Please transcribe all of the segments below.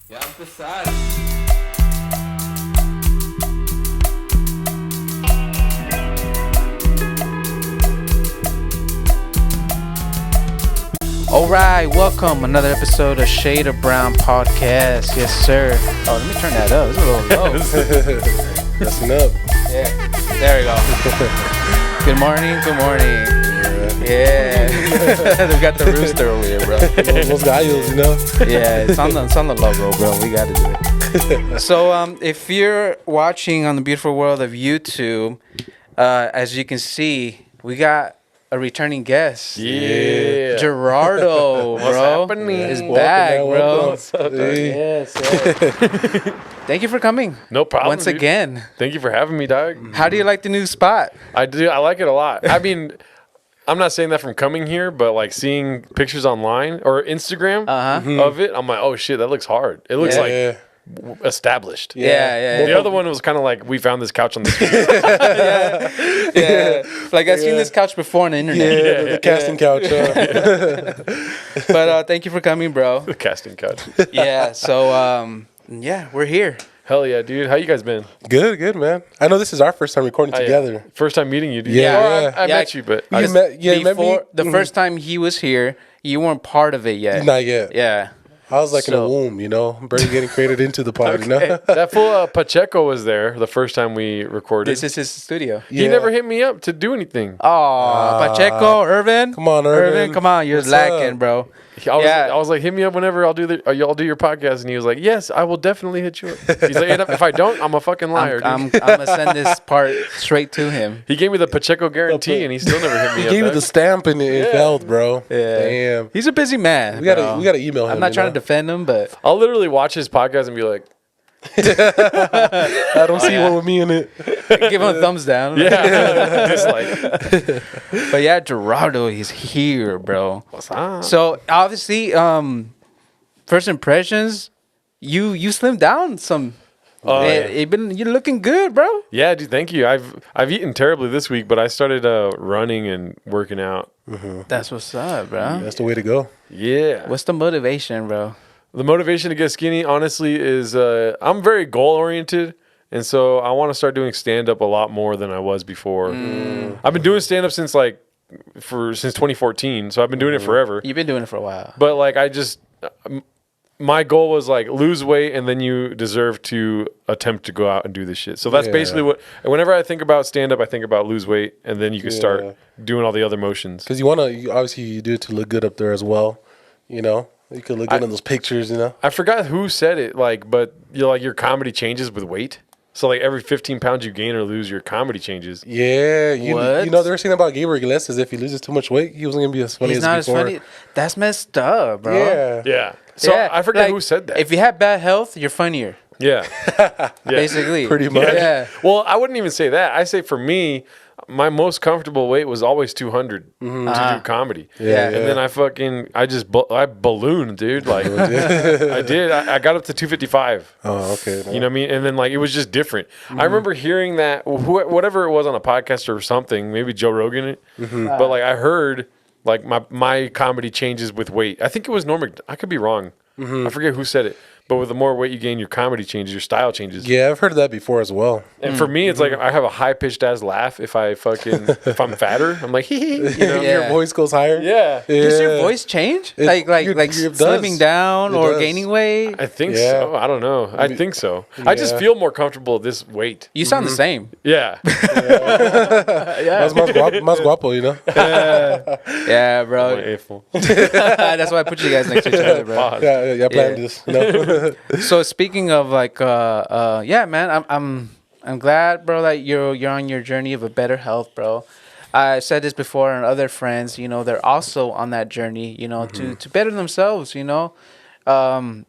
Ya empezar. All right, welcome another episode of Shade of Brown podcast. Yes, sir. Oh, let me turn that up. It's a little low. Messing up. Yeah, there we go. Good morning. Good morning. Yeah, we got the rooster over here, bro. Those gallos, you know. Yeah, it's on the logo, bro. We got to do it. So, if you're watching on the beautiful world of YouTube, as you can see, we got a returning guest. Yeah. Gerardo, What's bro, happening? is Welcome, back, man, bro. welcome. What's up, dog? Yes. Thank you for coming. No problem. Once dude. again. Thank you for having me, dog. How do you like the new spot? I do. I like it a lot. I mean, I'm not saying that from coming here, but like seeing pictures online or Instagram of it, I'm like, oh shit, that looks hard. It looks Yeah. like established. Yeah. The other one was kind of like we found this couch on the street. Yeah. Like I've seen this couch before on the internet. Yeah, the casting couch. But thank you for coming, bro. The casting couch. Yeah. So yeah, we're here. Hell yeah, dude. How you guys been? Good, man. I know this is our first time recording together. First time meeting you, dude. Yeah. Or I Yeah. met you, but You met me? The first time he was here, you weren't part of it yet. Not yet. Yeah. I was like in So- a womb, you know, barely getting created into the pod, you know. that fool Pacheco was there the first time we recorded. This is his studio. He Yeah. never hit me up to do anything. Oh, Pacheco, Irvin. Come on, Irvin. Come on. You're What's lacking, up? bro. I was like, hit me up whenever y'all do your podcast, and he was like, yes, I will definitely hit you up. He's like, and if I don't, I'm a fucking liar. I'm dude. gonna send this part straight to him. He gave me the Pacheco guarantee, and he still never hit me He up. gave me dog. the stamp and it failed, bro. Damn. He's a busy man. We gotta bro. email him. I'm not you trying know? to defend him, but I'll literally watch his podcast and be like, I don't see one with me in it. give him a thumbs down. yeah, dislike. But yeah, Gerardo, he's here, bro. What's up? So obviously, first impressions, you slimmed down some. Oh, yeah. You're looking good, bro. Yeah, dude, thank you. I've eaten terribly this week, but I started running and working out. That's what's up, bro. That's the way to go. Yeah. What's the motivation, bro? The motivation to get skinny, honestly, is I'm very goal oriented, and so I want to start doing stand up a lot more than I was before. I've been doing stand up since 2014, so I've been doing it forever. You've been doing it for a while. But like my goal was like lose weight, and then you deserve to attempt to go out and do this shit. So that's Yeah. basically what. Whenever I think about stand up, I think about lose weight, and then you can start doing all the other motions. Because obviously you do it to look good up there as well, you know. You could look good in those pictures, you know. I forgot who said it, but your comedy changes with weight. So like every 15 pounds you gain or lose, your comedy changes. Yeah, you What? know they were saying about Gabriel Iglesias, if he loses too much weight, he wasn't gonna be as funny He's as not as before. funny. That's messed up, bro. Yeah, Yeah. So Yeah, I forget like, who said that. If you have bad health, you're funnier. Yeah. Basically. Pretty much. Yeah. Well, I wouldn't even say that. I say for me, my most comfortable weight was always 200 to do comedy. Yeah. And then I ballooned, dude. Like I did. I got up to 255. Oh, okay. You know what I mean? And then like it was just different. I remember hearing that whatever it was on a podcast or something, maybe Joe Rogan, but like I heard like my comedy changes with weight. I think it was Norm. I could be wrong. I forget who said it. But with the more weight you gain, your comedy changes, your style changes. Yeah, I've heard of that before as well. And for me, it's like I have a high pitched ass laugh if I'm fatter. I'm like, hee hee. You know? Yeah. Your voice goes higher. Yeah. Does your voice change? Like it does. slimming down It or does. gaining weight? I think Yeah. so. I don't know. I think so. I just feel more comfortable at this weight. You sound the same. Yeah. Más guapo, you know. Yeah, bro. Hateful. That's why I put you guys next to each other, bro. Pause. Yeah, planned Yeah. this. You know? So speaking of like, yeah, man, I'm glad, bro, that you're on your journey of a better health, bro. I said this before, and other friends, you know, they're also on that journey, you know, to better themselves, you know, and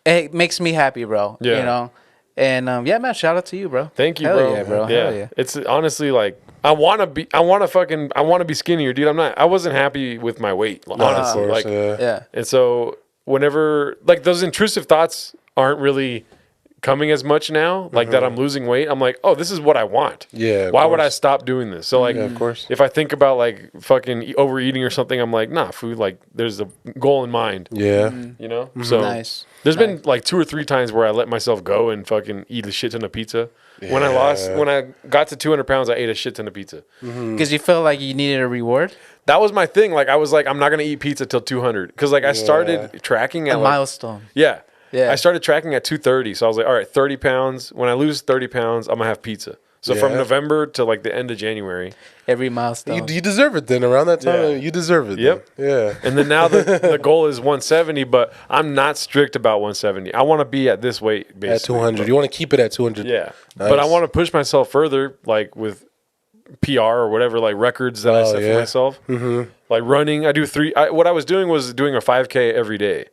it makes me happy, bro. Yeah. You know, and yeah, man, shout out to you, bro. Thank you, Hell bro. yeah, bro. Hell yeah. It's honestly like I want to be skinnier, dude. I wasn't happy with my weight, honestly. Of course, Like, Yeah. and so whenever like those intrusive thoughts aren't really coming as much now, like that I'm losing weight, I'm like, oh, this is what I want. Yeah, of Why would I course. stop doing this? So like, of course. if I think about like fucking overeating or something, I'm like, nah, food. Like, there's a goal in mind. Yeah. You know. So Nice. there's been like 2 or 3 times where I let myself go and fucking eat a shit ton of pizza. When I got to 200 pounds, I ate a shit ton of pizza. Because you felt like you needed a reward, That was my thing. Like, I was like, I'm not gonna eat pizza till 200 because like I started tracking at a like, milestone. yeah. Yeah. I started tracking at 230. So I was like, all right, 30 pounds. When I lose 30 pounds, I'm going to have pizza. So from Yeah. November to like the end of January. Every milestone. You deserve it then. Around that time, Yeah. you deserve it. Yep. Then. Yeah. And then now the goal is 170, but I'm not strict about 170. I want to be at this weight, basically. At 200. You want to keep it at 200. Yeah. Nice. But I want to push myself further, like with PR or whatever, like records that I set for myself. Like running. I do what I was doing was doing a 5K every day.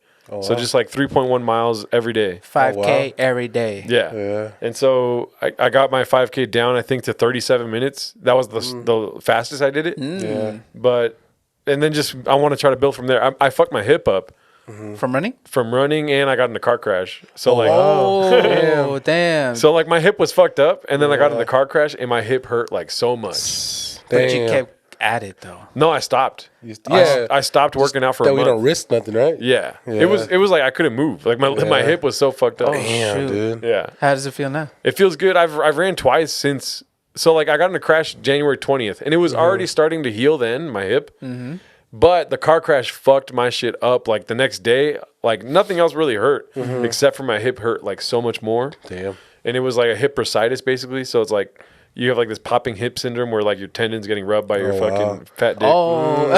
So just like 3.1 miles every day. 5K every day. Yeah. Yeah. And so I got my 5K down, I think, to 37 minutes. That was the fastest I did it. Yeah. But, and then just, I want to try to build from there. I fucked my hip up From running? from running and I got in a car crash. So like, Oh, damn. so like my hip was fucked up and then I got in the car crash and my hip hurt like so much. But you Damn. kept at it, though. No, I stopped. Yeah. I stopped working out for a That we month. don't risk nothing, right? Yeah. Yeah. It was like I couldn't move. Like my hip was so fucked up. Damn, Shoot. dude. Yeah. How does it feel now? It feels good. I've ran twice since. So like I got in a crash January 20th, and it was already starting to heal then, my hip. But the car crash fucked my shit up. Like the next day, like nothing else really hurt except for my hip hurt like so much more. Damn. And it was like a hip bursitis basically. So it's like you have like this popping hip syndrome where like your tendons getting rubbed by your fucking fat dick. Oh,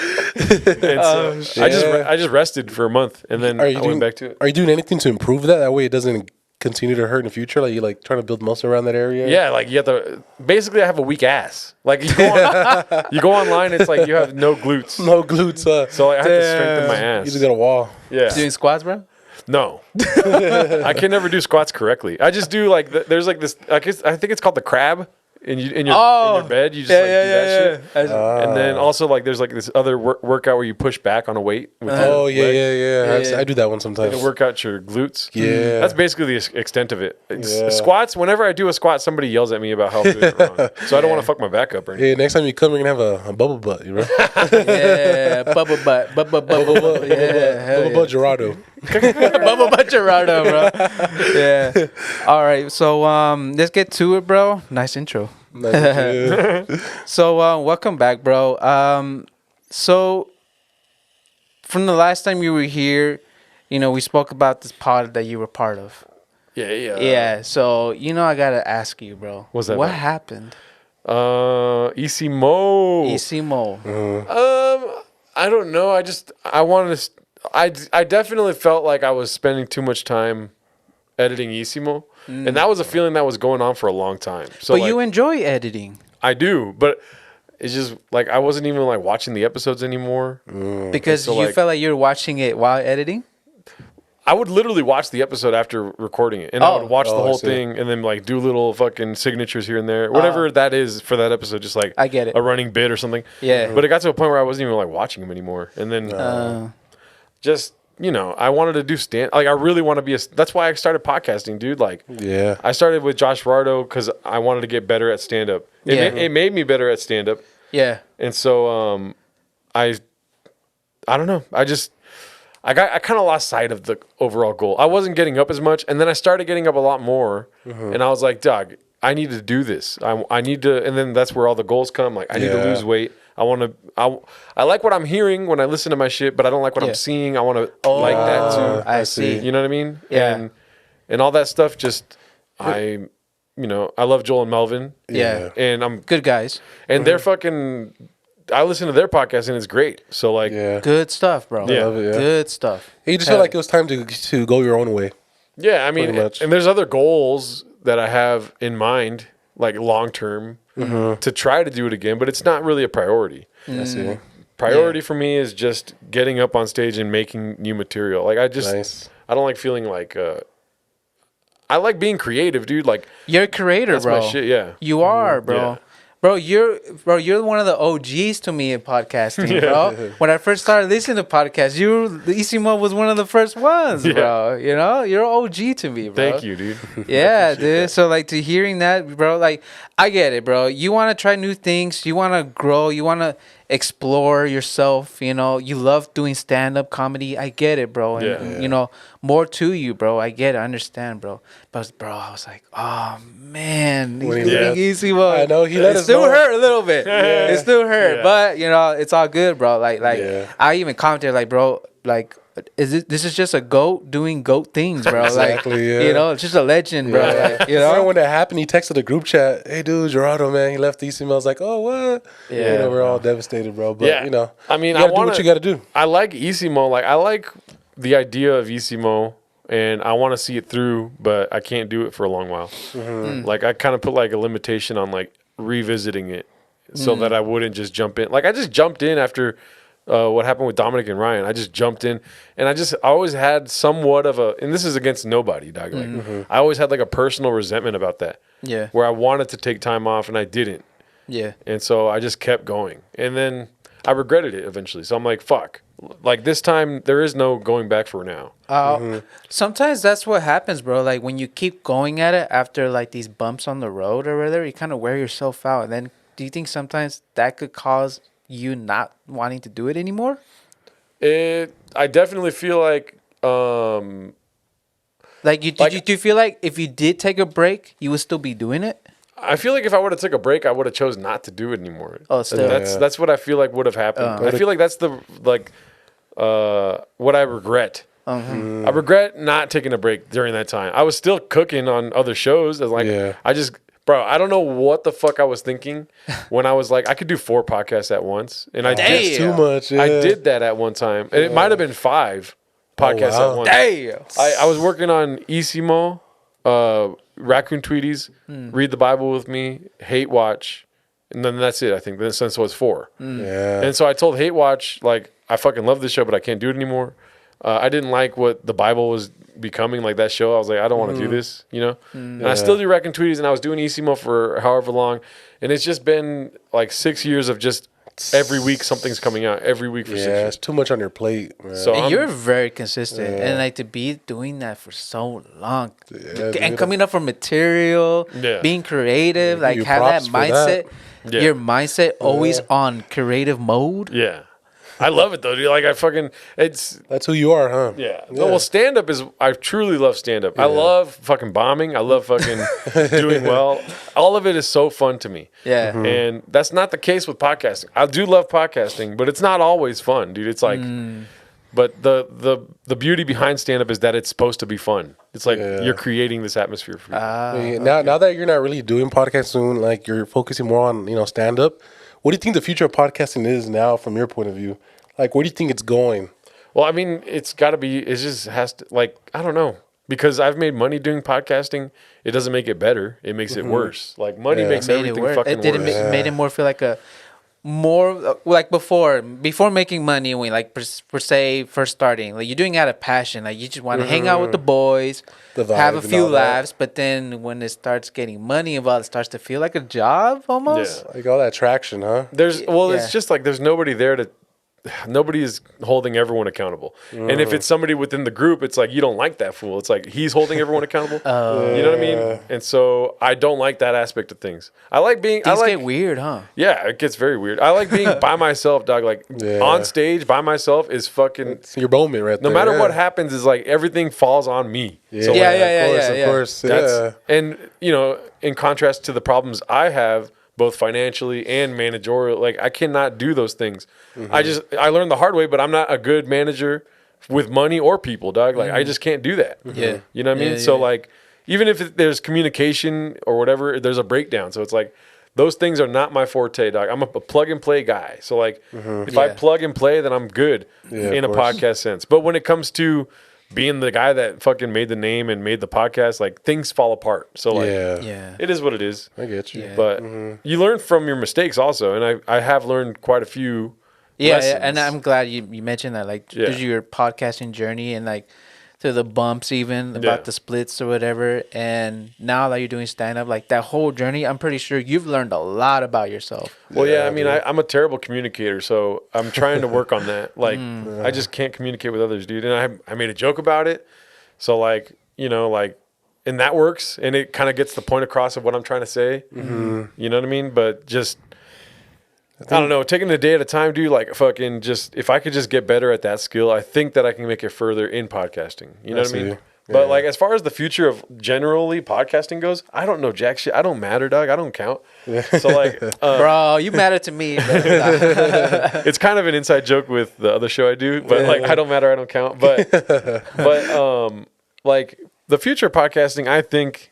And so I just rested for a month and then I went back to it. Are you doing anything to improve that? That way it doesn't continue to hurt in the future? Like you like trying to build muscle around that area? Yeah, like you have to. Basically, I have a weak ass. Like you go online, it's like you have no glutes. No glutes. So like, I have to strengthen my You ass. just got a wall. Yeah. doing squats, bro? No, I can never do squats correctly. I just do like there's like this. I think it's called the crab. In your bed, you just do that shit. And then also like there's like this other workout where you push back on a weight. With your Oh yeah, leg. yeah. I do that one sometimes. To work out your glutes. Yeah. That's basically the extent of it. Yeah. Squats, whenever I do a squat, somebody yells at me about how I'm doing it wrong. So I don't want to fuck my back up or anything. Yeah, next time you come, you're gonna have a bubble butt, you know? Yeah, bubble butt. Bubble butt. Yeah, hell Bubble butt Gerardo. Bubble butt Gerardo, bro. Yeah. All right, so let's get to it, bro. Nice intro. So welcome back, bro. So from the last time you were here, we spoke about this pod that you were part of. Yeah. Yeah. So I gotta ask you, bro. What's that What about? happened? Isimo. Isimo. I don't know. I wanted to. I definitely felt like I was spending too much time editing Isimo, and that was a feeling that was going on for a long time. So, But like, you enjoy editing I do, but it's just like I wasn't even like watching the episodes anymore. because So, you like- felt like you were watching it while editing. I would literally watch the episode after recording it, and I would watch the I whole see. thing, and then like do little fucking signatures here and there, whatever that is for that episode, just like I get it. a running bit or something. Yeah. But it got to a point where I wasn't even like watching them anymore, and then just I wanted to do I really want to be that's why I started podcasting, dude. Like, Yeah. I started with Josh Gerardo because I wanted to get better at stand up. It made me better at stand up, Yeah. and so I don't know. I kind of lost sight of the overall goal. I wasn't getting up as much, and then I started getting up a lot more, and I was like, Doug, I need to do this. I need to, and then that's where all the goals come. Like, I need to Yeah. lose weight. I like what I'm hearing when I listen to my shit, but I don't like what I'm seeing. I want to like that too. I see. You know what I mean? Yeah. And all that stuff. Just I love Joel and Melvin. Yeah. And I'm Good guys. and they're fucking. I listen to their podcast and it's great. So like, Yeah. Good stuff, bro. Yeah. Love it, yeah. Good stuff. You just feel like it was time to go your own way. yeah. I mean, Pretty much. and there's other goals that I have in mind, like long term, to try to do it again, but it's not really a priority. I see. Priority for me is just getting up on stage and making new material. Like I don't like feeling like I like being creative, dude. Like You're a creator, that's bro. my shit. Yeah. You are, bro. Yeah. Bro, you're one of the OGs to me in podcasting, bro. When I first started listening to podcasts, Isimo was one of the first ones, bro. You know, you're OG to me, bro. Thank you, dude. Yeah, dude. So like to hearing that, bro, like I get it, bro. You want to try new things, you want to grow, you want to explore yourself, you know. You love doing stand-up comedy. I get it, bro. And you know, more to you, bro. I get it. I understand, bro. But bro, I was like, oh man, he's leaving Isimo. I know he let us still know. hurt a little bit. It still hurt, but you know, it's all good, bro. Like I even commented like, bro, like this is just a goat doing goat things, bro. Exactly, like yeah. you know, it's just a legend, bro. Like, you know, when that happened, he texted the group chat, "Hey, dude, Gerardo, man, he left Isimo." I was like, "Oh, what?" Yeah, you know, we're all devastated, bro. But you know, I mean, you gotta do what you got to do. I like Isimo. Like, I like the idea of Isimo, and I want to see it through, but I can't do it for a long while. Like, I kind of put like a limitation on like revisiting it, so that I wouldn't just jump in. Like, I just jumped in after what happened with Dominic and Ryan. I just jumped in, and I always had somewhat of a, and this is against nobody, dog. Like, I always had like a personal resentment about that. Yeah. Where I wanted to take time off and I didn't. Yeah. And so I just kept going, and then I regretted it eventually. So I'm like, fuck. Like, this time there is no going back for now. Sometimes that's what happens, bro. Like when you keep going at it after like these bumps on the road or whatever, you kind of wear yourself out. And then do you think sometimes that could cause you not wanting to do it anymore? I definitely feel like Like do you feel like if you did take a break, you would still be doing it? I feel like if I would have took a break, I would have chose not to do it anymore. Oh, still. That's what I feel like would have happened. I feel like that's the what I regret. I regret not taking a break during that time. I was still cooking on other shows. As like bro, I don't know what the fuck I was thinking when I was like, I could do 4 podcasts at once, and I did Too much. Yeah. I did that at one time, and it might have been 5 podcasts at once. Damn. I was working on Isimo, Raccoon Tweeties, Read the Bible with Me, Hate Watch, and then that's it. I think then since it was 4. Yeah. And so I told Hate Watch, like, I fucking love this show, but I can't do it anymore. I didn't like what the Bible was becoming, like that show. I was like, I don't want to do this, you know? And I still do Raccoon Tweeties, and I was doing Isimo for however long. And it's just been like 6 years of just every week something's coming out. Every week for 6 years. it's too much on your plate, man. So And you're very consistent, and like to be doing that for so long, and coming up for material, being creative, like you have that props for mindset. Yeah. Your mindset always on creative mode. Yeah. I love it though, dude. Like, That's who you are, huh? Yeah. No, well, stand up I truly love stand up. I love fucking bombing. I love fucking doing well. All of it is so fun to me. Yeah. And that's not the case with podcasting. I do love podcasting, but it's not always fun, dude. It's like, but the beauty behind stand up is that it's supposed to be fun. It's like you're creating this atmosphere for you. Now that you're not really doing podcasting, like you're focusing more on, stand up, what do you think the future of podcasting is now from your point of view? Like, where do you think it's going? Well, I mean, it's got to be, it just has to, like, I don't know. Because I've made money doing podcasting, it doesn't make it better. It makes it worse. Like, money makes everything fucking It didn't worse. made it more feel like a more like before making money when like per se first starting, like you're doing it out of passion, like you just want to hang out with the boys, have a few laughs, but then when it starts getting money involved, it starts to feel like a job almost. Like all that traction, huh? It's just like there's nobody there nobody is holding everyone accountable. And if it's somebody within the group, it's like, you don't like that fool. It's like, he's holding everyone accountable. You know what I mean? And so I don't like that aspect of things. I like being, Things get weird, huh? Yeah, it gets very weird. I like being by myself, dog. Like on stage by myself is fucking, it's your moment right there. no matter what happens, is like everything falls on me. So Of course. And in contrast to the problems I have, both financially and managerial, like I cannot do those things. I learned the hard way, but I'm not a good manager with money or people, dog. Like I just can't do that. Yeah. You know what I mean? So like, even if there's communication or whatever, there's a breakdown. So it's like, those things are not my forte, dog. I'm a plug and play guy. So like, if I plug and play, then I'm good in a podcast sense. But when it comes to being the guy that fucking made the name and made the podcast, like things fall apart. So like, it is what it is. I get you. But you learn from your mistakes also. And I have learned quite a few lessons. And I'm glad you mentioned that, like through your podcasting journey, and like through the bumps, even about the splits or whatever. And now that you're doing stand up, like that whole journey, I'm pretty sure you've learned a lot about yourself. Well, yeah, I mean, I'm a terrible communicator, so I'm trying to work on that. Like, I just can't communicate with others, dude. And I made a joke about it. So, like, you know, like, and that works. And it kind of gets the point across of what I'm trying to say. Mm-hmm. You know what I mean? But just, I don't know, taking it a day at a time, dude, like, fucking just, if I could just get better at that skill, I think that I can make it further in podcasting. You know what I mean? But like, as far as the future of generally podcasting goes, I don't know jack shit. I don't matter, dog. I don't count. So like, Bro, you matter to me. it's kind of an inside joke with the other show I do, but like, I don't matter. I don't count. But like the future of podcasting, I think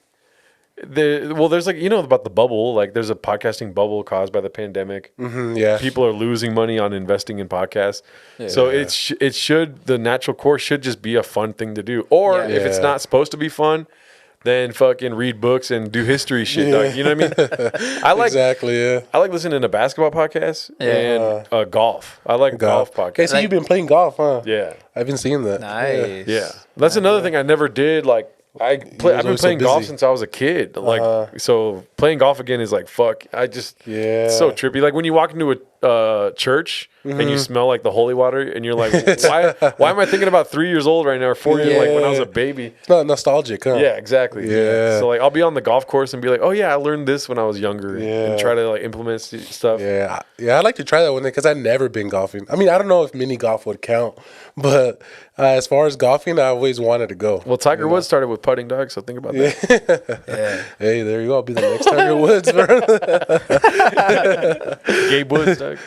there's like, you know, about the bubble, like there's a podcasting bubble caused by the pandemic. People are losing money on investing in podcasts. So the natural course should just be a fun thing to do. Or if it's not supposed to be fun, then fucking read books and do history shit, dog. You know what I mean? I like I like listening to basketball podcasts and golf. I like golf podcasts. Okay, so you've been playing golf, huh? Yeah. I've been seeing that. Nice. Yeah. That's another thing I never did. Like, I've been playing golf since I was a kid. Like, so playing golf again is like, fuck. It's so trippy. Like when you walk into a church and you smell like the holy water and you're like, why am I thinking about 3 years old right now or 4 years, like when I was a baby? It's not nostalgic, huh? Yeah, exactly. Yeah. So like I'll be on the golf course and be like, oh yeah, I learned this when I was younger and try to like implement stuff. Yeah. I'd like to try that one day because I've never been golfing. I mean, I don't know if mini golf would count, but as far as golfing, I always wanted to go. Well, Tiger Woods started with putting, dog, so think about that. Hey, there you go. I'll be the next Tiger Woods, bro. Gabe Woods, dog.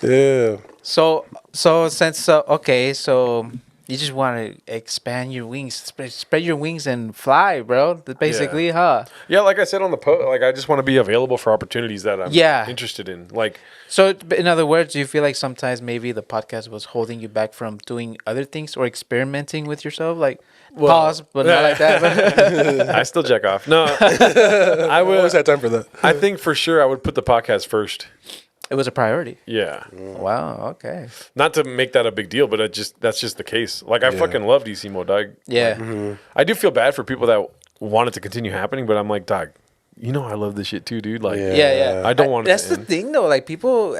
Yeah. So since so you just want to expand your wings, spread your wings and fly, bro. That's basically, huh? Yeah, like I said on the post, like I just want to be available for opportunities that I'm interested in. Like, so in other words, do you feel like sometimes maybe the podcast was holding you back from doing other things or experimenting with yourself? Like, pause, but not like that. I still jack off. No, I would. Always had time for that. I think for sure I would put the podcast first. It was a priority. Yeah. Wow. Okay. Not to make that a big deal, but that's just the case. Like I fucking loved Isimo, dog. Yeah. Like, I do feel bad for people that want it to continue happening, but I'm like, dog, you know I love this shit too, dude. Like, yeah. I don't want it. That's to the end. thing, though. Like people,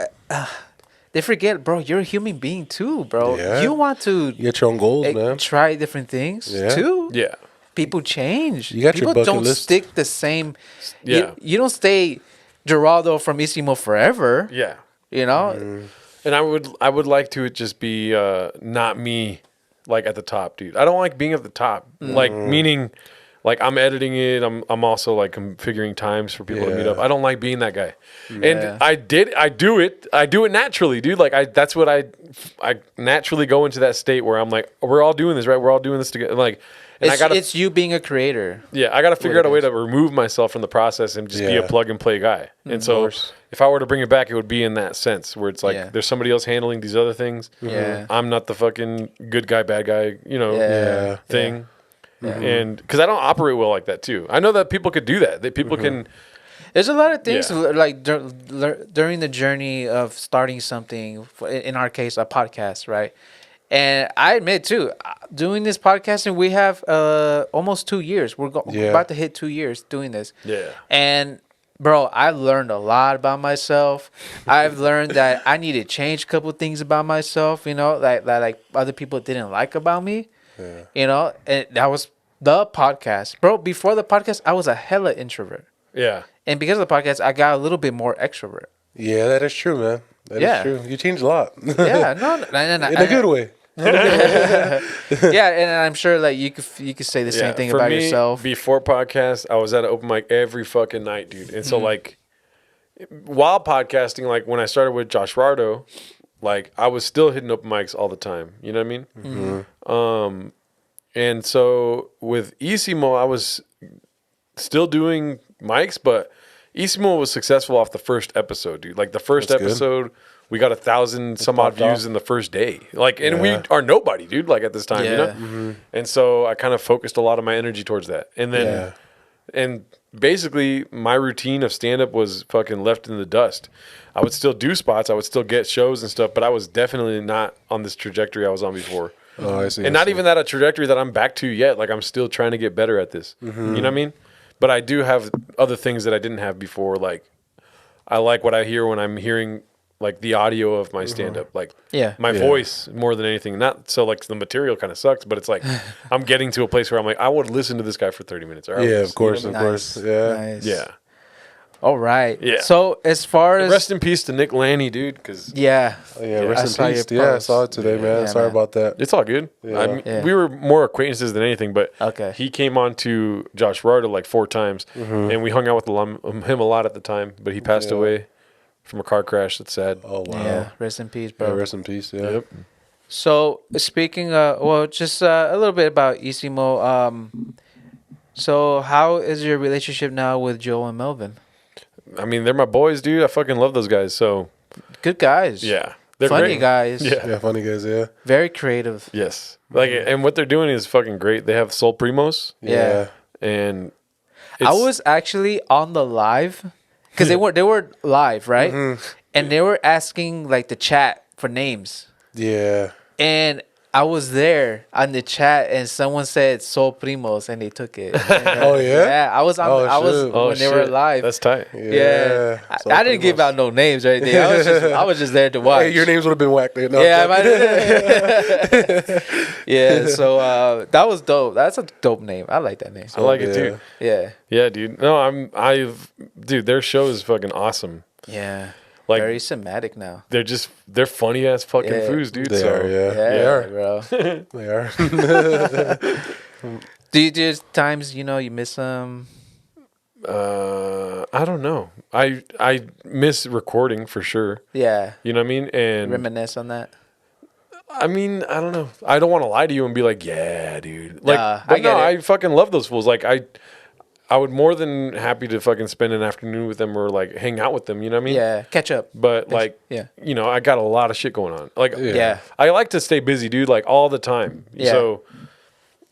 they forget, bro. You're a human being too, bro. Yeah. You want to You get your own goals, man. try different things too. Yeah. People change. You got your people bucket don't list. stick the same. Yeah. You don't stay Gerardo from Isimo forever. Yeah. You know. And I would like to just be not me, like at the top, dude. I don't like being at the top. Like meaning, like I'm editing it. I'm also like configuring times for people to meet up. I don't like being that guy. And I do it naturally, dude. Like that's what I naturally go into that state where I'm like, we're all doing this, right? We're all doing this together. Like, and it's you being a creator. Yeah, I got to figure out a way to remove myself from the process and just be a plug and play guy. And so if I were to bring it back, it would be in that sense where it's like there's somebody else handling these other things. Yeah. I'm not the fucking good guy, bad guy, thing. Yeah. And because I don't operate well like that too. I know that people could do that. That people can. There's a lot of things like during the journey of starting something. In our case, a podcast, right? And I admit too, doing this podcasting, we have almost 2 years. We're about to hit 2 years doing this. Yeah. And bro, I learned a lot about myself. I've learned that I need to change a couple things about myself. You know, like other people didn't like about me. Yeah. You know, and that was the podcast, bro. Before the podcast, I was a hella introvert. Yeah. And because of the podcast, I got a little bit more extrovert. Yeah, that is true, man. That is true. You changed a lot. Yeah, no, in a good way. Yeah, and I'm sure like you could say the same thing about yourself. Before podcast, I was at an open mic every fucking night, dude. And so like while podcasting, like when I started with Josh Rardo, like I was still hitting open mics all the time. You know what I mean? Mm-hmm. And so with Isimo, I was still doing mics, but Isimo was successful off the first episode, dude. Like the first episode, we got 1,000 some odd views in the first day. Like, and we are nobody, dude. Like at this time, you know. Mm-hmm. And so I kind of focused a lot of my energy towards that. And then, and basically, my routine of stand up was fucking left in the dust. I would still do spots, I would still get shows and stuff, but I was definitely not on this trajectory I was on before. Oh, I see. And not even that a trajectory that I'm back to yet. Like I'm still trying to get better at this. You know what I mean? But I do have other things that I didn't have before. Like I like what I hear when I'm hearing like the audio of my stand up, like my voice more than anything. Not so like the material kind of sucks, but it's like I'm getting to a place where I'm like, I would listen to this guy for 30 minutes. Or of course, you know of course. Yeah. Nice. Yeah. All right. Yeah. So as far as Rest in peace to Nick Lanny, dude, because yeah, Oh, yeah, I rest saw in your peace. Yeah, I post. saw it today, man. Yeah, Sorry man. about that. it's all good. Yeah. I mean, Yeah. we were more acquaintances than anything, but Okay. he came on to Josh Gerardo like 4 times, and we hung out with him a lot at the time, but he passed away from a car crash. That's sad. Oh, wow. Yeah, rest in peace, Yeah, bro. rest in peace. Yeah. Yep. So speaking, well, just a little bit about Isimo. So how is your relationship now with Joe and Melvin? I mean, they're my boys, dude. I fucking love those guys. So Good guys. yeah, they're Funny great. guys. Yeah. Yeah, funny guys. Yeah. Very creative. Yes. Like, and what they're doing is fucking great. They have Soul Primos, Yeah. and I was actually on the live because they were live, right? And they were asking like the chat for names, Yeah. and I was there on the chat, and someone said "Sol Primos," and they took it. Oh, yeah? Yeah, I was on. Oh, I was shit. when they were live. That's tight. yeah, Sol I didn't give Primos. out no names or anything. I was just there to watch. Hey, your names would have been whacked. No, Yeah, I'm joking. yeah. So that was dope. That's a dope name. I like that name. I like it Yeah. too. Yeah, Yeah, dude. No, dude. Their show is fucking awesome. yeah. Like Very somatic now. they're funny ass fucking Yeah. foos, dude. They so are, yeah. Yeah, They are. bro. They are. Do you just times you miss them? I don't know. I miss recording for sure. Yeah, You know what I mean? And reminisce on that. I mean, I don't know. I don't want to lie to you and be like, yeah, dude. Like, Nah, but I get no, it. I fucking love those fools. Like, I would more than happy to fucking spend an afternoon with them or like hang out with them. You know what I mean? Yeah, catch up. But like, Yeah. you know, I got a lot of shit going on. Like, Yeah. I like to stay busy, dude. Like all the time. Yeah. So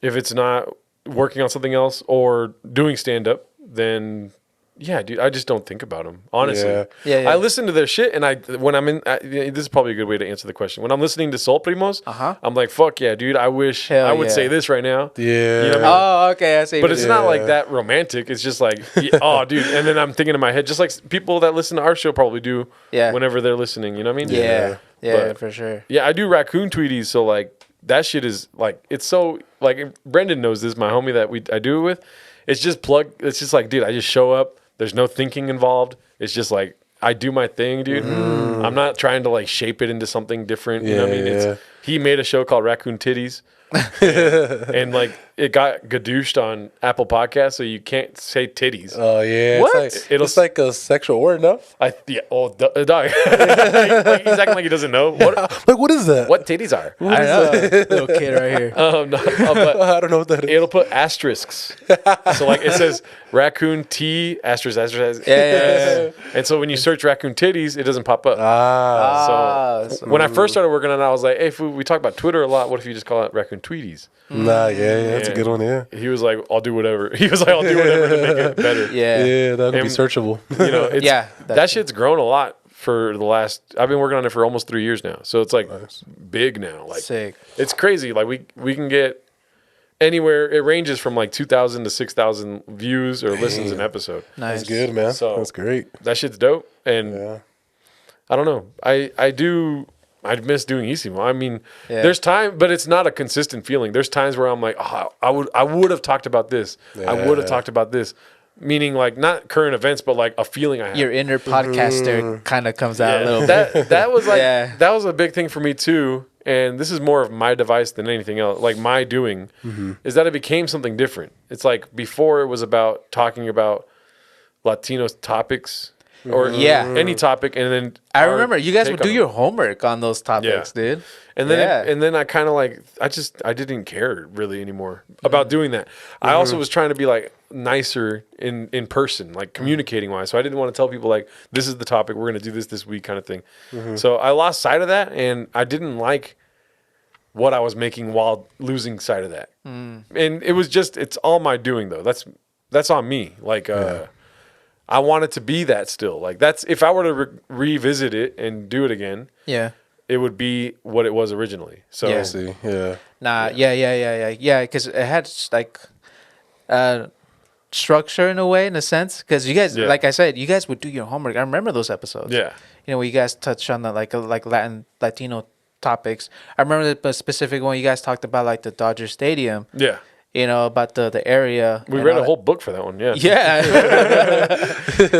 if it's not working on something else or doing stand up, then yeah, dude, I just don't think about them. Honestly, Yeah, yeah. I listen to their shit, and when I'm in, this is probably a good way to answer the question. When I'm listening to Soul Primos, I'm like, fuck yeah, dude. I wish Hell I would yeah. say this right now. Yeah. You know what I mean? Oh, okay. I see. But it's not like Yeah. that romantic. It's just like, oh, dude. And then I'm thinking in my head, just like people that listen to our show probably do Yeah. whenever they're listening. You know what I mean? Yeah, yeah, But- for sure. Yeah, I do raccoon tweeties. So like that shit is like, it's so like Brendan knows this, my homie that I do it with. It's just it's just like, dude, I just show up. There's no thinking involved. It's just like, I do my thing, dude. I'm not trying to like shape it into something different. You know what I mean? Yeah. He made a show called Raccoon Titties. and like it got gadooshed on Apple Podcasts, so you can't say titties. Oh yeah. What? It's like a sexual word, no? Dog. Like, he's acting like he doesn't know Like what is that? what titties are. I know. Little kid right here. No, but I don't know what that is. it'll put asterisks. So like it says raccoon T asterisk. Yeah. And so when you search raccoon titties, it doesn't pop up. Ah. So when I first started working on it, I was like, hey, fool, we talk about Twitter a lot. What if you just call it raccoon tweeties? Nah, yeah, that's a Yeah. good one, yeah. He was like, I'll do whatever. He was like, I'll do whatever to make it better. Yeah. Yeah, that'd be And- searchable. You know, it's, Yeah, that shit's grown a lot for the last. I've been working on it for almost 3 years now, so it's like big now. Like Sick. it's crazy. Like we can get anywhere. It ranges from like 2,000 to 6,000 views or listens an episode. Nice. That's good, man. So- That's great. That shit's dope. And Yeah. I don't know. I miss doing Isimo. I mean, Yeah. there's time, but it's not a consistent feeling. There's times where I'm like, oh, I would have talked about this. I would have Yeah. talked about this. Meaning like not current events, but like a feeling I have. Your inner podcaster kind of comes out a little bit. that was like Yeah. that was a big thing for me too. And this is more of my device than anything else. Like my doing is that it became something different. It's like before it was about talking about Latino topics or Yeah. any topic, and then I our remember you guys take would on do them. your homework on those topics, dude. And then Yeah. and then I kind of like I didn't care really anymore about doing that. I also was trying to be like nicer in person, like communicating wise. So I didn't want to tell people like this is the topic, we're going to do this week kind of thing. So I lost sight of that, and I didn't like what I was making while losing sight of that. And it was just it's all my doing though. That's on me. Like I want it to be that still. Like that's if I were to revisit it and do it again, Yeah. it would be what it was originally. So Yeah. I see. Yeah. Nah, yeah, because it had like structure in a way, in a sense. Because you guys, Yeah. like I said, you guys would do your homework. I remember those episodes. yeah. You know, where you guys touched on the like Latino topics. I remember the specific one you guys talked about, like the Dodger Stadium. Yeah. You know, about the area. We and read all a that. whole book for that one. Yeah. Yeah.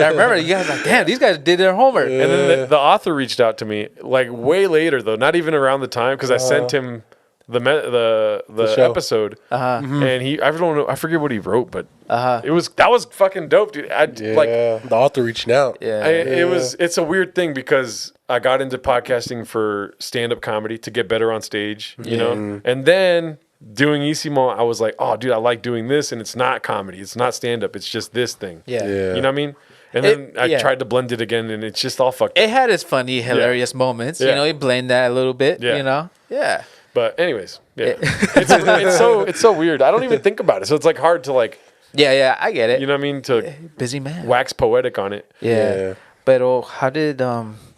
I remember you guys like, damn, these guys did their homework. And then the author reached out to me like way later though, not even around the time, because I sent him the show. episode, and I don't know, I forget what he wrote, but Uh-huh. that was fucking dope, dude. Yeah. Like the author reaching out. Yeah. it's a weird thing because I got into podcasting for stand-up comedy to get better on stage, you know, and then doing Isimo, I was like, oh, dude, I like doing this, and it's not comedy, it's not stand-up, it's just this thing. Yeah. Yeah. You know what I mean? And then I yeah. tried to blend it again, and it's just all fucked up. It had its funny, hilarious moments. You Yeah. know, he blamed that a little bit. Yeah. You know? Yeah. But anyways, yeah, it's so weird. I don't even think about it, so it's like hard to like, Yeah, I get it. you know what I mean, to Busy man. wax poetic on it. Yeah. But how did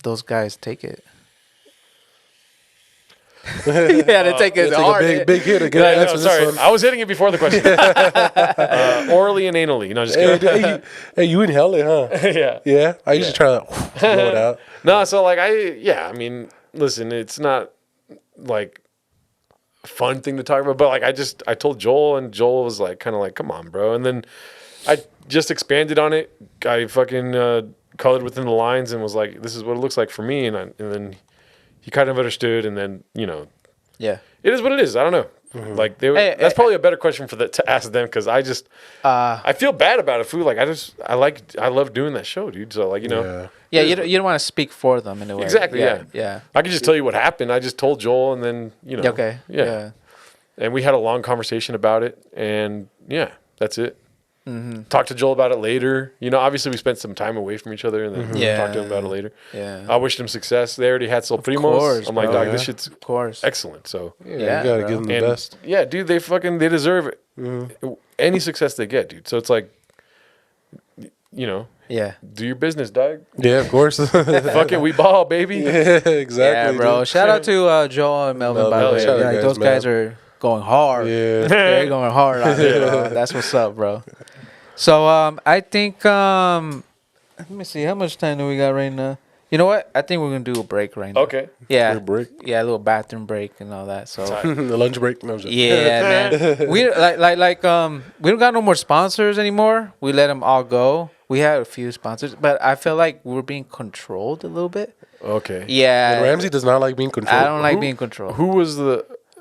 those guys take it? Yeah, they take it Take hard. a big hit to get Yeah, an no, answer to sorry, this one. I was hitting it before the question. Orally and anally, just kidding. Hey, you inhale it, huh? Yeah. Yeah. I usually try to blow it out. No, so like I mean, listen, it's not like a fun thing to talk about, but like I told Joel, and Joel was like kind of like, come on, bro. And then I just expanded on it. I fucking colored within the lines and was like, this is what it looks like for me. And then he kind of understood, and then, you know, Yeah. it is what it is. I don't know. Like that's probably a better question to ask them, because I feel bad about it. Food, like I love doing that show, dude. So like, you know, Yeah, you don't want to speak for them in a way. exactly, yeah. Yeah. I could just tell you what happened. I just told Joel, and then, you know, Okay. yeah. And we had a long conversation about it, and yeah, that's it. Talked to Joel about it later. You know, obviously we spent some time away from each other, and then talked to him about it later. Yeah. I wished him success. They already had Sol Primos. course, I'm like, bro, dog, yeah. this shit's Of course. excellent. So Yeah, Yeah, you gotta bro. give them the and best. yeah, dude, they deserve it. Any success they get, dude. So it's like, you know, Yeah. do your business, dog. Yeah, of course. Fuck it, we ball, baby. Yeah, exactly. Yeah, bro. dude. Shout out to Joel and Melvin, by the way. Shout out, Yeah, guys, those man. guys are going hard. Yeah. They're going hard on it, bro. That's what's up, bro. So I think let me see, how much time do we got right now? You know what? I think we're gonna do a break right now. Okay. Yeah. Quick break. Yeah, a little bathroom break and all that. So The lunch break. No, I'm just- yeah, man. We we don't got no more sponsors anymore. We let them all go. We had a few sponsors, but I feel like we're being controlled a little bit. Okay. Yeah. Ramsey does not like being controlled. I don't like being controlled. Who was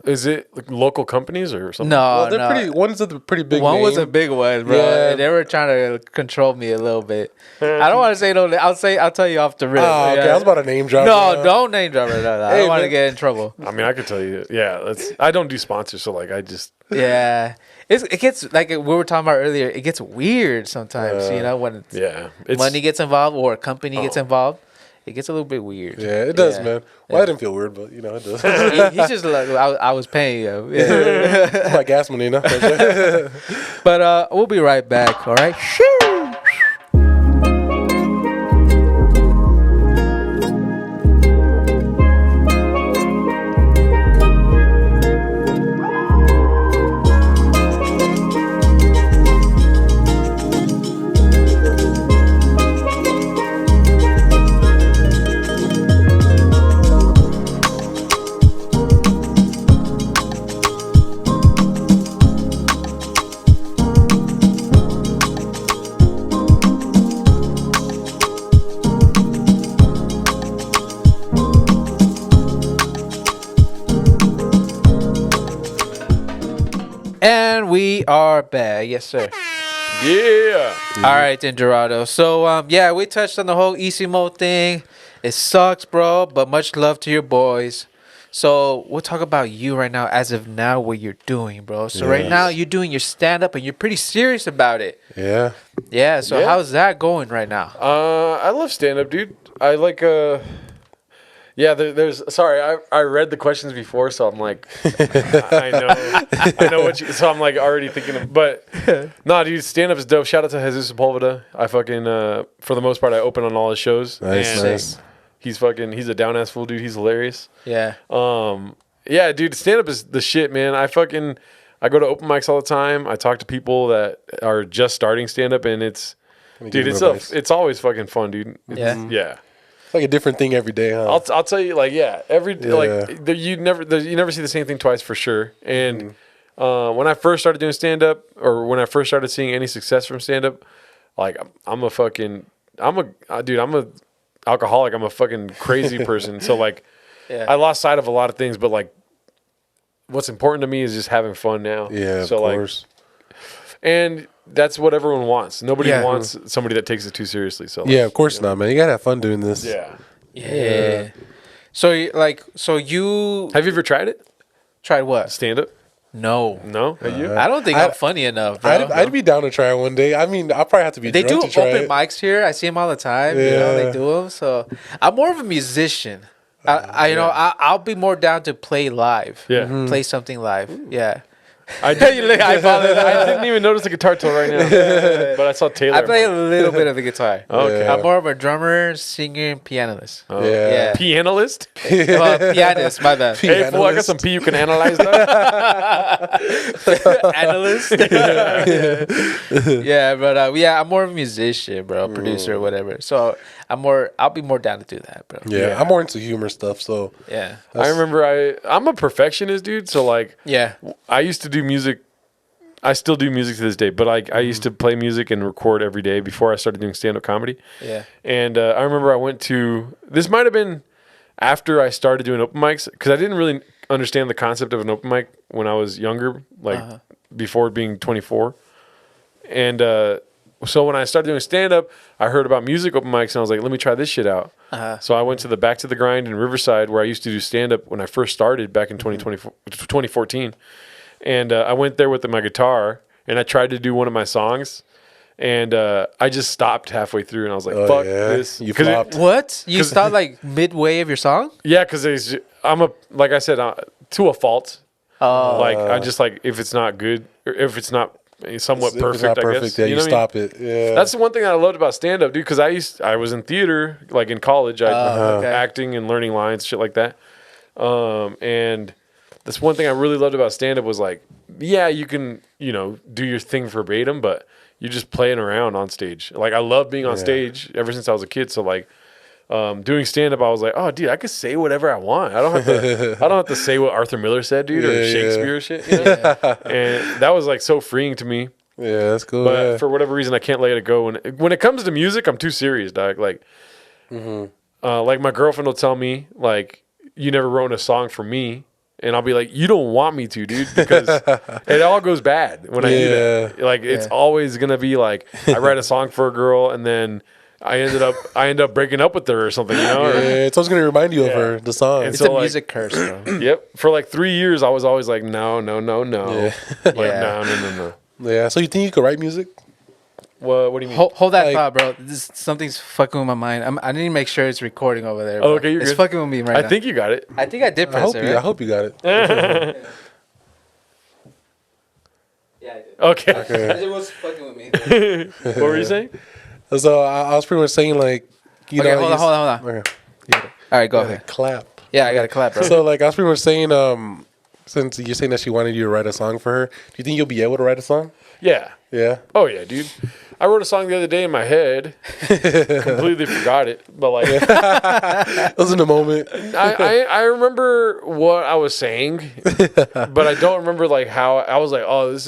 is it like local companies or something? No, Well, they're no. pretty. One's a pretty big. One name. was a big one, bro. Yeah. They were trying to control me a little bit. I don't want to say no. I'll tell you off the rip. Oh, okay. Yeah. I was about to name drop. No, don't name drop it. No, I Hey, don't want to man. get in trouble. I mean, I could tell you. Yeah, I don't do sponsors, so like I just. Yeah, it gets like we were talking about earlier. It gets weird sometimes. You know, when Yeah. money gets involved or a company gets involved, it gets a little bit weird. Yeah, it does, Yeah. man. Well, I didn't feel weird, but you know, it does. He's just like I was paying him. Yeah. It's like gas money, you know. But we'll be right back. All right. Shoo. And we are back. Yes, sir. Yeah. All right, then, Gerardo. So, yeah, we touched on the whole Isimo thing. It sucks, bro, but much love to your boys. So, we'll talk about you right now, as of now, what you're doing, bro. So, right Yes. now, you're doing your stand up and you're pretty serious about it. Yeah. Yeah, so Yeah. how's that going right now? I love stand up, dude. I like yeah, there's sorry, I read the questions before, so I'm like I know what you, so I'm like already thinking of, but no, dude, stand up is dope. Shout out to Jesus Sepulveda. I fucking for the most part I open on all his shows. Nice, And, nice. He's a down ass fool, dude. He's hilarious. Yeah. Yeah, dude, stand up is the shit, man. I go to open mics all the time. I talk to people that are just starting stand up, and it's always fucking fun, dude. Yeah. It's like a different thing every day, huh? I'll tell you, like, you never see the same thing twice for sure. And when I first started doing stand up, or when I first started seeing any success from stand up, like I'm a alcoholic. I'm a fucking crazy person. So like, I lost sight of a lot of things, but like, what's important to me is just having fun now. Yeah, so of course. And that's what everyone wants. Nobody wants somebody that takes it too seriously. So like, of course not, man. You gotta have fun doing this. Yeah. So you have you ever tried it? tried what? Stand up? No. Have you? I don't think I'm funny enough, bro. I'd be down to try it one day. I mean, I'll probably have to be They do drunk to try open it. mics here. I see them all the time. You know, they do them. So I'm more of a musician. I'll be more down to play live. Yeah. Play something live. Yeah. I didn't even notice the guitar till right now, but I saw Taylor. I play a little bit of the guitar. Okay. I'm more of a drummer, singer, and pianist. Yeah. Yeah. Pianist? Well, pianist, my bad. Hey, fool, I got some pee you can analyze that. Analyst. Yeah, but I'm more of a musician, bro, producer, whatever. So I'll be more down to do that, bro. Yeah, I'm more into humor stuff, so Yeah. I remember I'm a perfectionist, dude. So like, Yeah. I used to do music. I still do music to this day, but like I used to play music and record every day before I started doing stand-up comedy. Yeah. And I remember I went to, this might have been after I started doing open mics, because I didn't really understand the concept of an open mic when I was younger, like before being 24. And so when I started doing stand-up, I heard about music open mics, and I was like, let me try this shit out. So I went to the Back to the Grind in Riverside, where I used to do stand-up when I first started back in 2014. And I went there with my guitar, and I tried to do one of my songs, and I just stopped halfway through, and I was like, "Fuck this!" You flopped. What? You stopped like midway of your song? Yeah, because like I said, to a fault. Like I just like, if it's not good, or if it's not somewhat If perfect, it's not perfect, I guess. yeah, You you know what I mean? stop it. Yeah, That's the one thing that I loved about stand up, dude, because I was in theater, like in college, acting and learning lines, shit like that. And that's one thing I really loved about stand up was like, yeah, you can, do your thing verbatim, but you're just playing around on stage. Like I love being on stage ever since I was a kid. So like, doing stand up, I was like, oh, dude, I could say whatever I want. I don't have to say what Arthur Miller said, dude, or Shakespeare or shit. And that was like so freeing to me. yeah, that's cool. But for whatever reason, I can't let it go. When it comes to music, I'm too serious, dog. Like, like my girlfriend will tell me, like, you never wrote a song for me. And I'll be like, you don't want me to, dude, because it all goes bad when I do that. Like, it's always going to be like, I write a song for a girl, and then I end up breaking up with her or something, Yeah, it's always gonna remind you of her, the song. And It's so, a like, music curse, bro. Yep. For like 3 years, I was always like, no. Yeah. Like, no. Yeah, so you think you could write music? What do you mean? Hold that Like- thought, bro. Something's fucking with my mind. I need to make sure it's recording over there. Oh, Bro. okay, you're it's good. fucking with me right now. I think you got it. I think I did press it. I Right? hope you got it. Yeah, I did. Okay. It was fucking with me. What were you saying? So I was pretty much saying like, you Okay, know, hold on. Okay. All right, go Yeah, ahead. clap. Yeah, I got to clap, bro. So like I was pretty much saying, since you're saying that she wanted you to write a song for her, do you think you'll be able to write a song? Yeah. Yeah. Oh yeah, dude. I wrote a song the other day in my head. Completely forgot it, but like That was in the moment. I remember what I was saying, but I don't remember like how I was like, oh, this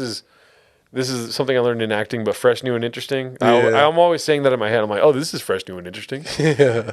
is something I learned in acting, but fresh, new, and interesting. Yeah. I'm always saying that in my head. I'm like, oh, this is fresh, new, and interesting.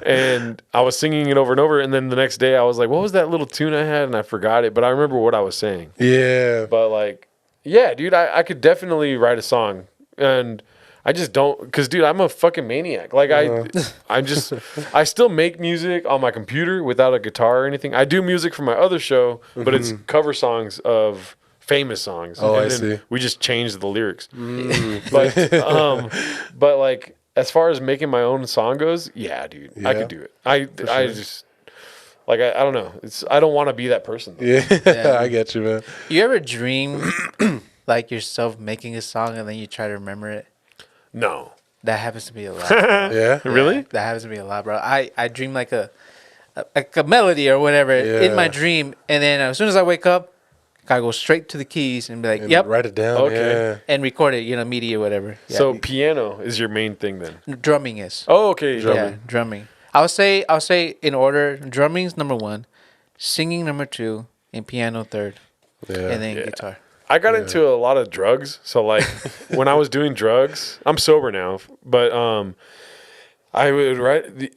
And I was singing it over and over, and then the next day I was like, what was that little tune I had? And I forgot it, but I remember what I was saying. Yeah. But like, yeah, dude, I could definitely write a song, and I just don't, because dude, I'm a fucking maniac. Like I still make music on my computer without a guitar or anything. I do music for my other show, but it's cover songs of famous songs. Oh, and I then see. we just change the lyrics. But like, as far as making my own song goes, yeah, dude, I could do it. I just like, I don't know. I don't want to be that person, though. Yeah. I get you, man. You ever dream like yourself making a song and then you try to remember it? No. That happens to me a lot. Bro. Yeah. Really? That happens to me a lot, bro. I dream like a melody or whatever in my dream, and then as soon as I wake up, I go straight to the keys and be like, And "Yep," write it down. Okay. and record it. MIDI or whatever. Yeah. So piano is your main thing then? drumming is. Oh, okay. Yeah, drumming. I'll say in order: drumming's number 1, singing number 2, and piano third, Yeah. and then guitar. I got into a lot of drugs. So like when I was doing drugs, I'm sober now, but I would write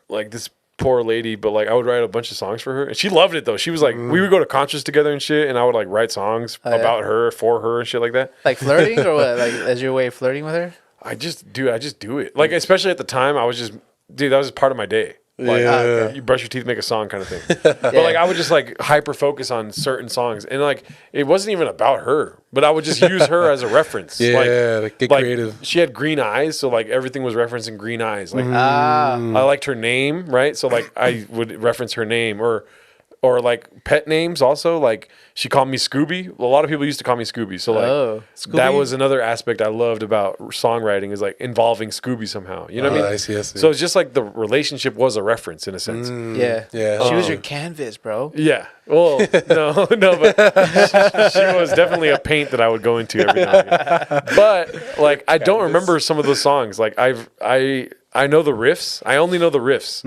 like this poor lady, but like I would write a bunch of songs for her, and she loved it though. She was like, we would go to concerts together and shit, and I would like write songs about her, for her, and shit like that. Like flirting or what? Like as your way of flirting with her? I just do it. Like especially at the time, I was just that was just part of my day. Like you brush your teeth, make a song kind of thing. But like I would just like hyper focus on certain songs, and like it wasn't even about her, but I would just use her as a reference. Yeah, like, get creative. She had green eyes, so like everything was referencing green eyes. Like Ah. I liked her name, right? So like I would reference her name or like pet names also. Like she called me Scooby. A lot of people used to call me Scooby. So like Scooby? that was another aspect I loved about songwriting is like involving Scooby somehow. You know what I mean? I see. So it's just like the relationship was a reference in a sense. Yeah. Yeah. She was your canvas, bro. Yeah. Well, no, but she was definitely a paint that I would go into every now and again. But like, I don't remember some of the songs. Like I know the riffs. I only know the riffs,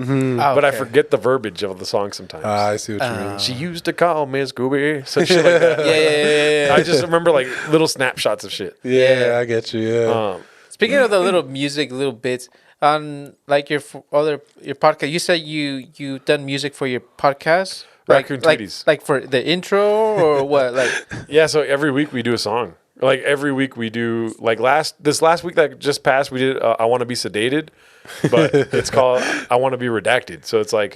but I forget the verbiage of the song sometimes. I see what you mean. She used to call me Scooby, some shit like that. Yeah. I just remember like little snapshots of shit. Yeah, I get you. Yeah. Speaking of the little music, little bits on like your podcast, you said you done music for your podcast. Raccoon Tweeties. Like for the intro or what? Like Yeah, so every week we do a song. Like every week we do like this last week that just passed, we did I Want to Be Sedated, but it's called I Want to Be Redacted. So it's like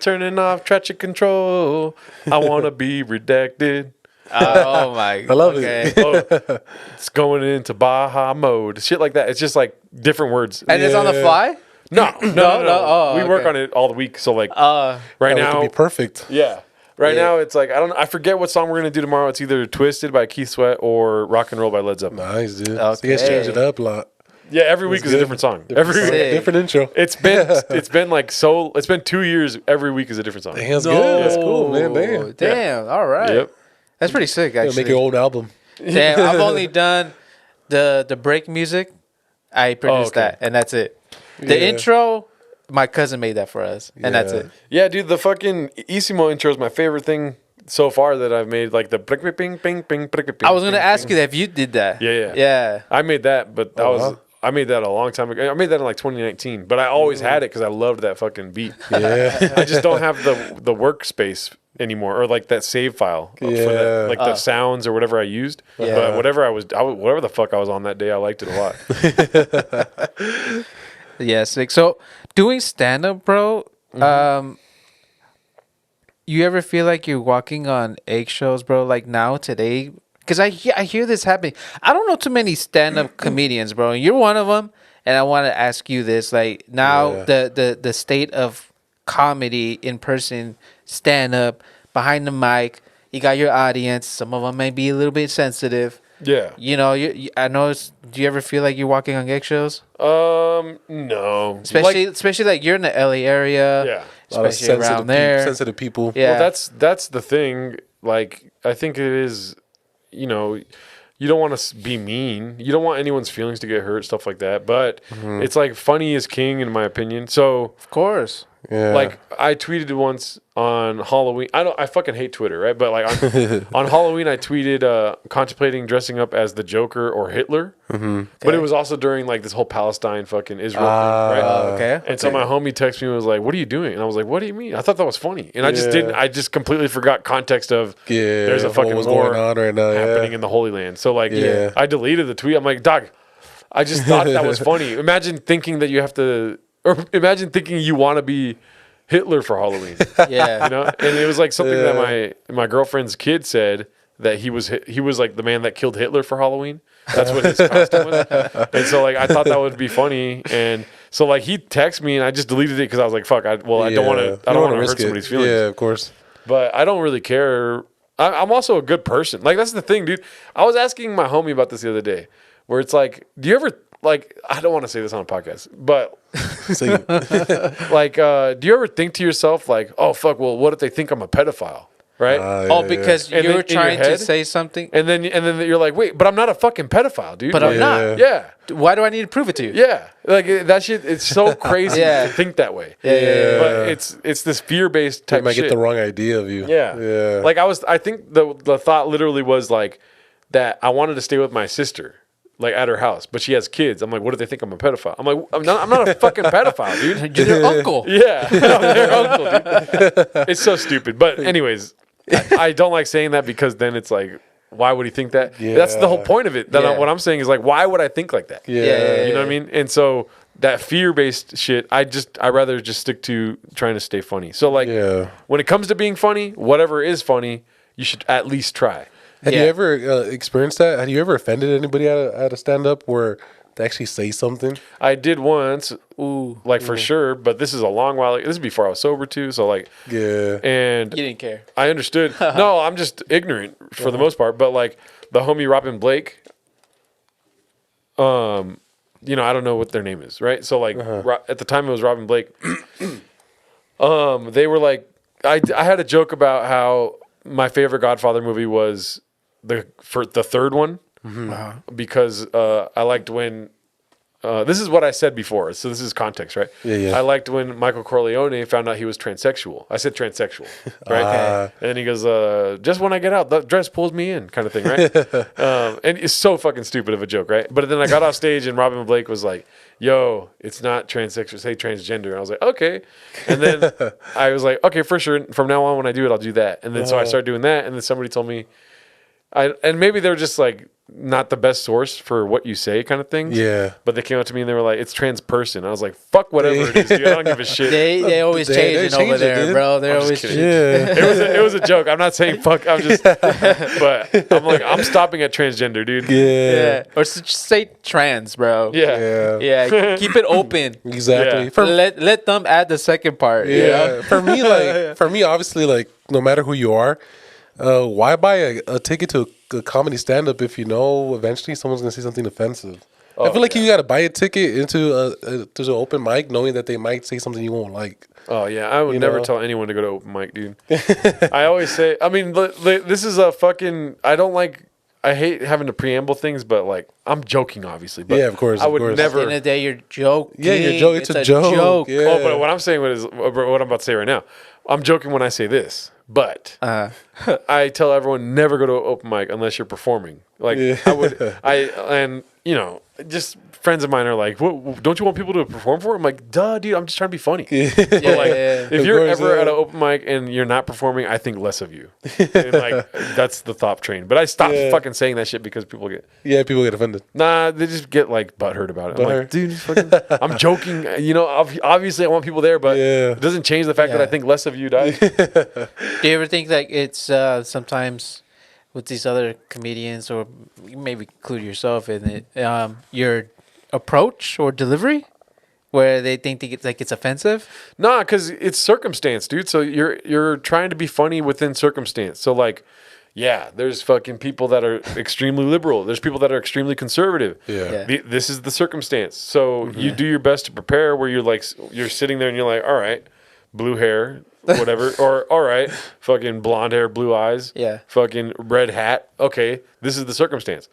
turning off traction control. I want to be redacted. oh my! I love it. Oh, it's going into Baja mode. Shit like that. It's just like different words. And it's on the fly. No. Oh, we work okay. on it all the week. So like Uh, right That now, would be perfect. yeah. Right now, it's like I forget what song we're gonna do tomorrow. It's either "Twisted" by Keith Sweat or "Rock and Roll" by Led Zeppelin. Nice, dude. Okay. So you guys change it up a lot. Yeah, every week is a good. different song. Different, Every song, Sick. different intro. it's been 2 years. Every week is a different song. Damn, that's good. That's cool, man. Damn. All right. Yep. That's pretty sick, You'll actually. make your own album. Damn, I've only done the break music. I produced okay. that, and that's it. The Yeah. intro, my cousin made that for us, and that's Yeah. it. Yeah, dude, the fucking Isimo intro is my favorite thing so far that I've made. Like the ping ping ping ping ping. I was gonna ask you that if you did that. Yeah. I made that, but that was wow. I made that a long time ago. I made that in like 2019, but I always had it because I loved that fucking beat. Yeah. I just don't have the workspace anymore, or like that save file for Yeah. that, like the sounds or whatever I used. Yeah. But whatever the fuck I was on that day, I liked it a lot. Yeah, sick. So doing stand up, bro. You ever feel like you're walking on eggshells, bro? Like now today, because I hear this happening. I don't know too many stand up comedians, bro. And you're one of them. And I want to ask you this: like now, the state of comedy in person, stand up behind the mic. You got your audience. Some of them may be a little bit sensitive. Yeah. You know, I know. Do you ever feel like you're walking on eggshells? No. Especially like you're in the LA area. Yeah. A lot of Especially around there. sensitive people. Yeah. Well, that's the thing. Like, I think it is, you don't want to be mean. You don't want anyone's feelings to get hurt, stuff like that. But it's like funny is king, in my opinion. So, Of course. Yeah. like, I tweeted once on Halloween. I fucking hate Twitter, right? But like on Halloween, I tweeted contemplating dressing up as the Joker or Hitler. But it was also during like this whole Palestine fucking Israel thing, right? Okay. And so my homie texted me and was like, "What are you doing?" And I was like, "What do you mean?" I thought that was funny, and I just didn't. I just completely forgot context of there's a fucking what's war going on right now, happening in the Holy Land. So like, Yeah. I deleted the tweet. I'm like, "Dog, I just thought that was funny. Imagine thinking that you have to, or imagine thinking you want to be Hitler for Halloween." Yeah. You know, and it was like something that my girlfriend's kid said that he was like the man that killed Hitler for Halloween. That's what his costume was. And so like I thought that would be funny, and so like he texted me and I just deleted it because I was like, fuck, I don't want to hurt somebody's feelings. Yeah, of course. But I don't really care. I'm also a good person. Like that's the thing, dude. I was asking my homie about this the other day. where it's like, do you ever like? I don't want to say this on a podcast, but like, do you ever think to yourself like, oh fuck, well, what if they think I'm a pedophile, right? Because And you then were in your trying to head- say something, and then you're like, wait, but I'm not a fucking pedophile, dude. but Like, I'm not. Yeah. Why do I need to prove it to you? Yeah, like that shit. It's so crazy Yeah. to think that way. Yeah. But it's this fear based They type might shit. get the wrong idea of you. Yeah. Like I think the thought literally was like that I wanted to stay with my sister, like at her house, but she has kids. I'm like, what if they think I'm a pedophile? I'm like, I'm not a fucking pedophile, dude. You're their uncle. Yeah. I'm their uncle, dude. It's so stupid. But anyways, I don't like saying that because then it's like, why would he think that? Yeah. That's the whole point of it. That Yeah. what I'm saying is like, why would I think like that? Yeah. You know what I mean? And so that fear-based shit, I rather just stick to trying to stay funny. So like, when it comes to being funny, whatever is funny, you should at least try. Have you ever experienced that? Have you ever offended anybody at a stand-up where they actually say something? I did once, for sure, but this is a long while. This is before I was sober too, so like, and You didn't care. I understood. No, I'm just ignorant for the most part. But like the homie Robin Blake, I don't know what their name is, right? So like at the time it was Robin Blake. They were like, I had a joke about how my favorite Godfather movie was the third one because I liked when. This is what I said before, so this is context, right? Yeah. I liked when Michael Corleone found out he was transsexual. I said transsexual, right? And then he goes, just when I get out, the dress pulls me in, kind of thing, right? And it's so fucking stupid of a joke, right? But then I got off stage and Robin Blake was like, yo, it's not transsexual, say transgender. And I was like, okay. And then I was like, okay, for sure. From now on, when I do it, I'll do that. And then so I started doing that. And then somebody told me, and maybe they're just like, not the best source for what you say kind of things. Yeah. But they came up to me and they were like, it's trans person. I was like, fuck whatever it is, dude. I don't give a shit. They always changing over change it, there, dude. bro. They're I'm always just kidding. changing. It was a joke. I'm not saying fuck. I'm just, but I'm like, I'm stopping at transgender, dude. Yeah. Or just say trans, bro. Yeah. Yeah. Keep it open. Exactly. Yeah. Let them add the second part. you know? For me, obviously, like no matter who you are, why buy a ticket to a comedy stand-up if you know eventually someone's gonna say something offensive? I feel like you gotta buy a ticket into to an open mic knowing that they might say something you won't like. Oh yeah, I would You never know? tell anyone to go to open mic, dude. I always say, I mean, this is a fucking. I hate having to preamble things, but like I'm joking, obviously. But Yeah, of course, I would of course. At the never. end of the day, you're joking. Yeah, you're joking. It's a joke. Yeah. Oh, but what I'm saying is what I'm about to say right now. I'm joking when I say this, but I tell everyone never go to an open mic unless you're performing. Like just friends of mine are like, "What? Don't you want people to perform for it?" I'm like, "Duh, dude. I'm just trying to be funny." But like, if Of you're course, ever yeah. at an open mic and you're not performing, I think less of you. And like that's the thought train. But I stopped fucking saying that shit because people get People get offended. nah, they just get like butthurt about it. I'm like, Butthurt. dude, fucking, I'm joking. Obviously I want people there, but it doesn't change the fact that I think less of you, dog. Do you ever think that it's sometimes with these other comedians, or you maybe include yourself in it, your approach or delivery, where they think it's offensive? Nah, because it's circumstance, dude. So you're trying to be funny within circumstance. So like, yeah, there's fucking people that are extremely liberal. There's people that are extremely conservative. Yeah. This is the circumstance. So you do your best to prepare. Where you're sitting there and you're like, all right, blue hair, whatever, or all right, fucking blonde hair, blue eyes, Yeah. fucking red hat. Okay, this is the circumstance.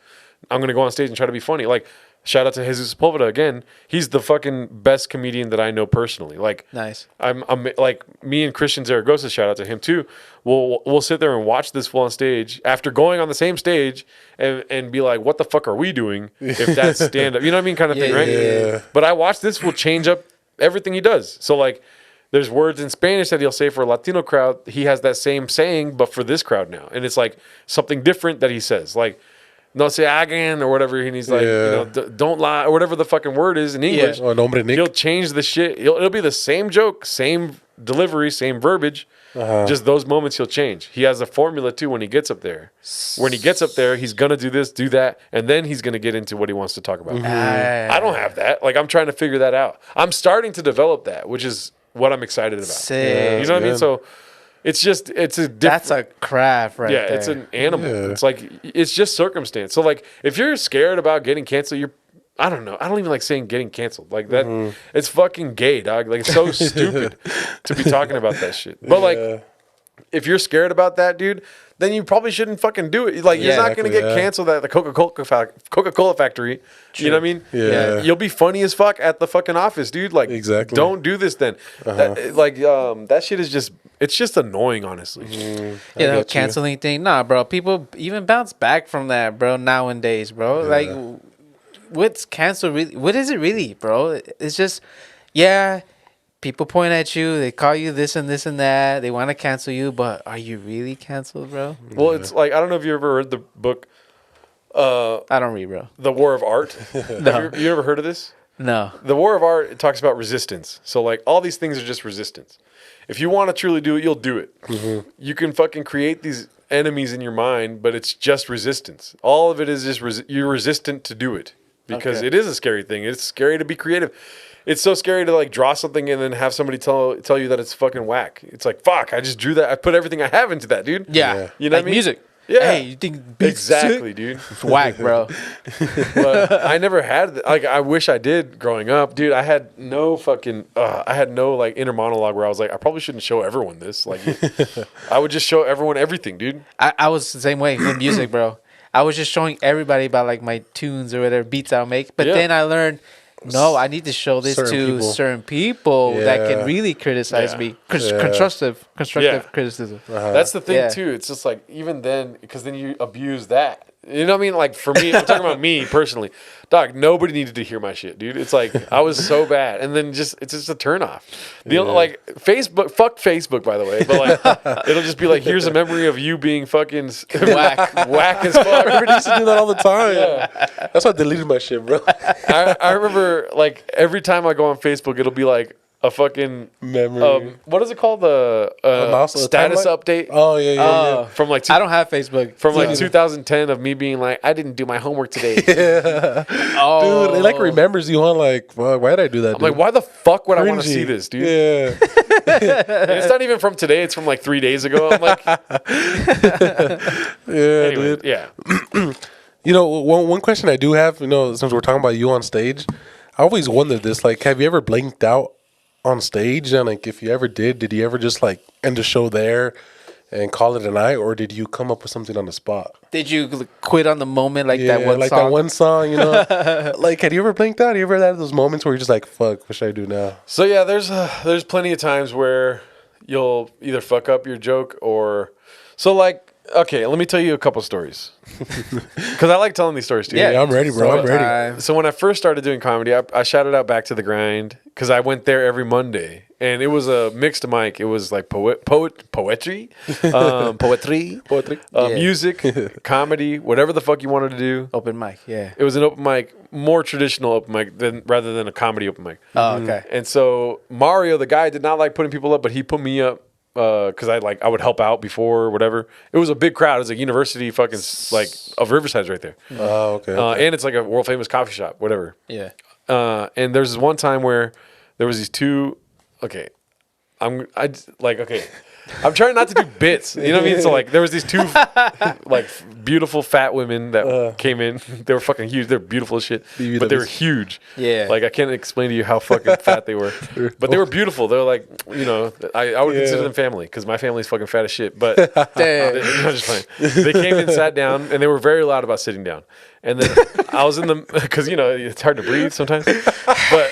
I'm gonna go on stage and try to be funny. Like, shout out to Jesus Sepulveda again. He's the fucking best comedian that I know personally. Like, Nice. I'm like me and Christian Zaragoza. Shout out to him too. We'll sit there and watch this fool on stage after going on the same stage and be like, what the fuck are we doing if that's stand up? You know what I mean, kind of thing, right? Yeah. But I watch this fool change up everything he does. So like, there's words in Spanish that he'll say for a Latino crowd. He has that same saying, but for this crowd now, and it's like something different that he says, like no se hagan or whatever. And he's like, don't lie or whatever the fucking word is in English. Or nombre Nick. He'll change the shit. It'll be the same joke, same delivery, same verbiage. Just those moments he'll change. He has a formula too when he gets up there. When he gets up there, he's gonna do this, do that, and then he's gonna get into what he wants to talk about. I don't have that. Like, I'm trying to figure that out. I'm starting to develop that, which is what I'm excited about. Sick. You know what I mean? man. So it's a different. That's a craft, right? Yeah, there. it's an animal. Yeah. It's like it's just circumstance. So like if you're scared about getting canceled, you're I don't know. I don't even like saying getting canceled. Like that it's fucking gay, dog. Like it's so stupid to be talking about that shit. But like if you're scared about that, dude, then you probably shouldn't fucking do it. Like you're not going to get canceled at the Coca-Cola factory. You know what I mean? Yeah. You'll be funny as fuck at the fucking office, dude. Like Exactly. don't do this then. That shit is just it's just annoying, honestly. You know, canceling thing. Nah, bro. People even bounce back from that, bro. Nowadays, bro. Like, what's cancel really? What is it really, bro? It's just, people point at you. They call you this and this and that. They want to cancel you, but are you really canceled, bro? Well, it's like I don't know if you ever read the book. I don't read, bro. The War of Art. No. You ever heard of this? No. The War of Art, it talks about resistance. So, like, all these things are just resistance. If you want to truly do it, you'll do it. You can fucking create these enemies in your mind, but it's just resistance. All of it is just you're resistant to do it because it is a scary thing. It's scary to be creative. It's so scary to, like, draw something and then have somebody tell you that it's fucking whack. It's like, fuck, I just drew that. I put everything I have into that, dude. Yeah. You know like what I mean? music. Yeah. Hey, you think beats Exactly, sick? dude. It's whack, bro. But I never had like I wish I did growing up, dude. I had no fucking I had no like inner monologue where I was like I probably shouldn't show everyone this. Like I would just show everyone everything, dude. I was the same way with music, bro. I was just showing everybody about like my tunes or whatever beats I'll make. But then I learned, no, I need to show this to certain people that can really criticize me. Constructive criticism. That's the thing too. It's just like even then, because then you abuse that. You know what I mean? Like for me, I'm talking about me personally. Dog, nobody needed to hear my shit, dude. It's like I was so bad, and then it's just a turnoff. Like Facebook, fuck Facebook, by the way. But like it'll just be like, here's a memory of you being fucking whack as fuck. Everybody used to do that all the time. That's why I deleted my shit, bro. I remember like every time I go on Facebook, it'll be like a fucking memory. What is it called? The status update. Oh yeah. From like I don't have Facebook. From like 2010 of me being like, I didn't do my homework today. Dude, it like remembers you on like, why did I do that? I'm like, why the fuck would I want to see this, dude? Yeah. And it's not even from today. It's from like 3 days ago. I'm like, dude. Yeah. You know, one question I do have, you know, since we're talking about you on stage, I always wondered this, like, have you ever blanked out on stage? And like, if you ever did you ever just like end the show there and call it a night, or did you come up with something on the spot? Did you quit on the moment like that one like song? that one song, you know? Like, had you ever blanked out? You ever had those moments where you're just like, fuck, what should I do now? So yeah, there's plenty of times where you'll either fuck up your joke or so like. Okay, let me tell you a couple stories because I like telling these stories too. Yeah, I'm ready, bro. I'm ready. So when I first started doing comedy, I shouted out Back to the Grind because I went there every Monday, and it was a mixed mic. It was like poetry, music, comedy, whatever the fuck you wanted to do. Open mic, yeah. It was an open mic, more traditional open mic rather than a comedy open mic. Oh, okay. And so Mario, the guy, did not like putting people up, but he put me up. Because I would help out before or whatever. It was a big crowd. It was a university fucking like of Riverside's right there. Oh, okay. And it's like a world famous coffee shop, whatever. Yeah. And there's this one time where there was these two. Okay, I'm trying not to do bits. You know what I mean? So like there was these two like beautiful fat women that came in. They were fucking huge. They're beautiful as shit, but they were huge. Yeah. Like I can't explain to you how fucking fat they were, but they were beautiful. They were like, you know, I would consider them family because my family's fucking fat as shit. But I'm just playing. They came and sat down, and they were very loud about sitting down. And then I was in the because you know it's hard to breathe sometimes. But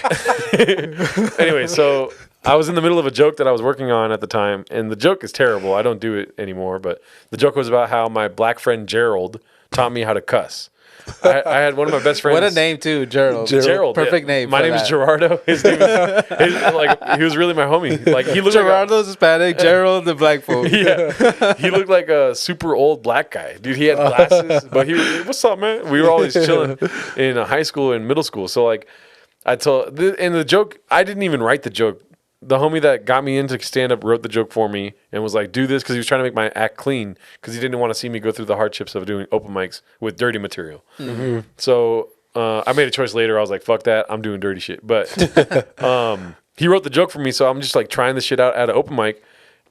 anyway, so. I was in the middle of a joke that I was working on at the time, and the joke is terrible. I don't do it anymore, but the joke was about how my black friend Gerald taught me how to cuss. I had one of my best friends. What a name too, Gerald. Gerald, perfect name. My name is Gerardo. His name is like he was really my homie. Like he looked Gerardo's Hispanic, Gerald the black folk. Yeah, he looked like a super old black guy, dude. He had glasses, but what's up, man? We were always chilling in high school and middle school. So like, and the joke, I didn't even write the joke. The homie that got me into stand-up wrote the joke for me and was like, do this, because he was trying to make my act clean because he didn't want to see me go through the hardships of doing open mics with dirty material. Mm-hmm. So I made a choice later. I was like, fuck that. I'm doing dirty shit. But he wrote the joke for me, so I'm just like trying this shit out at an open mic.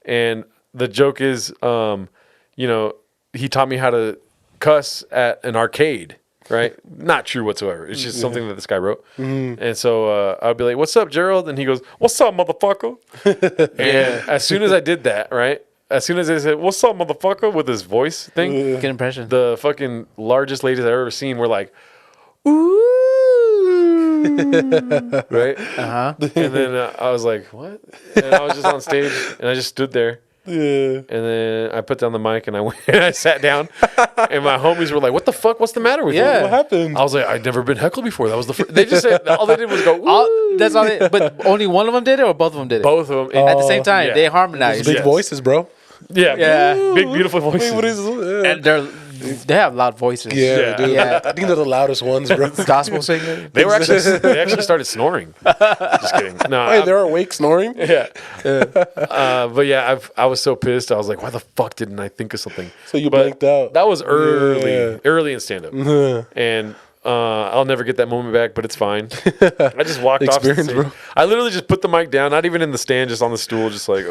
And the joke is, he taught me how to cuss at an arcade. Right? Not true whatsoever. It's just something that this guy wrote. And so I'd be like, "What's up, Gerald?" And he goes, "What's up, motherfucker?" And as soon as I did that, right? As soon as I said, "What's up, motherfucker?" with his voice thing, Good impression. the fucking largest ladies I've ever seen were like, "Ooh," right? And then I was like, "What?" And I was just on stage, and I just stood there. Yeah. And then I put down the mic and I went and I sat down and my homies were like, "What the fuck? What's the matter with you? Yeah. What happened? I was like, "I'd never been heckled before. That was the first." They just said all they did was go, "Ooh." That's all. But only one of them did it, or both of them did it Both of them. at the same time. yeah. They harmonized. Big Yes. voices, bro. Yeah. Yeah. Big, beautiful voices. What is And they have loud voices. Yeah, Yeah. dude. Yeah. I think they're the loudest ones, bro. Gospel singer. They actually started snoring. Just kidding. No. Hey, they're awake snoring. Yeah. But yeah, I was so pissed. I was like, "Why the fuck didn't I think of something?" So you But blanked out. That was early, Yeah. early in stand up. And I'll never get that moment back, but it's fine. I just walked off the Experience, stage. bro. I literally just put the mic down, not even in the stand, just on the stool, just like,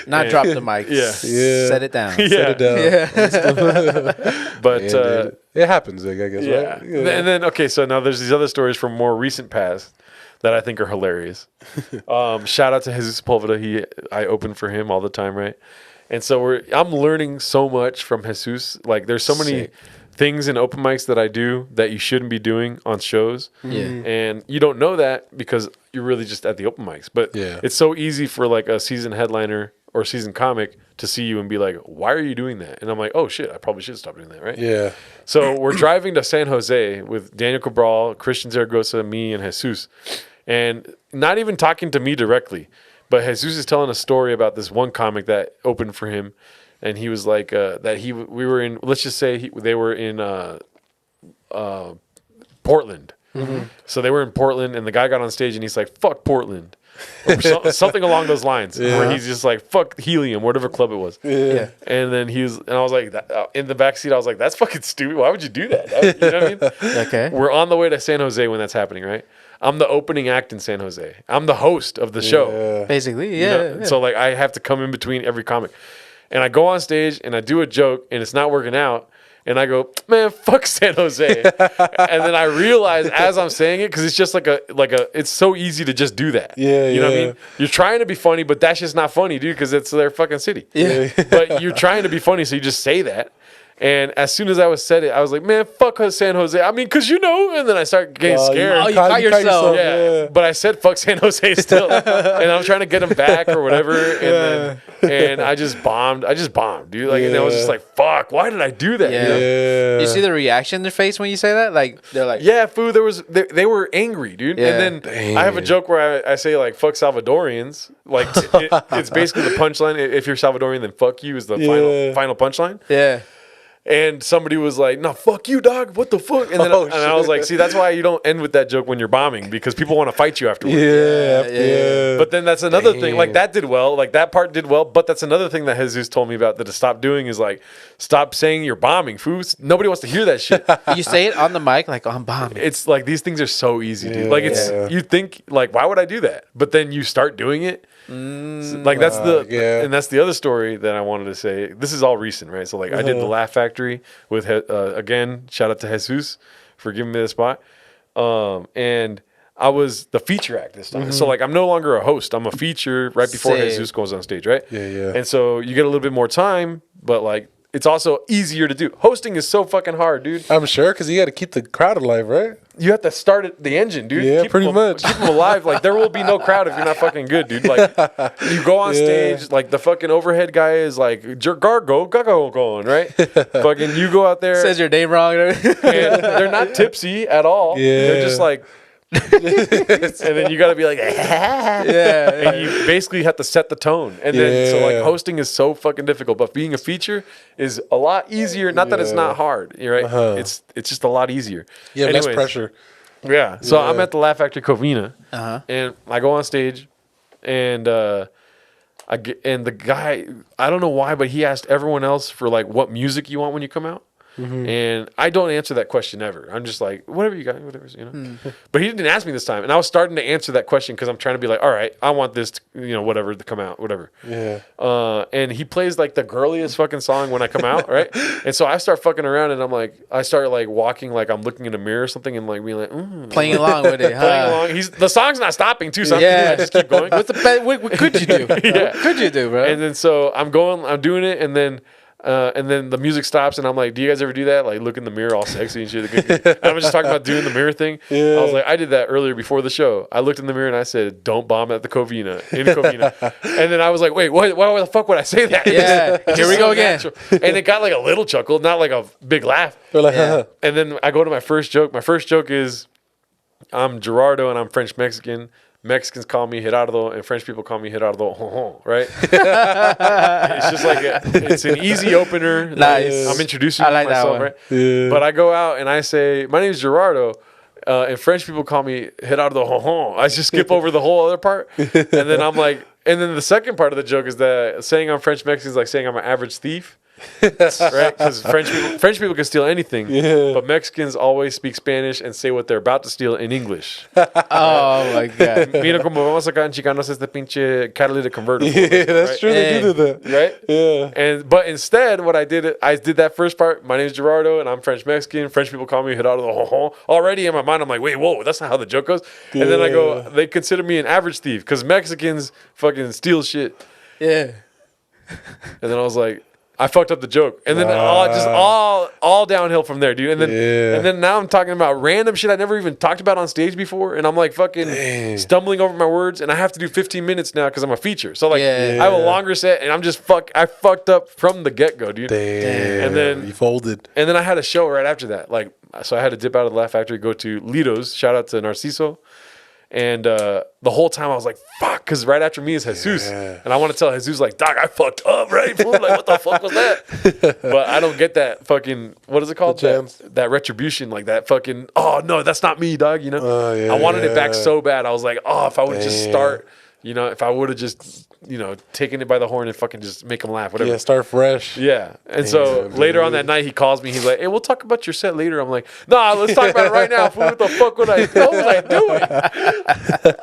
Not drop the mic. Yeah. Yeah. Set it down. yeah. Set it down. But Yeah, dude. It happens, like, I guess, yeah. right? And then, okay, so now there's these other stories from more recent past that I think are hilarious. Shout out to Jesus Sepulveda. I open for him all the time, right? And so I'm learning so much from Jesus. Like, there's so many things in open mics that I do that you shouldn't be doing on shows. Yeah. And you don't know that because you're really just at the open mics. But Yeah. it's so easy for like a seasoned headliner or seasoned comic to see you and be like, "Why are you doing that?" And I'm like, "Oh shit, I probably should stop doing that," right? Yeah. So we're driving to San Jose with Daniel Cabral, Christian Zaragoza, me, and Jesus. And not even talking to me directly, but Jesus is telling a story about this one comic that opened for him. And he was like, we were in, let's just say they were in Portland. So they were in Portland, and the guy got on stage and he's like, "Fuck Portland." Or something along those lines, where he's just like, "Fuck Helium," whatever club it was. Yeah. And then I was like, in the backseat, I was like, "That's fucking stupid. Why would you do that?" You know what I mean? Okay. We're on the way to San Jose when that's happening, right? I'm the opening act in San Jose. I'm the host of the show. Basically, You yeah. know? So like I have to come in between every comic. And I go on stage and I do a joke and it's not working out. And I go, "Man, fuck San Jose." And then I realize as I'm saying it, because it's just like a, it's so easy to just do that. Yeah, You know what I yeah. mean? You're trying to be funny, but that's just not funny, dude, because it's their fucking city. Yeah. But you're trying to be funny, so you just say that. And as soon as I said it, I was like, "Man, fuck San Jose." I mean, because and then I start getting scared. you caught yourself. Yeah, but I said "fuck San Jose" still, and I'm trying to get him back or whatever, and I just bombed, dude. Like, and I was just like, "Fuck, why did I do that?" Yeah. You know? Yeah. You see the reaction in their face when you say that? Like they're like, Yeah, fool. They were angry, dude. Yeah. And then I have a joke where I say like "fuck Salvadorians." Like it's basically the punchline. If you're Salvadorian, then "fuck you" is the final punchline. yeah. And somebody was like, "No, fuck you, dog. What the fuck?" And then and I was like, "See, that's why you don't end with that joke when you're bombing, because people want to fight you afterwards." Yeah. But then that's another thing. Like that did well. Like that part did well. But that's another thing that Jesus told me about that to stop doing is like, stop saying you're bombing, foos. Nobody wants to hear that shit. You say it on the mic like, "Oh, I'm bombing." It's like these things are so easy, dude. Like you think like, why would I do that? But then you start doing it. Like that's and that's the other story that I wanted to say. This is all recent, right? So like I did the Laugh Factory with again, shout out to Jesus for giving me the spot. And I was the feature act this time. So like I'm no longer a host. I'm a feature right before Same. Jesus goes on stage, right? Yeah. And so you get a little bit more time, but like it's also easier to do. Hosting is so fucking hard, dude. I'm sure, because you got to keep the crowd alive, right? You have to start the engine, dude. Yeah, Keep pretty them, much. Keep them alive. Like there will be no crowd if you're not fucking good, dude. Like you go on stage, like the fucking overhead guy is like Gerardo going, right? Fucking you go out there, Says your name wrong. and they're not tipsy at all. Yeah. They're just like, and then you got to be like, Yeah. and you basically have to set the tone. And then so like hosting is so fucking difficult, but being a feature is a lot easier. Not that it's not hard, you're right? It's just a lot easier. Yeah, less Anyways, pressure. Yeah. So I'm at the Laugh Factory Covina, Uh-huh. and I go on stage, and the guy, I don't know why, but he asked everyone else for like what music you want when you come out. And I don't answer that question ever. I'm just like, whatever you got, whatever, But he didn't ask me this time. And I was starting to answer that question because I'm trying to be like, all right, I want this, whatever, to come out, whatever. Yeah. And he plays like the girliest fucking song when I come out, right? And so I start fucking around and I start like walking like I'm looking in a mirror or something and like being like, Playing along with it, huh? playing along. The song's not stopping too, so I just keep going. What could you do? What could you do, bro? And then so I'm doing it, and then the music stops, and I'm like, "Do you guys ever do that? Like, look in the mirrr, all sexy and shit." And I was just talking about doing the mirror thing. Yeah. I was like, I did that earlier before the show. I looked in the mirror and I said, "Don't bomb at the Covina." And then I was like, "Wait, why the fuck would I say that?" Yeah, here we go again. And it got like a little chuckle, not like a big laugh. Like, And then I go to my first joke. My first joke is, I'm Gerardo and I'm French Mexican. Mexicans call me Gerardo and French people call me Gerardo, right? It's just like it's an easy opener. Nice. I'm introducing I like that myself, one. right? Yeah. But I go out and I say, my name is Gerardo, and French people call me Gerardo. I just skip over the whole other part, and then I'm like, and then the second part of the joke is that saying I'm French Mexican is like saying I'm an average thief. Right? Because French people can steal anything, but Mexicans always speak Spanish and say what they're about to steal in English. Oh my god. Mira como vamos acá en Chicanos este pinche catalytic convertible. yeah, that's right? true. They do that. Right? Yeah. But instead, what I did that first part. My name is Gerardo, and I'm French Mexican. French people call me Gerardo. Already in my mind, I'm like, wait, whoa, that's not how the joke goes. And then I go, they consider me an average thief because Mexicans fucking steal shit. Yeah. And then I was like, I fucked up the joke, and then all downhill from there, dude. And then now I'm talking about random shit I never even talked about on stage before, and I'm like fucking stumbling over my words, and I have to do 15 minutes now because I'm a feature. So like I have a longer set, and I'm just I fucked up from the get go, dude. Damn. And then you folded. And then I had a show right after that, like so I had to dip out of the Laugh Factory, go to Lido's. Shout out to Narciso. And the whole time I was like, fuck, because right after me is Jesus. Yeah. And I want to tell Jesus, like, Doc, I fucked up, right? Like, what the fuck was that? But I don't get that fucking, what is it called? That retribution, like that fucking, oh, no, that's not me, dog, I wanted it back so bad. I was like, oh, if I would just start, if I would have just, taken it by the horn and fucking just make them laugh, whatever. Yeah, start fresh. Yeah. And so later on that night, he calls me. He's like, hey, we'll talk about your set later. I'm like, nah, let's talk about it right now. What the fuck what was I doing?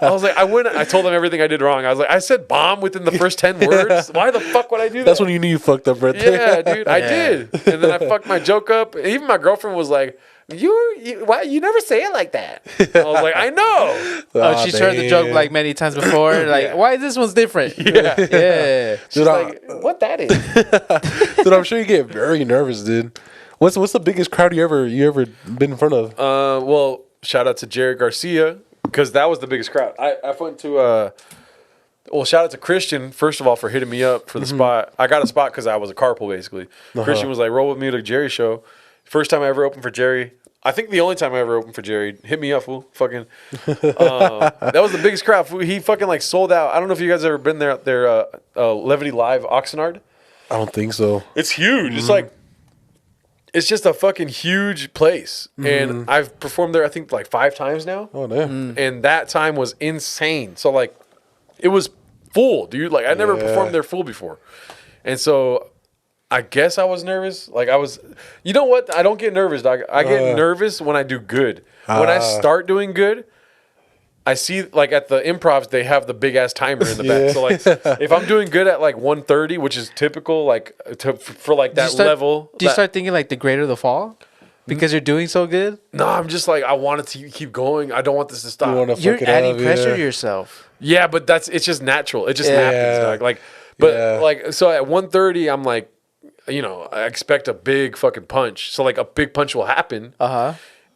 I was like, I told him everything I did wrong. I was like, I said bomb within the first 10 words. Why the fuck would I do that? That's when you knew you fucked up right there. Yeah, dude, I did. And then I fucked my joke up. Even my girlfriend was like, why you never say it like that? I was like, I know. She's heard the joke like many times before. Like, why this one's different? Yeah. She's like, what that is? Dude, I'm sure you get very nervous, dude. What's the biggest crowd you ever been in front of? Well, shout out to Jared Garcia because that was the biggest crowd. I went to well, shout out to Christian, first of all, for hitting me up for the spot. I got a spot because I was a carpool, basically. Christian was like, roll with me to Jerry's show. First time I ever opened for Jerry. I think the only time I ever opened for Jerry. Hit me up, fool. Fucking. That was the biggest crowd. Fool. He fucking like sold out. I don't know if you guys ever been there at their Levity Live Oxnard. I don't think so. It's huge. It's like, it's just a fucking huge place. And I've performed there, I think, like 5 times now. Oh, damn. And that time was insane. So, like, it was full, dude. Like, I never performed there full before. And so, I guess I was nervous. Like, you know what? I don't get nervous, dog. I get nervous when I do good. When I start doing good, I see, like, at the improvs, they have the big-ass timer in the back. So, like, if I'm doing good at, like, 1:30, which is typical, like, for, like, that level. Do you start thinking, like, the greater the fall? Because you're doing so good? No, I'm just like, I want it to keep going. I don't want this to stop. You're adding pressure to yourself. Yeah, but it's just natural. It just happens, dog. Like, but, like, so at 1:30, I'm like, I expect a big fucking punch. So, like, a big punch will happen.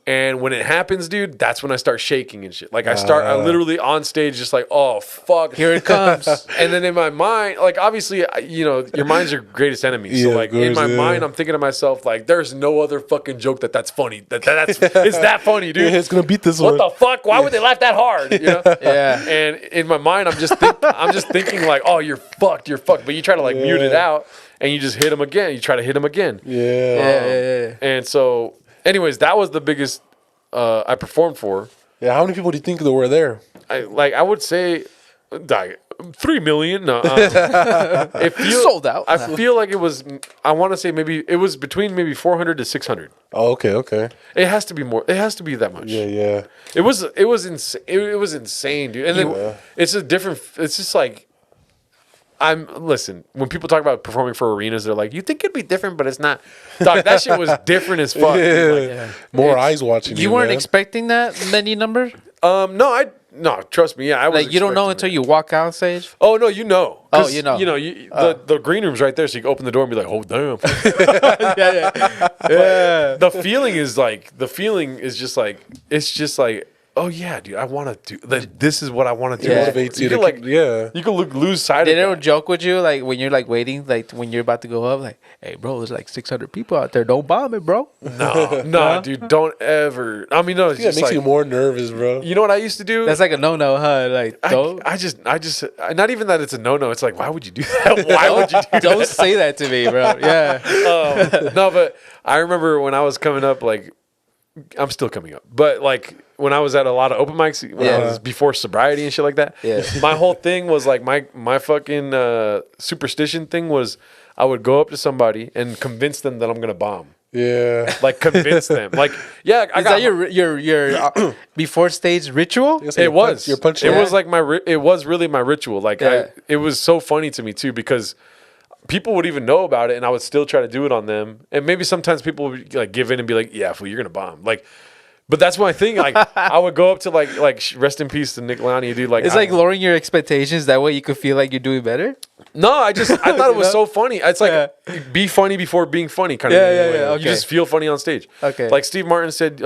And when it happens, dude, that's when I start shaking and shit. Like, I literally on stage just like, oh, fuck. Here it comes. And then in my mind, like, obviously, your mind's your greatest enemy. So, like, in my mind, I'm thinking to myself, like, there's no other fucking joke that's funny. It's that funny, dude. Yeah, it's going to beat this one. What the fuck? Why would they laugh that hard? Yeah. And in my mind, I'm just thinking, like, oh, you're fucked. But you try to, like, mute it out. And you just hit him again. You try to hit him again. Yeah. And so, anyways, that was the biggest I performed for. Yeah, how many people do you think there were there? I would say Dog, 3 million. No, it feels Sold out. I feel like it was. I want to say maybe it was between maybe 400 to 600. Oh, okay. It has to be more. It has to be that much. Yeah. It was insane. It was insane, dude. And then it's a different. It's just like listen. When people talk about performing for arenas, they're like, "You think it'd be different, but it's not." Dog, that shit was different as fuck. dude. Like, More eyes watching. You weren't man. expecting that many numbers? No, trust me. Yeah, I was. Like you don't know until you walk out stage. Oh no, you know. Oh, 'Cause, you know. the green room's right there, so you can open the door and be like, "Oh damn." Yeah. The feeling is just like it's just like, oh yeah, dude, I want to do like, this is what I want to do. Yeah. Motivates you can, to like yeah. you can lose sight They of don't that. joke with you like when you're like waiting, like when you're about to go up, like, "Hey, bro, there's like 600 people out there. Don't bomb it, bro." No, dude, don't ever. I mean, no, it's Yeah, it just makes like you more nervous, bro. you know what I used to do. That's like a no-no, huh? Like, don't I just not even that it's a no. It's like, why would you do that? Why would you do that? don't say that to me, bro. Yeah. No, but I remember when I was coming up, like I'm still coming up, but like when I was at a lot of open mics when I was before sobriety and shit like that. Yeah. My whole thing was like my fucking superstition thing was I would go up to somebody and convince them that I'm gonna bomb. Yeah. Like convince them. Like yeah, I Is got that your before stage ritual? It's like it was. Your punch. It was like it was really my ritual. Like Yeah. it was so funny to me too because people would even know about it, and I would still try to do it on them. And maybe sometimes people would like give in and be like, "Yeah, fool, you're gonna bomb." Like, but that's my thing. Like I would go up to like rest in peace to Nick Lani, dude. Like It's like lowering your expectations. That way you could feel like you're doing better. no, I thought it was so funny. It's like be funny before being funny kind of thing. Yeah, okay. You just feel funny on stage. Okay. Like Steve Martin said,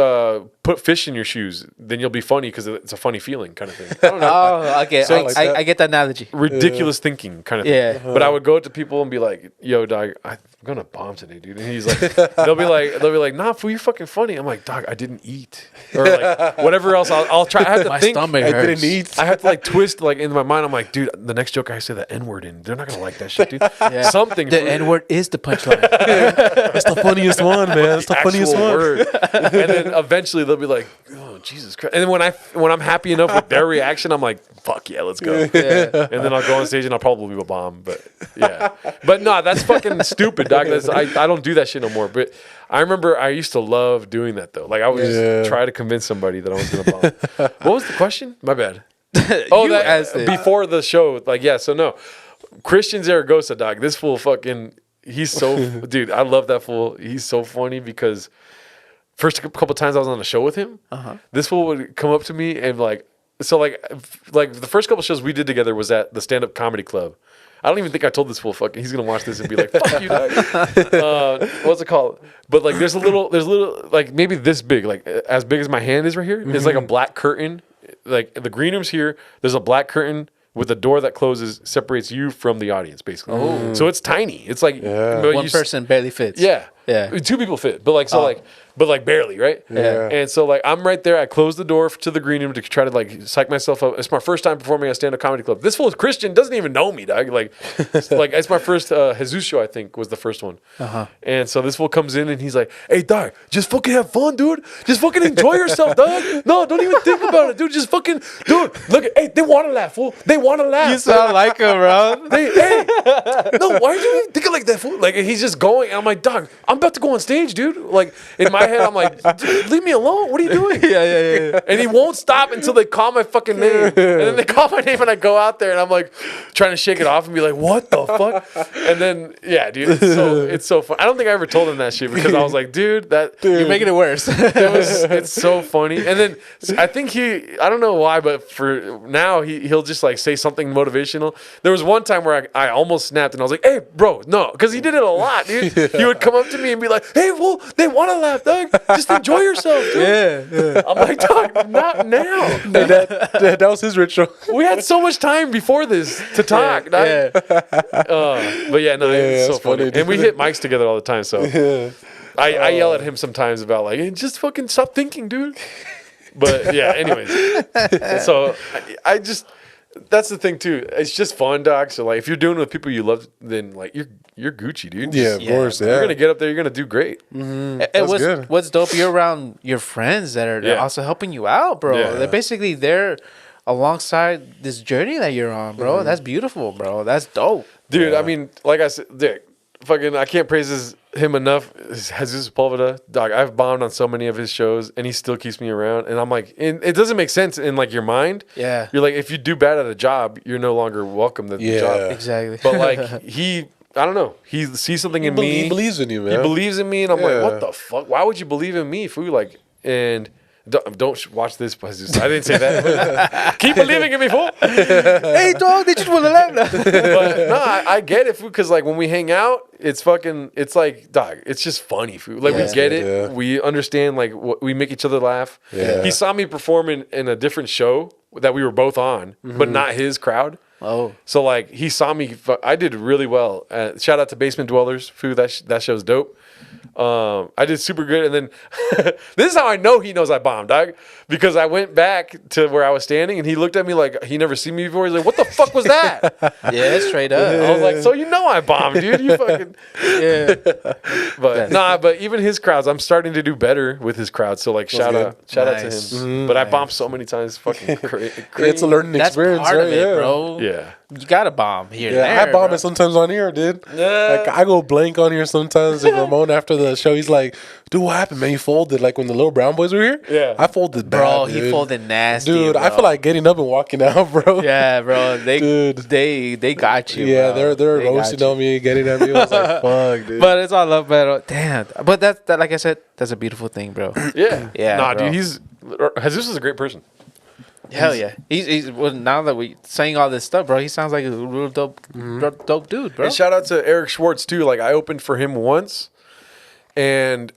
put fish in your shoes, then you'll be funny because it's a funny feeling kind of thing. I don't know. Oh, okay. So I, like I get the analogy. Ridiculous thinking kind of thing. Yeah. But I would go up to people and be like, "Yo, dog, I'm gonna bomb today, dude." And he's like, they'll be like, "Nah, fool, you're fucking funny." I'm like, "Dog, I didn't eat," or like whatever else. I'll try. I have to My think. stomach I hurts. didn't eat. I have to like twist like in my mind. I'm like, dude, the next joke I say the N word in, they're not gonna like that shit, dude. Something. The N word is the punchline. That's the funniest one, man. That's the funniest actual one. word. And then eventually they'll be like, "Oh Jesus Christ!" And then when I'm happy enough with their reaction, I'm like, "Fuck yeah, let's go." Yeah. And then I'll go on stage and I'll probably be a bomb. But yeah, but no, that's fucking stupid, dog. I don't do that shit no more. But I remember I used to love doing that though. Like I would just try to convince somebody that I was gonna bomb. What was the question? My bad. You asked it. Before the show, like yeah. So no, Christian Zaragoza, dog. This fool fucking. He's so dude. I love that fool. He's so funny because first couple times I was on a show with him, this fool would come up to me and like the first couple shows we did together was at the Stand Up Comedy Club. I don't even think I told this fool fucking. He's gonna watch this and be like, "Fuck you, dog." What's it called? But like, there's a little like maybe this big, like as big as my hand is right here. There's like a black curtain. Like the green room's here. There's a black curtain with a door that closes, separates you from the audience, basically. Oh. So it's tiny. It's like but One person barely fits. Yeah. Yeah. Two people fit, but like but barely, right? Yeah. And so like I'm right there. I close the door to the green room to try to like psych myself up. It's my first time performing at Stand Up Comedy Club. This fool is Christian, doesn't even know me, dog. Like it's my first Jesus show, I think, was the first one. And so this fool comes in and he's like, "Hey, dog, just fucking have fun, dude. Just fucking enjoy yourself, dog. No, don't even think about it, dude. Just fucking, dude. Look, hey, they want to laugh, fool. They want to laugh. You sound like him, bro. Hey, no, why are you even thinking like that, fool? Like, and he's just going, and I'm like, dog, I'm about to go on stage, dude. Like, in my head, I'm like, dude, leave me alone. What are you doing? Yeah. And he won't stop until they call my fucking name. And then they call my name, and I go out there, and I'm like, trying to shake it off and be like, what the fuck? And then, yeah, dude, it's so fun. I don't think I ever told him that shit because I was like, dude, You're making it worse. it's so funny. And then I think I don't know why, but for now he'll just like say something motivational. There was one time where I almost snapped and I was like, "Hey, bro, no," because he did it a lot, dude. He would come up to me and be like, "Hey, well, they want to laugh, dog. Just enjoy yourself, dude." Yeah. I'm like, "Dog, not now." That was his ritual. We had so much time before this to talk, dog. Yeah. But yeah, no, it's so that's funny, funny. dude. And we hit mics together all the time, so I yell at him sometimes about like, "Hey, just fucking stop thinking, dude." But yeah, anyways. So I just that's the thing too. It's just fun, dog. So like if you're doing it with people you love, then like you're Gucci, dude. Yeah, of course. You're gonna get up there, you're gonna do great. And That's good. what's dope, you're around your friends that are Yeah. also helping you out, bro. Yeah. They're basically there alongside this journey that you're on, bro. That's beautiful, bro. That's dope. Dude, I mean, like I said, dude, fucking, I can't praise him enough. Jesus Sepulveda, dog. I've bombed on so many of his shows, and he still keeps me around. And I'm like, it doesn't make sense in like your mind. Yeah. You're like, if you do bad at a job, you're no longer welcome at the job. Exactly. But like I don't know. He sees something in me. He believes in you, man. He believes in me, and I'm like, what the fuck? Why would you believe in me, fool? Like, and don't watch this. I didn't say that. Keep believing in me, fool. Hey, dog, they just want to laugh. But no, I get it, fool. Because like when we hang out, it's like, dog. It's just funny, fool. Like we get it. Yeah. We understand. Like we make each other laugh. Yeah. He saw me perform in a different show that we were both on, but not his crowd. Oh. So like he saw me. I did really well. Shout out to Basement Dwellers, fool. That show's dope. I did super good, and then this is how I know he knows I bombed, dog. Because I went back to where I was standing, and he looked at me like he never seen me before. He's like, "What the fuck was that?" Yeah, straight up. I was like, "So you know I bombed, dude? You fucking." Yeah. But but even his crowds, I'm starting to do better with his crowd. So like, shout out to Nice. him. But I bombed so many times, fucking crazy. It's a learning That's experience, part right? of it, Yeah. bro. Yeah. You gotta bomb here. Yeah, and there, I bomb bro. it sometimes on here, dude. Yeah. Like I go blank on here sometimes. And Ramon after the show, he's like, "Dude, what happened, man? You folded like when the little brown boys were here." Yeah. I folded bad, Bro, dude. he folded nasty. Dude, I bro. feel like getting up and walking out, bro. Yeah, bro. Dude. They got you. Yeah, bro. they're They got roasting you. on me, getting at me. I was like, "Fuck, dude." But it's all love battle. Damn. But that like I said, that's a beautiful thing, bro. Yeah. Yeah, Nah, bro. dude, Jesus is a great person. Hell yeah. He's well, now that we saying all this stuff, bro, he sounds like a real dope dope dude, bro. And shout out to Eric Schwartz too. Like I opened for him once, and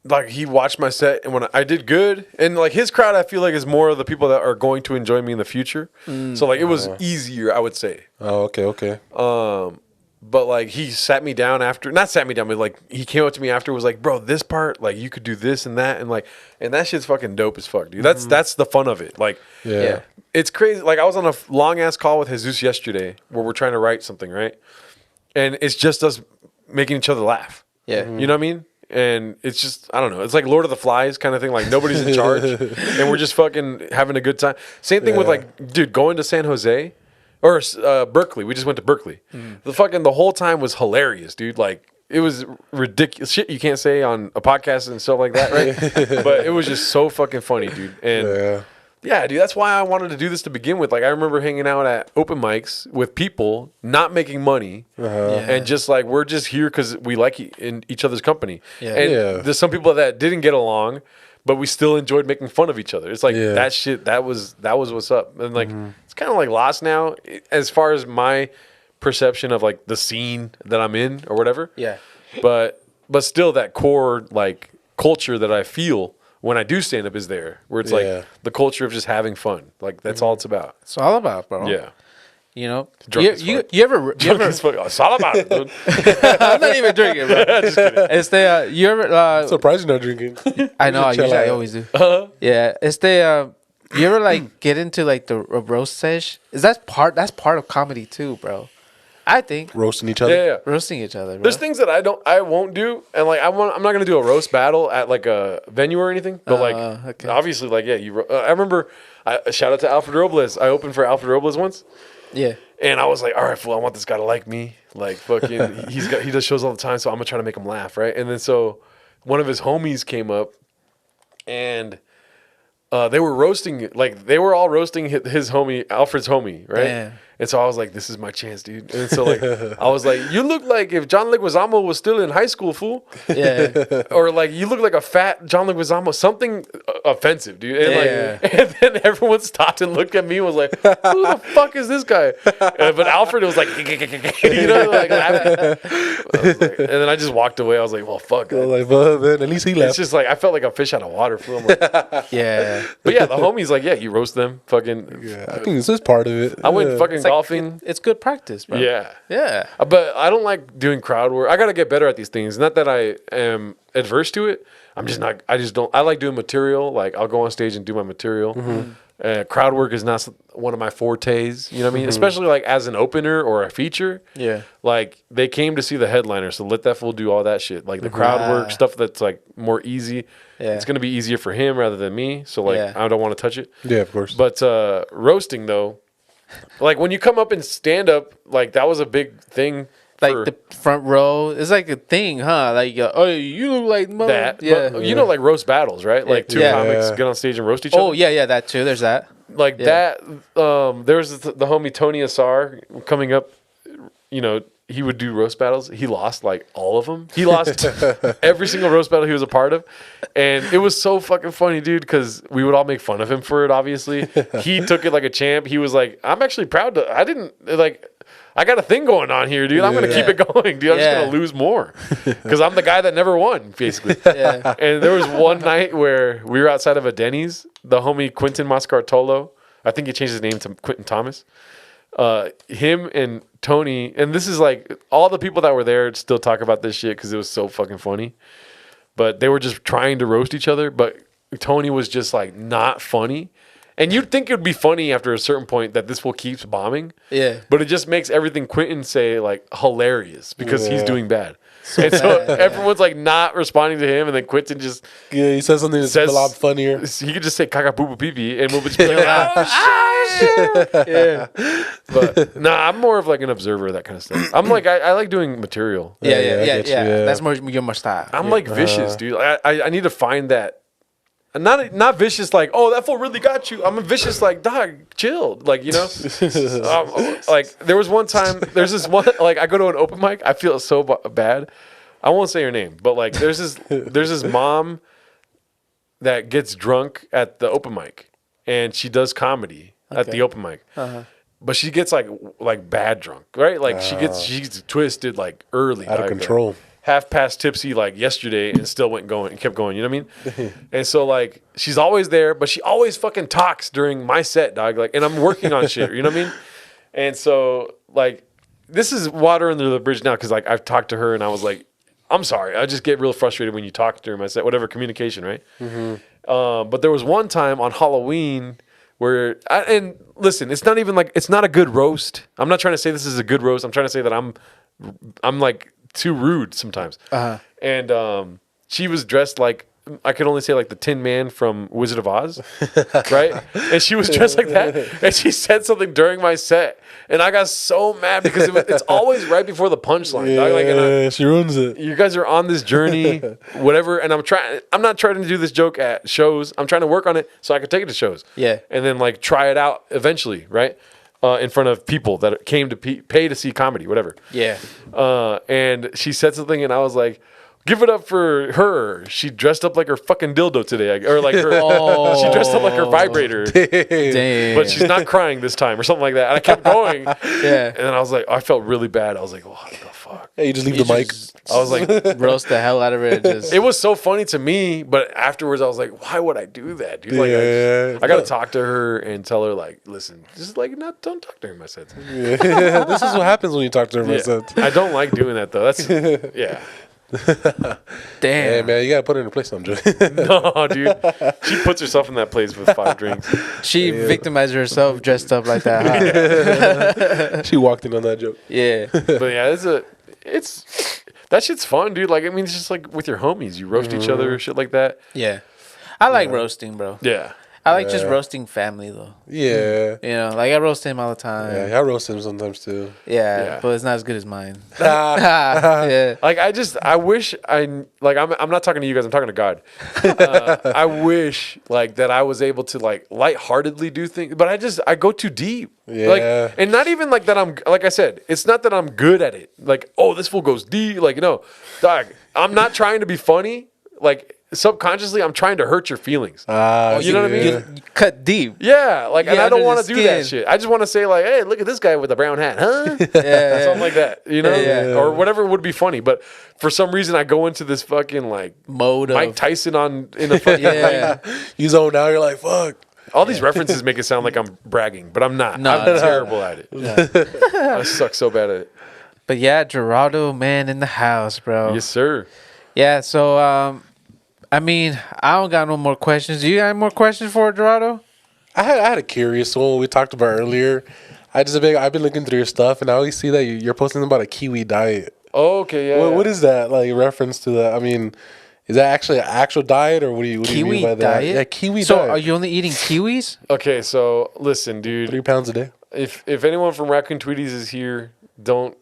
like he watched my set, and when I did good, and like his crowd, I feel like is more of the people that are going to enjoy me in the future. So like it was easier, I would say. Oh, okay. But like he sat me down after, not sat me down, but like he came up to me after, was like, "Bro, this part, like you could do this and that," and that shit's fucking dope as fuck, dude. That's the fun of it. Like, Yeah. it's crazy. Like I was on a long ass call with Jesus yesterday where we're trying to write something, right? And it's just us making each other laugh. Yeah. You know what I mean? And it's just, I don't know. It's like Lord of the Flies kind of thing. Like nobody's in charge, and we're just fucking having a good time. Same thing with like, dude, going to San Jose or Berkeley. We just went to Berkeley. The whole time was hilarious, dude. Like it was ridiculous shit you can't say on a podcast and stuff like that, right? But it was just so fucking funny, dude. And yeah, dude, that's why I wanted to do this to begin with. Like I remember hanging out at open mics with people not making money, and just like we're just here because we like in each other's company. Yeah. And there's some people that didn't get along, but we still enjoyed making fun of each other. It's like that shit. That was what's up. And like it's kind of like lost now as far as my perception of like the scene that I'm in or whatever. Yeah. But still, that core like culture that I feel when I do stand up is there, where it's like the culture of just having fun. Like that's all it's about. It's all about, bro. Yeah. You know, Drunk as you fuck. ever It's all about it, dude. I'm not even drinking, bro. Just kidding. You ever Surprised you're not drinking. I know, Chill usually I out. always do. Yeah, you ever like get into like the roast sesh? That's part of comedy too, bro. I think Roasting each other. Yeah. roasting each other, bro. There's things that I won't do, and like I'm not gonna do a roast battle at like a venue or anything. But like okay. obviously, like I remember. Shout out to Alfred Robles. I opened for Alfred Robles once. Yeah. And I was like, all right, fool, I want this guy to like me. Like, fucking, he does shows all the time, so I'm gonna try to make him laugh, right? And then so one of his homies came up, and they were roasting, like they were all roasting his homie, Alfred's homie, right? Damn. And so I was like, this is my chance, dude. And so like I was like, you look like if John Leguizamo was still in high school, fool. Yeah. Or like you look like a fat John Leguizamo, something offensive, dude. And like, and then everyone stopped and looked at me and was like, "Who the fuck is this guy?" But Alfred was like, you know, like laughing. I was like, and then I just walked away. I was like, "Well, fuck." I was like, "Well, man, at least he It's left." just like I felt like a fish out of water. Fool. I'm like, Yeah. but yeah, the homies like, yeah, you roast them, fucking. Yeah, I think this is part of it. I went fucking It's like, golfing. it's good practice, bro. Yeah. Yeah. But I don't like doing crowd work. I got to get better at these things. Not that I am adverse to it. I'm just not. I just don't. I like doing material. Like I'll go on stage and do my material. Crowd work is not one of my fortes. You know what I mean? Especially like as an opener or a feature. Yeah. Like they came to see the headliner, so let that fool do all that shit. Like the crowd work stuff that's like more easy. Yeah. It's gonna be easier for him rather than me. So like I don't want to touch it. Yeah, of course. But roasting though, like when you come up and stand up, like that was a big thing. Like the front row, it's like a thing, huh? Like, oh, you look like mother. that, Yeah. but you know, like roast battles, right? Like two comics get on stage and roast each other. Oh, yeah, that too. There's that. Like that. There's the homie Tony Asar coming up. You know, he would do roast battles. He lost like all of them. He lost every single roast battle he was a part of, and it was so fucking funny, dude. Because we would all make fun of him for it. Obviously, he took it like a champ. He was like, "I'm actually proud to. I didn't like." I got a thing going on here, dude. I'm going to keep it going, dude. I'm just going to lose more because I'm the guy that never won, basically. And there was one night where we were outside of a Denny's. The homie Quentin Mascartolo, I think he changed his name to Quentin Thomas. Him and Tony, and this is like all the people that were there still talk about this shit because it was so fucking funny. But they were just trying to roast each other. But Tony was just like not funny. And you'd think it would be funny after a certain point that this fool keeps bombing. Yeah. But it just makes everything Quentin say like hilarious because he's doing bad. So everyone's like not responding to him, and then Quentin just he says something that's a lot funnier. He could just say "caca poo pee pee," and we'll just be like, "Oh shit!" Yeah. But I'm more of like an observer of that kind of stuff. I'm like I like doing material. Yeah. That's more your style. I'm like vicious, dude. I need to find that. Not vicious like, oh, that fool really got you. I'm a vicious like, dog, chill. Like, you know? Like, there was one time, there's this one, like, I go to an open mic. I feel so bad. I won't say her name, but like, there's this mom that gets drunk at the open mic, and she does comedy at the open mic. But she gets like bad drunk, right? Like she's twisted like early, out of control. Like, half past tipsy like yesterday and still kept going, you know what I mean? And so like she's always there, but she always fucking talks during my set, dog. Like, and I'm working on shit, you know what I mean? And so like this is water under the bridge now because like I've talked to her and I was like, I'm sorry, I just get real frustrated when you talk during my set, whatever, communication, right? But there was one time on Halloween where and listen, it's not even like it's not a good roast. I'm not trying to say this is a good roast. I'm trying to say that I'm like too rude sometimes. And she was dressed like, I could only say like the Tin Man from Wizard of Oz, right? And she was dressed like that, and she said something during my set, and I got so mad because it's always right before the punchline. Yeah, she ruins it. You guys are on this journey, whatever, and I'm not trying to do this joke at shows. I'm trying to work on it so I can take it to shows. Yeah. And then like try it out eventually, right? In front of people that came to pay to see comedy, whatever. Yeah. And she said something, and I was like, give it up for her. She dressed up like her fucking dildo today. Or like her, she dressed up like her vibrator. Damn. But she's not crying this time or something like that. And I kept going. Yeah. And then I was like, I felt really bad. I was like, what the fuck? Hey, you just leave the mic. I was like, roast the hell out of it. It was so funny to me, but afterwards I was like, why would I do that, dude? Like, I got to talk to her and tell her like, listen, just like, don't talk to her in my sets. Yeah. This is what happens when you talk to her in my sets. I don't like doing that though. That's yeah. Damn. Hey, man, you gotta put her in a place. I'm joking. No, dude. She puts herself in that place with 5 drinks. She victimized herself dressed up like that. Huh? She walked in on that joke. Yeah. But yeah, it's that shit's fun, dude. Like, I mean, it's just like with your homies. You roast each other, shit like that. Yeah. I like roasting, bro. Yeah. I like just roasting family, though. Yeah. You know, like I roast him all the time. Yeah, I roast him sometimes, too. Yeah, but it's not as good as mine. Yeah. Like, I wish I'm not talking to you guys. I'm talking to God. I wish, like, that I was able to, like, lightheartedly do things. But I go too deep. Yeah. Like, and not even, like, that I'm, like I said, it's not that I'm good at it. Like, oh, this fool goes deep. Like, no. Dog, I'm not trying to be funny. Like, subconsciously, I'm trying to hurt your feelings. You know what I mean? You cut deep. Yeah, like, and I don't want to do that shit. I just want to say, like, hey, look at this guy with a brown hat, huh? Yeah, something like that, you know, or whatever would be funny. But for some reason, I go into this fucking like mode of Mike Tyson in a fucking you zone out. You're like, fuck. All these references make it sound like I'm bragging, but I'm not. No, I'm no. terrible at it. I suck so bad at it. But yeah, Gerardo, man, in the house, bro. Yes, sir. Yeah, so I mean, I don't got no more questions. Do you got any more questions for Gerardo? I had a curious one we talked about earlier. I've been looking through your stuff, and I always see that you're posting about a kiwi diet. Oh, okay, yeah. What is that like reference to that? I mean, is that actually an actual diet, or what do you mean by that? Diet? Yeah, kiwi so diet. are you only eating kiwis? Okay, so listen, dude. 3 pounds a day. If anyone from Raccoon Tweeties is here, don't.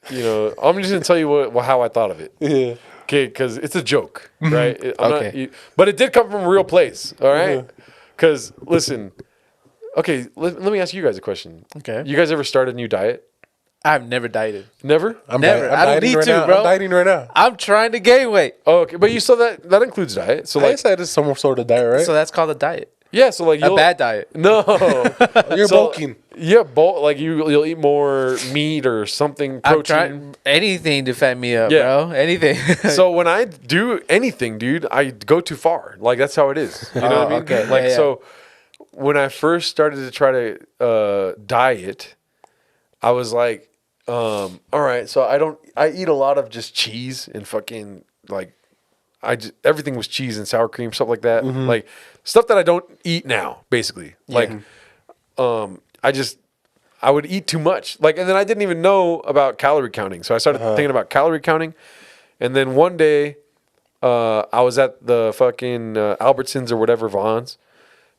I'm just gonna tell you how I thought of it. Yeah. Okay, because it's a joke, right? Okay. But it did come from a real place, all right? Because, listen, okay, let me ask you guys a question. Okay. You guys ever started a new diet? I've never dieted. Never? Never. I don't dieting need right to, now. bro. I'm dieting right now. I'm trying to gain weight. Oh, okay, but you saw that includes diet. So, I like, guess that is some sort of diet, right? So that's called a diet. yeah, so, like, A bad diet. No. You're So, bulking. Yeah, like, you'll eat more meat or something, I'm protein. trying anything to fat me up, Yeah. bro. Anything. So when I do anything, dude, I go too far. Like, that's how it is. You know what I mean? okay. Like, Yeah, yeah. so when I first started to try to diet, I was like, all right, so I eat a lot of just cheese and fucking like, everything was cheese and sour cream, stuff like that. Like stuff that I don't eat now, basically. Like, I would eat too much. Like, and then I didn't even know about calorie counting. So I started thinking about calorie counting. And then one day, I was at the fucking Albertsons or whatever, Vaughn's,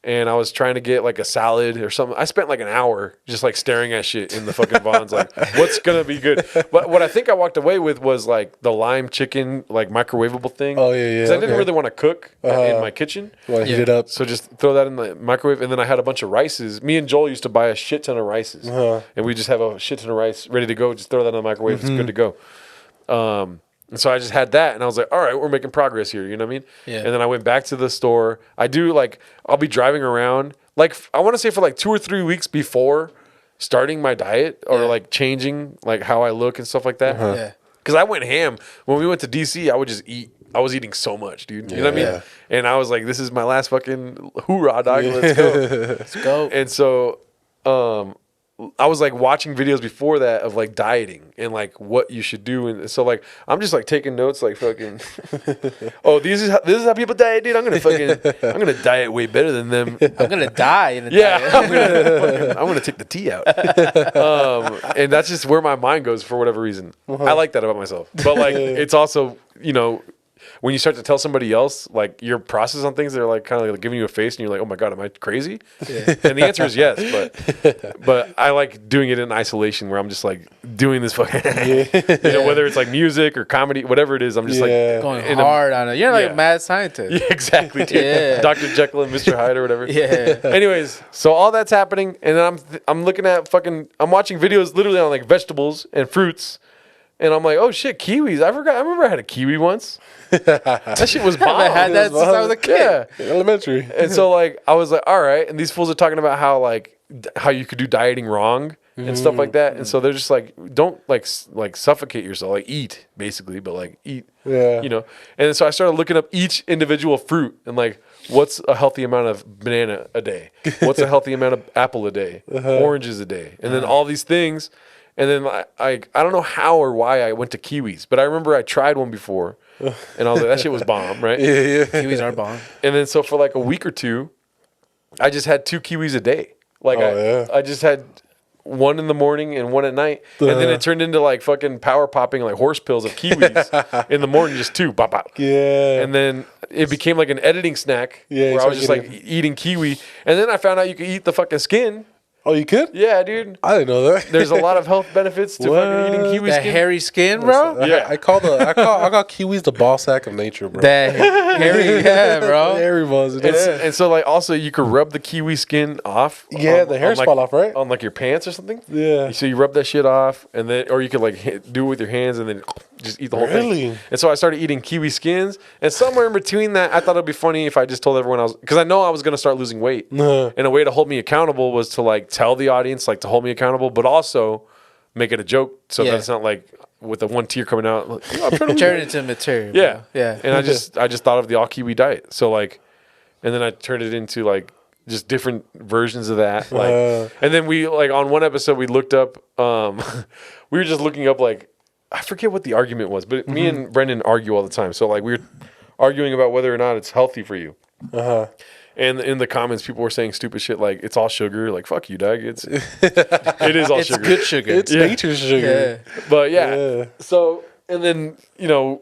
and I was trying to get like a salad or something. I spent like an hour just like staring at shit in the fucking Vaughn's, like, what's gonna be good? But what I think I walked away with was like the lime chicken, like microwavable thing. Oh, yeah, yeah, Because I didn't okay. really want to cook in my kitchen. You want to heat it up? So just throw that in the microwave, and then I had a bunch of rices. Me and Joel used to buy a shit ton of rices, and we just have a shit ton of rice ready to go. Just throw that in the microwave; it's good to go. And so I just had that, and I was like, all right, we're making progress here. You know what I mean? Yeah. And then I went back to the store. I'll be driving around. Like, I want to say for like 2 or 3 weeks before starting my diet or like changing like how I look and stuff like that. Yeah. Because I went ham. When we went to DC, I would just eat. I was eating so much, dude. You know what I mean? Yeah. And I was like, this is my last fucking hoorah, dog. Let's go. Let's go. And so I was like watching videos before that of like dieting and like what you should do. And so like I'm just like taking notes like fucking this is how people diet, dude. I'm gonna diet way better than them. I'm gonna die in a Yeah, diet. I'm gonna take the tea out. And that's just where my mind goes for whatever reason. I like that about myself. But like it's also, when you start to tell somebody else like your process on things, they're like kind of like giving you a face, and you're like, "Oh my god, am I crazy?" Yeah. And the answer is yes, but I like doing it in isolation, where I'm just like doing this fucking, whether it's like music or comedy, whatever it is, I'm just like Going hard on it. You're like Yeah. a mad scientist. yeah, exactly, dude. Yeah. Dr. Jekyll and Mr. Hyde or whatever. Yeah. Anyways, so all that's happening, and then I'm looking at I'm watching videos literally on like vegetables and fruits. And I'm like, oh shit, kiwis. I remember I had a kiwi once. That shit was bomb. I had that since I was a kid. Yeah. Elementary. And so like I was like, all right. And these fools are talking about how you could do dieting wrong and stuff like that. And so they're just like, don't like suffocate yourself. Like eat basically, but like eat. Yeah. And then so I started looking up each individual fruit and like, what's a healthy amount of banana a day? What's a healthy amount of apple a day? Oranges a day? And then all these things. And then I don't know how or why I went to kiwis, but I remember I tried one before, and I was like, that shit was bomb, right? Yeah. Kiwis are bomb. And then so for like a week or two, I just had 2 kiwis a day. Like I just had one in the morning and one at night, and then it turned into like fucking power popping like horse pills of kiwis in the morning, just 2, bop bop. Yeah. And then it became like an editing snack Yeah, where I was just like eating kiwi, and then I found out you could eat the fucking skin. Oh, you could? Yeah, dude. I didn't know that. There's a lot of health benefits to fucking eating kiwi That skin. hairy skin, bro. Yeah. I call kiwis the ball sack of nature, bro. That hairy, yeah, bro. Hairy balls. And so like also you could rub the kiwi skin off. Yeah, the hair like, fall off, right? On like your pants or something. Yeah. So you rub that shit off, and then or you could like do it with your hands and then just eat the whole Really? thing. And so I started eating kiwi skins, and somewhere in between that, I thought it'd be funny if I just told everyone because I know I was gonna start losing weight, Uh-huh. and a way to hold me accountable was to like tell the audience like to hold me accountable, but also make it a joke so Yeah. that it's not like with the one tear coming out. Like, I'm trying to Turn it into material. yeah, bro. Yeah. And I just thought of the all kiwi diet. So like, and then I turned it into like just different versions of that. Like, and then we like on one episode we looked up. We were just looking up like I forget what the argument was, but me and Brendan argue all the time. So like we were arguing about whether or not it's healthy for you. And in the comments, people were saying stupid shit like it's all sugar. Like fuck you, dog. It is all sugar. It's good sugar. It's nature's sugar. Yeah. But yeah. So and then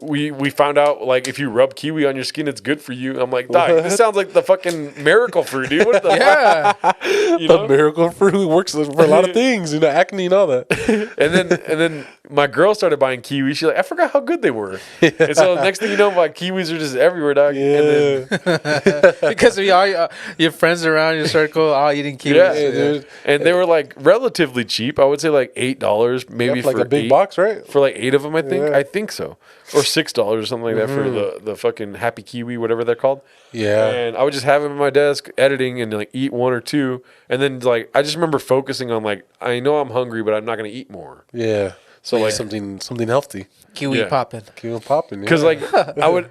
we found out like if you rub kiwi on your skin, it's good for you. I'm like, dog, this sounds like the fucking miracle fruit, dude. What the fuck? The miracle fruit works for a lot of things, acne and all that. And then my girl started buying kiwis. She's like, I forgot how good they were. And so next thing you know, like kiwis are just everywhere, dog. Yeah. And then, Because we all your friends around your circle all eating kiwis. yeah, dude. And they were like relatively cheap. I would say like $8, maybe Like for a big 8 box, right? for like 8 of them. I think. Yeah. I think so, or $6 or something like that for the fucking Happy Kiwi, whatever they're called. Yeah. And I would just have them at my desk editing and like eat 1 or 2, and then like I just remember focusing on like I know I'm hungry, but I'm not gonna eat more. Yeah. So like something healthy. Kiwi Yeah. popping. Keep on popping. because like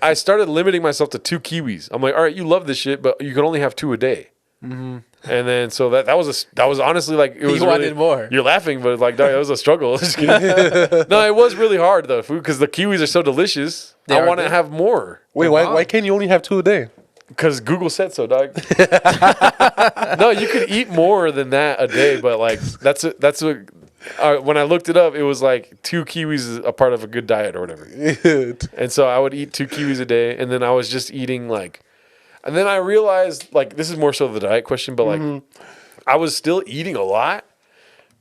I started limiting myself to 2 kiwis. I'm like, all right, you love this shit, but you can only have 2 a day. And then so that was honestly like it was You wanted really, more. You're laughing, but like that was a struggle. Just kidding. No, it was really hard though, because the kiwis are so delicious. They I are want to good. have more. Wait, why can't you only have 2 a day? Because Google said so, dog. No, you could eat more than that a day, but like that's what. When I looked it up, it was like 2 kiwis is a part of a good diet or whatever. And so I would eat 2 kiwis a day, and then I was just eating like, and then I realized like this is more so the diet question, but like I was still eating a lot.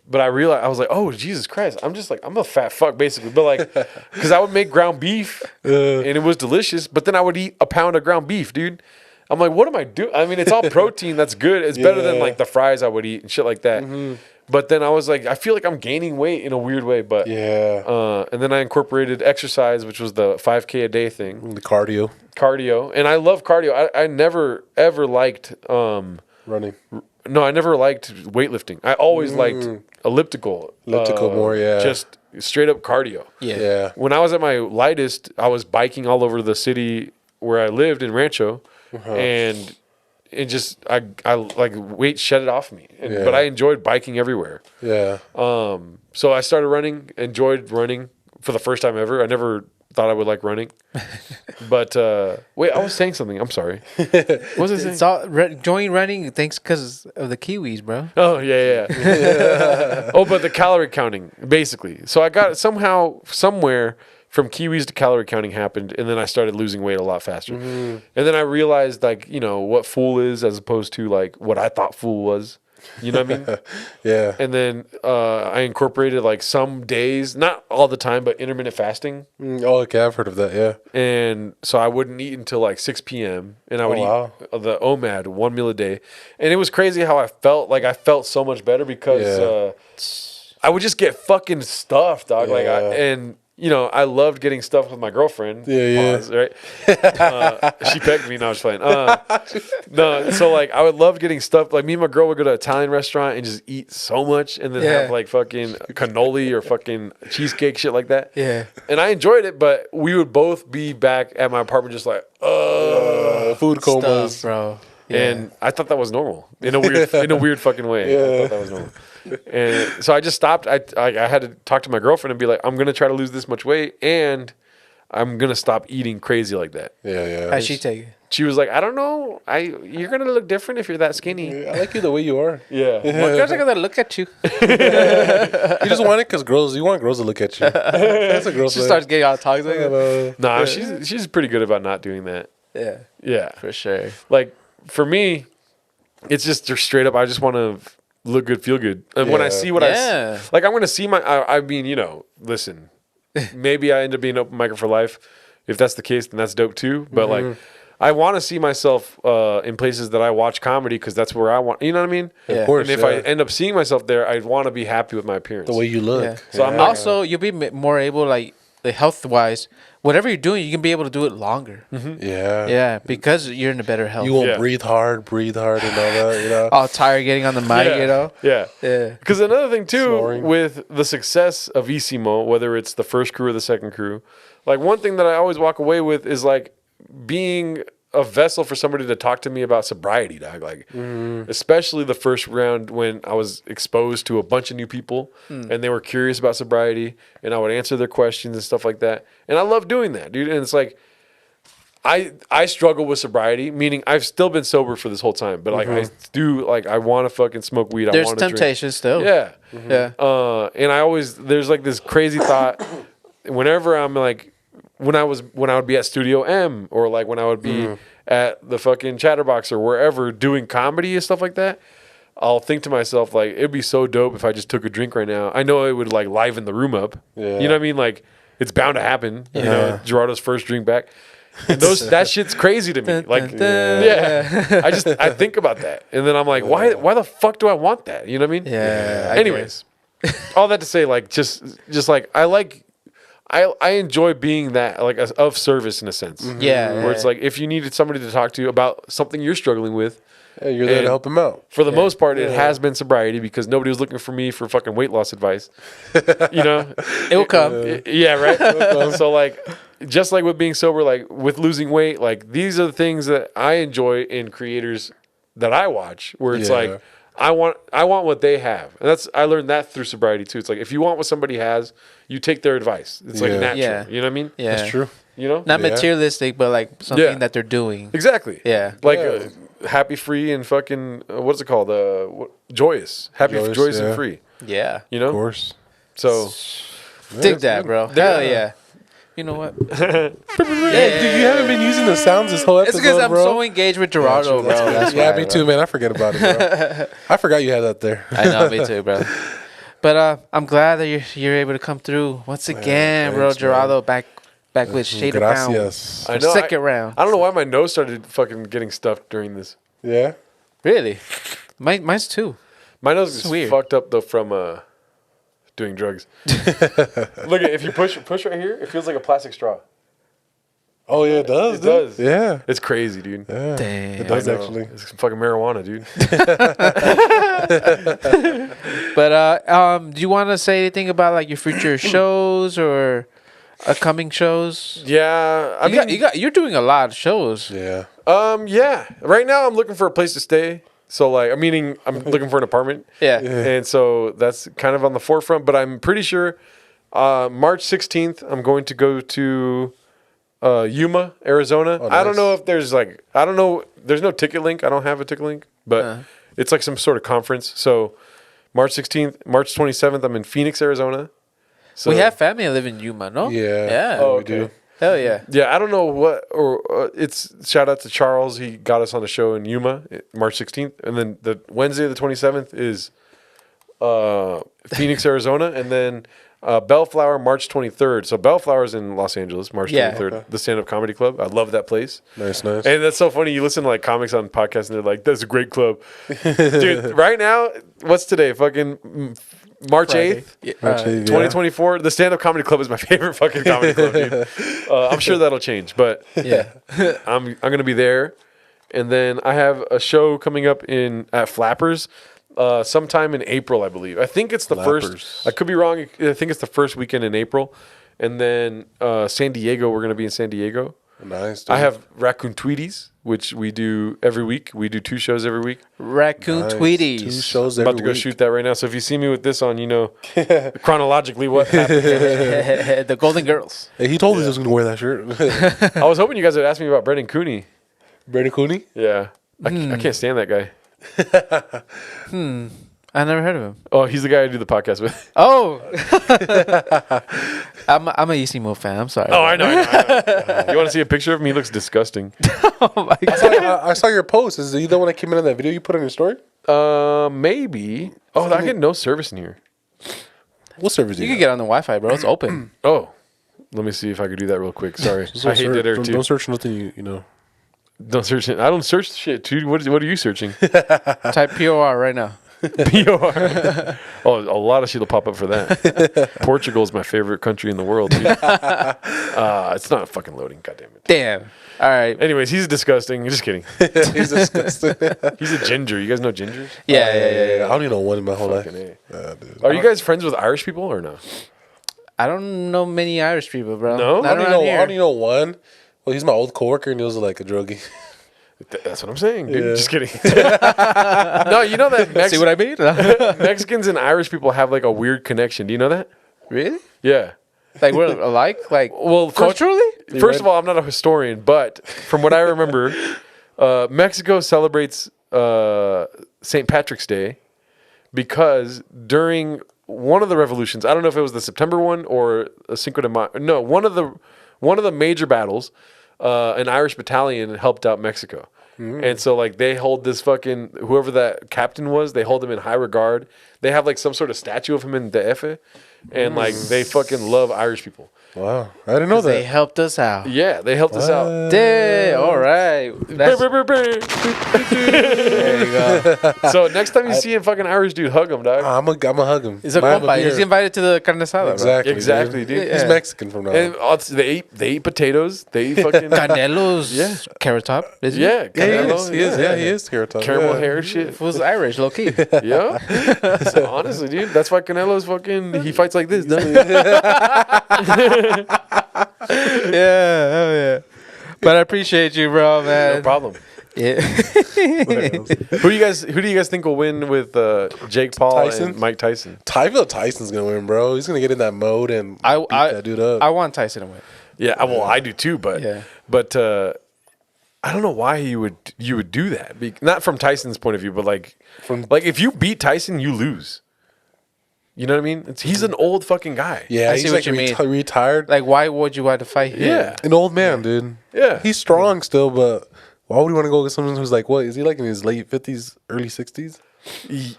But I realized I was like, oh Jesus Christ, I'm a fat fuck basically. But like, because I would make ground beef and it was delicious, but then I would eat a pound of ground beef, dude. I'm like, what am I doing? I mean, it's all protein. That's good. It's better than like the fries I would eat and shit like that. But then I was like, I feel like I'm gaining weight in a weird way. But and then I incorporated exercise, which was the 5K a day thing, The cardio, and I love cardio. I never ever liked running. no, I never liked weightlifting. I always liked elliptical. More, yeah. Just straight up cardio. Yeah. When I was at my lightest, I was biking all over the city where I lived in Rancho, and it just I like weight shed it off me. But I enjoyed biking everywhere. Yeah. So I started running, enjoyed running for the first time ever. I never thought I would like running. But wait, I was saying something. I'm sorry. What was I saying? It's all join running thanks because of the kiwis, bro. Oh yeah. Oh, but the calorie counting, basically. So I got somewhere from kiwis to calorie counting happened, and then I started losing weight a lot faster. And then I realized like what full is as opposed to like what I thought full was. You know what I mean? Yeah. And then I incorporated like some days, not all the time, but intermittent fasting. Oh, okay. I've heard of that. Yeah. And so I wouldn't eat until like 6 p.m. and I would eat the OMAD, 1 meal a day. And it was crazy how I felt. Like I felt so much better because I would just get fucking stuffed, dog. Like I loved getting stuffed with my girlfriend. Pause, right? She pegged me. No, I was playing. No, so like I would love getting stuffed. Like me and my girl would go to an Italian restaurant and just eat so much, and then have like fucking cannoli or fucking cheesecake shit like that. Yeah. And I enjoyed it, but we would both be back at my apartment just like, Food comas. Stuff, bro. and I thought that was normal in a weird fucking way. I thought that was normal. And so I just stopped. I had to talk to my girlfriend and be like, I'm gonna try to lose this much weight, and I'm gonna stop eating crazy like that. Yeah. How'd she take it? She was like, I don't know. You're gonna look different if you're that skinny. I like you the way you are. Yeah. Girls are gonna look at you. You just want it because you want girls to look at you. That's a girl She thing. starts getting all toxic. Nah, she's pretty good about not doing that. Yeah, Yeah. for sure. Like for me, it's just straight up. I just want to look good, feel good, and when I see what I'm gonna see I mean, listen, maybe I end up being open micer for life. If that's the case, then that's dope too. But like, I want to see myself in places that I watch comedy because that's where I want. You know what I mean? Yeah. Of course. And if I end up seeing myself there, I'd want to be happy with my appearance. the way you look. Yeah. So I'm not Also, you'll be more able, like health wise, whatever you're doing, you can be able to do it longer. Yeah. Yeah, because you're in a better health. You won't Yeah. breathe hard and all that. all tired getting on the mic, Yeah. Yeah. Because another thing too, Snoring. with the success of Isimo, whether it's the first crew or the second crew, like one thing that I always walk away with is like being a vessel for somebody to talk to me about sobriety, dog. Like, especially the first round when I was exposed to a bunch of new people and they were curious about sobriety, and I would answer their questions and stuff like that. And I love doing that, dude. And it's like, I struggle with sobriety, meaning I've still been sober for this whole time, but like I do, like I want to fucking smoke weed. There's I want to temptation still. Yeah. Yeah. And I always, there's like this crazy thought whenever I'm like, when I would be at Studio M, or like when I would be at the fucking Chatterbox or wherever doing comedy and stuff like that, I'll think to myself, like, it'd be so dope if I just took a drink right now. I know it would like liven the room up. Yeah. You know what I mean? Like, it's bound to happen. You know, Gerardo's first drink back. And that shit's crazy to me. Like, I think about that, and then I'm like, why the fuck do I want that? You know what I mean? Yeah. Anyways, all that to say, like, just like I enjoy being that, like, of service in a sense. Yeah. Where it's like, if you needed somebody to talk to about something you're struggling with, Yeah, you're there to help them out. for the most part, it has been sobriety, because nobody was looking for me for fucking weight loss advice. You know, It will come. yeah, right. So like, just like with being sober, like with losing weight, like these are the things that I enjoy in creators that I watch, where it's like, I want what they have. And I learned that through sobriety too. It's like, if you want what somebody has, you take their advice. It's like natural. Yeah. You know what I mean? Yeah. That's true. You know? Not materialistic, but like something that they're doing. Exactly. Yeah. Like happy, free, and fucking what's it called? Joyous. Happy, joyous, and free. Yeah. You know? Of course. So Dig that, bro. Hell yeah. You know what? Yeah, dude, you haven't been using the sounds this whole episode, It's because I'm bro. so engaged with Gerardo, bro. That's Yeah, why, me too, man. I forget about it, bro. I forgot you had that there. I know, me too, bro. But I'm glad that you're able to come through once again, bro. thanks, Gerardo back with Shade of Round. Gracias. I know. Second round. I don't know why my nose started fucking getting stuffed during this. Yeah. Really? Mine's too. My nose is weird. fucked up though from doing drugs. Look at, if you push right here, it feels like a plastic straw. Oh yeah, it does. It does. Yeah. It's crazy, dude. Yeah. Damn. It does I know. actually. It's fucking marijuana, dude. But do you want to say anything about like your future shows or upcoming shows? Yeah, I mean, You're doing a lot of shows. Yeah. yeah. Right now, I'm looking for a place to stay. So, like, I'm looking for an apartment. Yeah. And so that's kind of on the forefront. But I'm pretty sure March 16th, I'm going to go to Yuma, Arizona. Oh, I don't nice. know if there's like, I don't know. There's no ticket link. I don't have a ticket link, but it's like some sort of conference. So March 16th, March 27th, I'm in Phoenix, Arizona. So We have family that live in Yuma, no? Yeah. Yeah. Oh, We do. Hell yeah. Yeah, I don't know what, or it's shout out to Charles. He got us on the show in Yuma, March 16th. And then the Wednesday, the 27th is Phoenix, Arizona. And then Bellflower, March 23rd. So Bellflower's in Los Angeles, March 23rd. Okay. The stand-up comedy club. I love that place. Nice, nice. And that's so funny. You listen to like comics on podcasts and they're like, that's a great club. Dude, right now, what's today? Fucking March 8th? March 8th, yeah. 2024. The stand-up comedy club is my favorite fucking comedy club, dude. I'm sure that'll change, but Yeah. I'm gonna be there. And then I have a show coming up at Flappers sometime in April, I believe. I think it's the Flappers. first. I could be wrong. I think it's the first weekend in April. And then San Diego, we're gonna be in San Diego. Nice. Dude. I have Raccoon Tweeties, which we do every week. We do 2 shows every week. Raccoon Nice. Tweeties. 2 shows I'm every about to go week. shoot that right now. So if you see me with this on, you know chronologically what happened. The Golden Girls. Hey, he told us he was going to wear that shirt. I was hoping you guys would ask me about Brendan Cooney. Brandon Cooney? Yeah. I can't stand that guy. I never heard of him. Oh, he's the guy I do the podcast with. Oh. I'm a Isimo fan. I'm sorry. Oh, I know. You want to see a picture of him? He looks disgusting. Oh my God. I saw your post. Is he the one that came in on that video you put on your story? Maybe. Oh, I get no service in here. What service do You you can get on the Wi-Fi, bro. It's open. Oh, let me see if I could do that real quick. Sorry, I hate dead air too. Don't search nothing, you know. Don't search it. I don't search shit, dude. What are you searching? Type POR right now. POR. Oh, a lot of shit will pop up for that. Portugal is my favorite country in the world, dude. It's not fucking loading. God damn it. Damn. All right. Anyways, he's disgusting. Just kidding. He's disgusting. He's a ginger. You guys know gingers? Yeah. I don't even know one in my whole life. Fucking A. Dude. Are you guys friends with Irish people or no? I don't know many Irish people, bro. No? Not I around don't here. even know one. Well, he's my old coworker, and he was like a druggie. That's what I'm saying, dude. Yeah. Just kidding. No, you know that See what I mean? Mexicans and Irish people have like a weird connection. Do you know that? Really? Yeah. Like we're alike? Like Well, culturally? First of all, I'm not a historian, but from what I remember, Mexico celebrates St. Patrick's Day because during one of the revolutions, I don't know if it was the September one or a Cinco de Mayo. No, one of the major battles, an Irish battalion helped out Mexico. And so like they hold this fucking whoever that captain was, they hold him in high regard. They have like some sort of statue of him in DF, and like they fucking love Irish people. Wow, I didn't know They that. helped us out. Yeah, they helped us out. Damn, all right. That's, there you go. So next time you see a fucking Irish dude, hug him, dog. I'm a hug him. He's a Buy him compa. beer. He's invited to the carne asada. Exactly. Exactly, dude. He's Yeah. Mexican from now. And on. they eat potatoes. They eat fucking Bro. Canelo's Yeah. Carrot Top. Is he? yeah, Yeah, he Canelo, is. He is. Yeah, he is. Carrot Top. caramel Yeah. hair shit. Was Irish, low key. Yeah. So, honestly, dude, that's why Canelo's fucking. He fights like this, dog. Yeah, hell yeah. But I appreciate you, bro, man. No problem. Yeah. Who do you guys think will win with Jake Paul Tyson? and Mike Tyson? Tyson's gonna win, bro. He's gonna get in that mode and beat that dude up. I want Tyson to win. Yeah, well, I do too, but Yeah. I don't know why you would do that. Not from Tyson's point of view, but like From- if you beat Tyson, you lose. You know what I mean? He's an old fucking guy. yeah, I he's see like what you mean. retired. Like, why would you want to fight him? Yeah. An old man, dude. Yeah. He's strong still, but why would you want to go against someone who's like, what is he like in his late 50s, early 60s?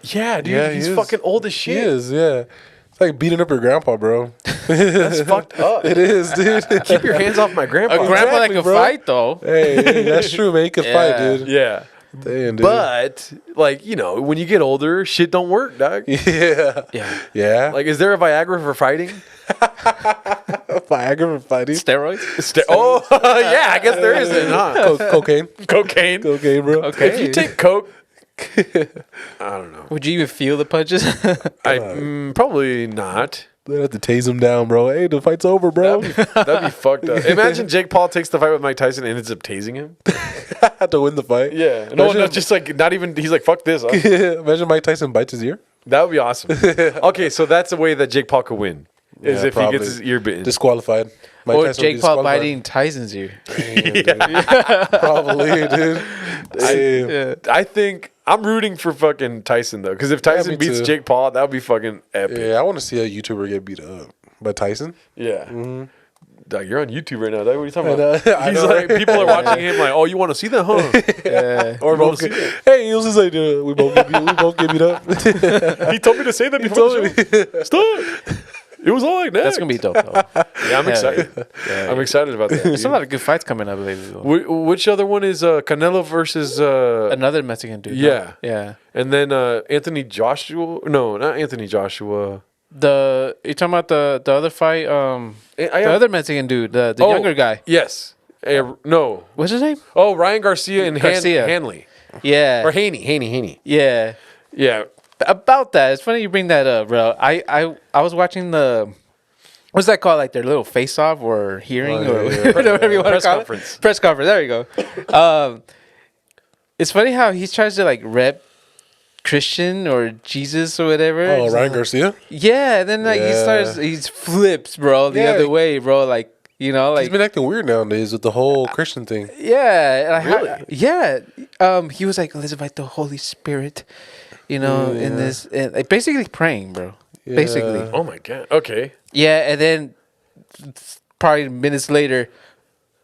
Yeah, dude. Yeah, he's he is. fucking old as He shit. is, yeah. It's like beating up your grandpa, bro. That's fucked up. It is, dude. Keep your hands off my grandpa. A grandpa that Exactly, can bro. fight, though. Hey, that's true, man. He could fight, Yeah. dude. Yeah. Damn, dude. But like, when you get older, shit don't work, dog. yeah. Yeah. Yeah. Like, is there a Viagra for fighting? Viagra for fighting. Steroids? Oh, yeah, I guess there is then, huh? Cocaine. Cocaine. Cocaine, bro. Okay. If you take coke, I don't know. Would you even feel the punches? Probably not. They have to tase him down, bro. Hey, the fight's over, bro. That'd be fucked up. Imagine Jake Paul takes the fight with Mike Tyson and ends up tasing him. Have to win the fight. Yeah. No, Imagine- no, just like not even. He's like, fuck this. Huh? Imagine Mike Tyson bites his ear. That would be awesome. Okay, so that's the way that Jake Paul could win. Is Yeah, if probably. he gets his ear bitten. Disqualified. Mike Or Tyson would be Jake Paul disqualified. biting Tyson's ear. Probably, dude. Damn. Yeah. I think I'm rooting for fucking Tyson though, because if Tyson me beats too. Jake Paul, that would be fucking epic. Yeah, I want to see a YouTuber get beat up by Tyson. Yeah. Dog, you're on YouTube right now. Dog, what are you talking about? I He's know, like, right? people are watching him like, oh, you want to see that, huh? Yeah. Or We both hey, he was just like, we both get beat up. he told me to say that before the show. Stop. It was all like that. That's going to be dope, though. Yeah, I'm excited. I'm excited about that. There's a dude. lot of good fights coming up lately, though. Which other one is Canelo versus Another Mexican dude. Yeah. Yeah. and then Anthony Joshua? No, not Anthony Joshua. You talking about the other fight? The other Mexican dude, the Oh, younger guy. Yes. No. What's his name? Oh, Ryan Garcia and Garcia. Hanley. Yeah. Or Haney. Yeah. Yeah. About that, it's funny you bring that up, bro. I was watching what's that called? Like their little face off or hearing Oh, or yeah. whatever you want Press to call conference. it. Press conference. There you go. It's funny how he tries to like rep Christian or Jesus or whatever. Oh, It's Ryan like- Garcia? Yeah, and then like Yeah. he flips, bro, the Yeah. other way, bro. Like like He's been acting weird nowadays with the whole Christian thing. yeah, and Really? yeah. He was like, let's invite the Holy Spirit, in this, and like, basically praying, bro. Yeah. Basically, Oh my god. Okay. yeah, and then probably minutes later,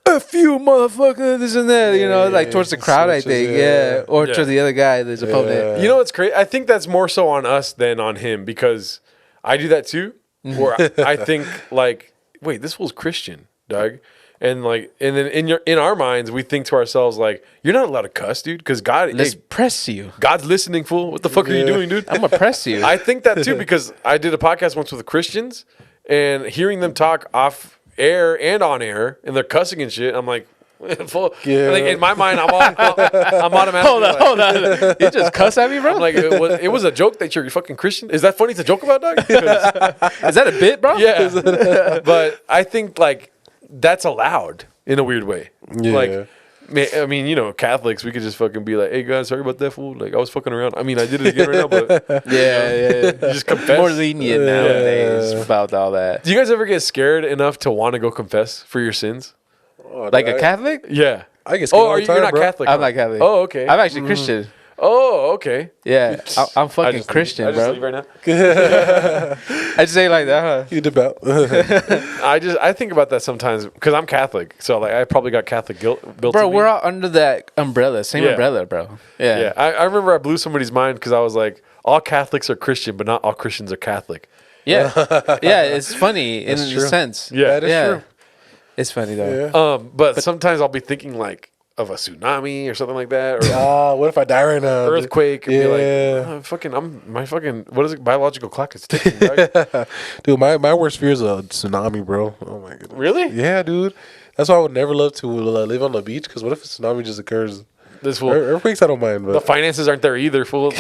a few motherfucker, this and that, like towards the crowd, I switches, think, yeah. or Yeah. to the other guy, his opponent. You know what's crazy? I think that's more so on us than on him because I do that too. Where I think like, wait, this fool's Christian, Doug. And then in our minds, we think to ourselves like, you're not allowed to cuss, dude, because Let's hey, press you. God's listening, fool. What the fuck are you doing, dude? I'm gonna press you. I think that too because I did a podcast once with Christians and hearing them talk off air and on air and they're cussing and shit. I'm like, full. Yeah. Like in my mind, I'm automatically. hold on. You just cuss at me, bro. I'm like, it was a joke that you're fucking Christian. Is that funny to joke about, Doug? 'Cause- Is that a bit, bro? yeah, but I think like that's allowed. in a weird way. Yeah. Like, I mean, you know, Catholics, we could just fucking be like, hey, guys, sorry about that, fool. Like, I was fucking around. I mean, I did it again right now, but Yeah. you just confess. More lenient nowadays about all that. Do you guys ever get scared enough to want to go confess for your sins? Oh, Like dude, a Catholic? Yeah. I get scared all the you're time, not bro. Catholic. I'm huh? not Catholic. Oh, okay. I'm actually Christian. Oh, okay. Yeah, I'm I fucking just Christian, leave, I just bro. leave right now. I just say it like that, huh? You devout. I think about that sometimes because I'm Catholic, so like I probably got Catholic guilt built. Bro, in me. we're all under that umbrella, same Yeah. umbrella, bro. Yeah. Yeah, I remember I blew somebody's mind because I was like, all Catholics are Christian, but not all Christians are Catholic. Yeah. Yeah, it's funny in a true. sense. Yeah, That is Yeah. true. It's funny though. Yeah. But sometimes I'll be thinking like of a tsunami or something like that, or What if I die right now? earthquake, and be Yeah. like, what is it? Biological clock is ticking, right? Dude, my worst fear is a tsunami, bro. Oh my goodness. Really? Yeah, dude. That's why I would never love to live on the beach. Because what if a tsunami just occurs? This fool. Earthquakes, I don't mind, The but finances aren't there either, fool.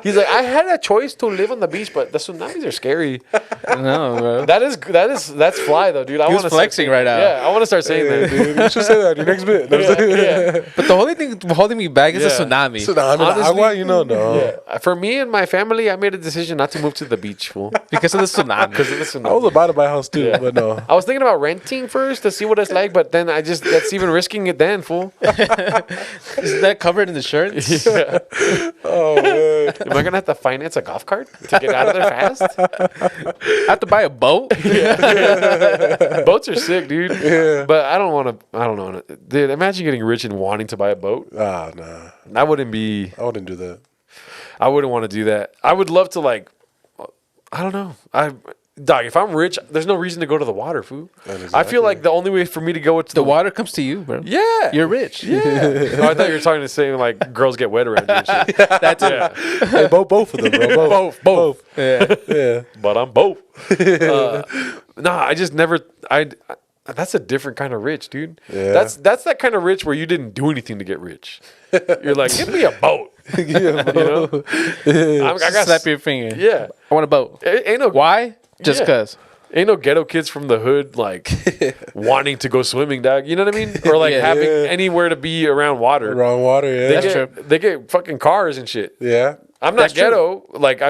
He's like, I had a choice to live on the beach, but the tsunamis are scary. No, bro. That's fly though, dude. I He was want to flexing right now. Yeah, I want to start saying that, dude. dude, you should say that your next bit. Yeah. But the only thing holding me back is Yeah. a tsunami. Tsunami, the Honestly, agua, no. Yeah. For me and my family, I made a decision not to move to the beach, fool. Because of the tsunami. Because of the I was tsunami. about to buy a house too, but no. I was thinking about renting first to see what it's like, but then that's even risking it then, fool. Is that covered in insurance? Yeah. Oh man. Am I going to have to finance a golf cart to get out of there fast? I have to buy a boat? Boats are sick, dude. Yeah. But I don't know. Dude, imagine getting rich and wanting to buy a boat. Ah, nah. I wouldn't do that. I wouldn't want to do that. I would love to like, I don't know. Dog, if I'm rich, there's no reason to go to the water, fool. I feel like the only way for me to go to The water comes to you, bro. Yeah. You're rich. Yeah. Oh, I thought you were talking to say like girls get wet around you and shit. That's it. Yeah. Hey, both of them, bro. Both. Yeah. Yeah. But I'm both. I just never. That's a different kind of rich, dude. Yeah. That's that kind of rich where you didn't do anything to get rich. You're like, give me a boat. Yeah, You know? I got Slap your finger. Yeah. I want a boat. Ain't no Why? Just Yeah. because. Ain't no ghetto kids from the hood like wanting to go swimming, dog. You know what I mean? Or like Yeah. having anywhere to be around water. Wrong water, yeah. They get fucking cars and shit. Yeah. I'm not That's true. ghetto. Like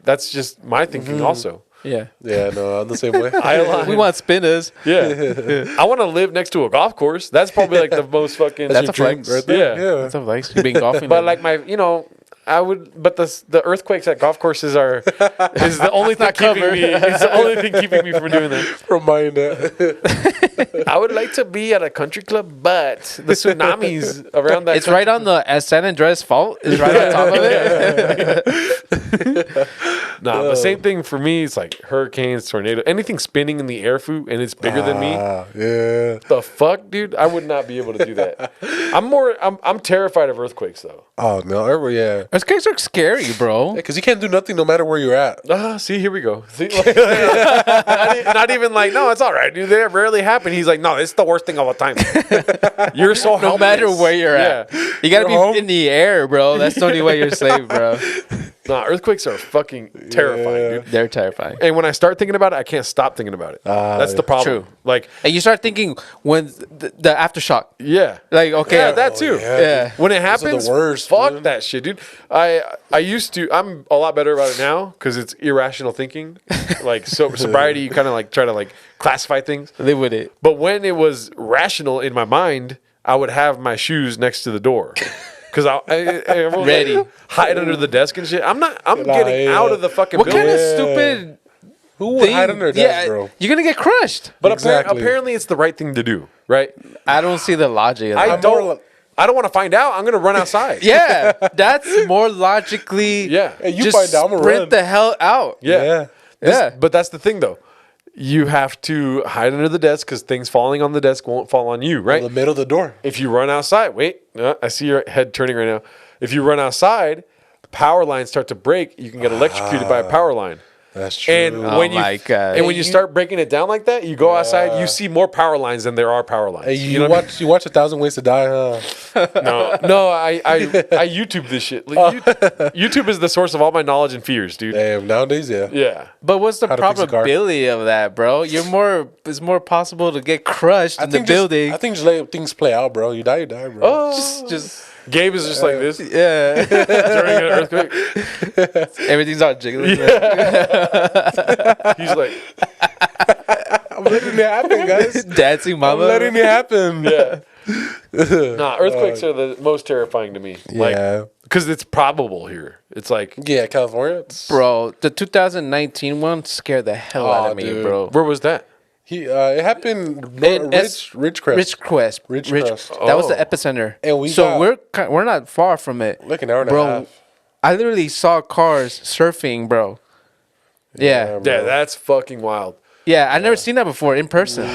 that's just my thinking also. Yeah. Yeah, no, I'm the same way. I align. We want spinners. Yeah. I want to live next to a golf course. That's probably like the most fucking. That's your a flex. dream right there. Yeah. That's a flex. You've been golfing. But like I would, but the earthquakes at golf courses is the only thing keeping me. It's the only thing keeping me from doing that. Remind that. I would like to be at a country club, but the tsunamis around that. it's right on the San Andreas fault. It's right on top of it. Nah, but same thing for me. It's like hurricanes, tornado, anything spinning in the air, food, and it's bigger than me. Yeah. The fuck, dude! I would not be able to do that. I'm terrified of earthquakes though. Oh no, yeah. Earthquakes are scary, bro. Because you can't do nothing no matter where you're at. See, here we go. See, not even like, no, it's all right, dude. They rarely happen. He's like, no, it's the worst thing of all time. You're so No helpless. matter where you're at. You gotta You're home. be in the air, bro. That's the only way you're safe, bro. Nah, earthquakes are fucking terrifying, dude. They're terrifying. And when I start thinking about it, I can't stop thinking about it. That's the problem. True. Like, And you start thinking when the aftershock. yeah. Like, okay. Yeah, that too. Yeah. When it Those are happens, the worst, fuck dude. that shit, dude. I used to. I'm a lot better about it now because it's irrational thinking. Like sobriety, you kind of like try to like classify things. Live with it. But when it was rational in my mind, I would have my shoes next to the door. Because I Ready. hide under the desk and shit. I'm getting yeah. out of the fucking What building. kind of Yeah. stupid Who would thing? hide under that, bro? You're gonna get crushed. But Exactly. apparently it's the right thing to do, right? I don't see the logic of I that. don't want to find out. I'm going to run outside. Yeah, that's more logically. Yeah. Hey, you just find out, I'm gonna sprint run. the hell out. Yeah. Yeah. But that's the thing, though. You have to hide under the desk because things falling on the desk won't fall on you, right? In the middle of the door. If you run outside, wait, I see your head turning right now. If you run outside, power lines start to break. You can get electrocuted by a power line. That's true. And Oh my God. And when you start breaking it down like that, you go outside, you see more power lines than there are power lines. Hey, you know what I mean? you watch 1,000 Ways to Die, huh? No, I YouTube this shit. Like, YouTube is the source of all my knowledge and fears, dude. Damn, nowadays, yeah. Yeah. But what's the How to fix a car. probability of that, bro? It's more possible to get crushed in the building. I think just let things play out, bro. You die, bro. Oh, just Gabe is just like this yeah. during an earthquake. Everything's all jiggling. He's like, I'm letting it happen, guys. Dancing I'm mama. letting it happen. yeah. Nah, earthquakes are the most terrifying to me. Yeah. Because it's probable here. It's like, Yeah, California. Bro, the 2019 one scared the hell out of me, dude. bro. where was that? It happened Ridgecrest. Ridgecrest. Ridgecrest. Ridgecrest. That was the epicenter. And we're not far from it. Like an hour and a Bro, half. I literally saw cars surfing, bro. Yeah. Yeah, that's fucking wild. Yeah, I never seen that before in person.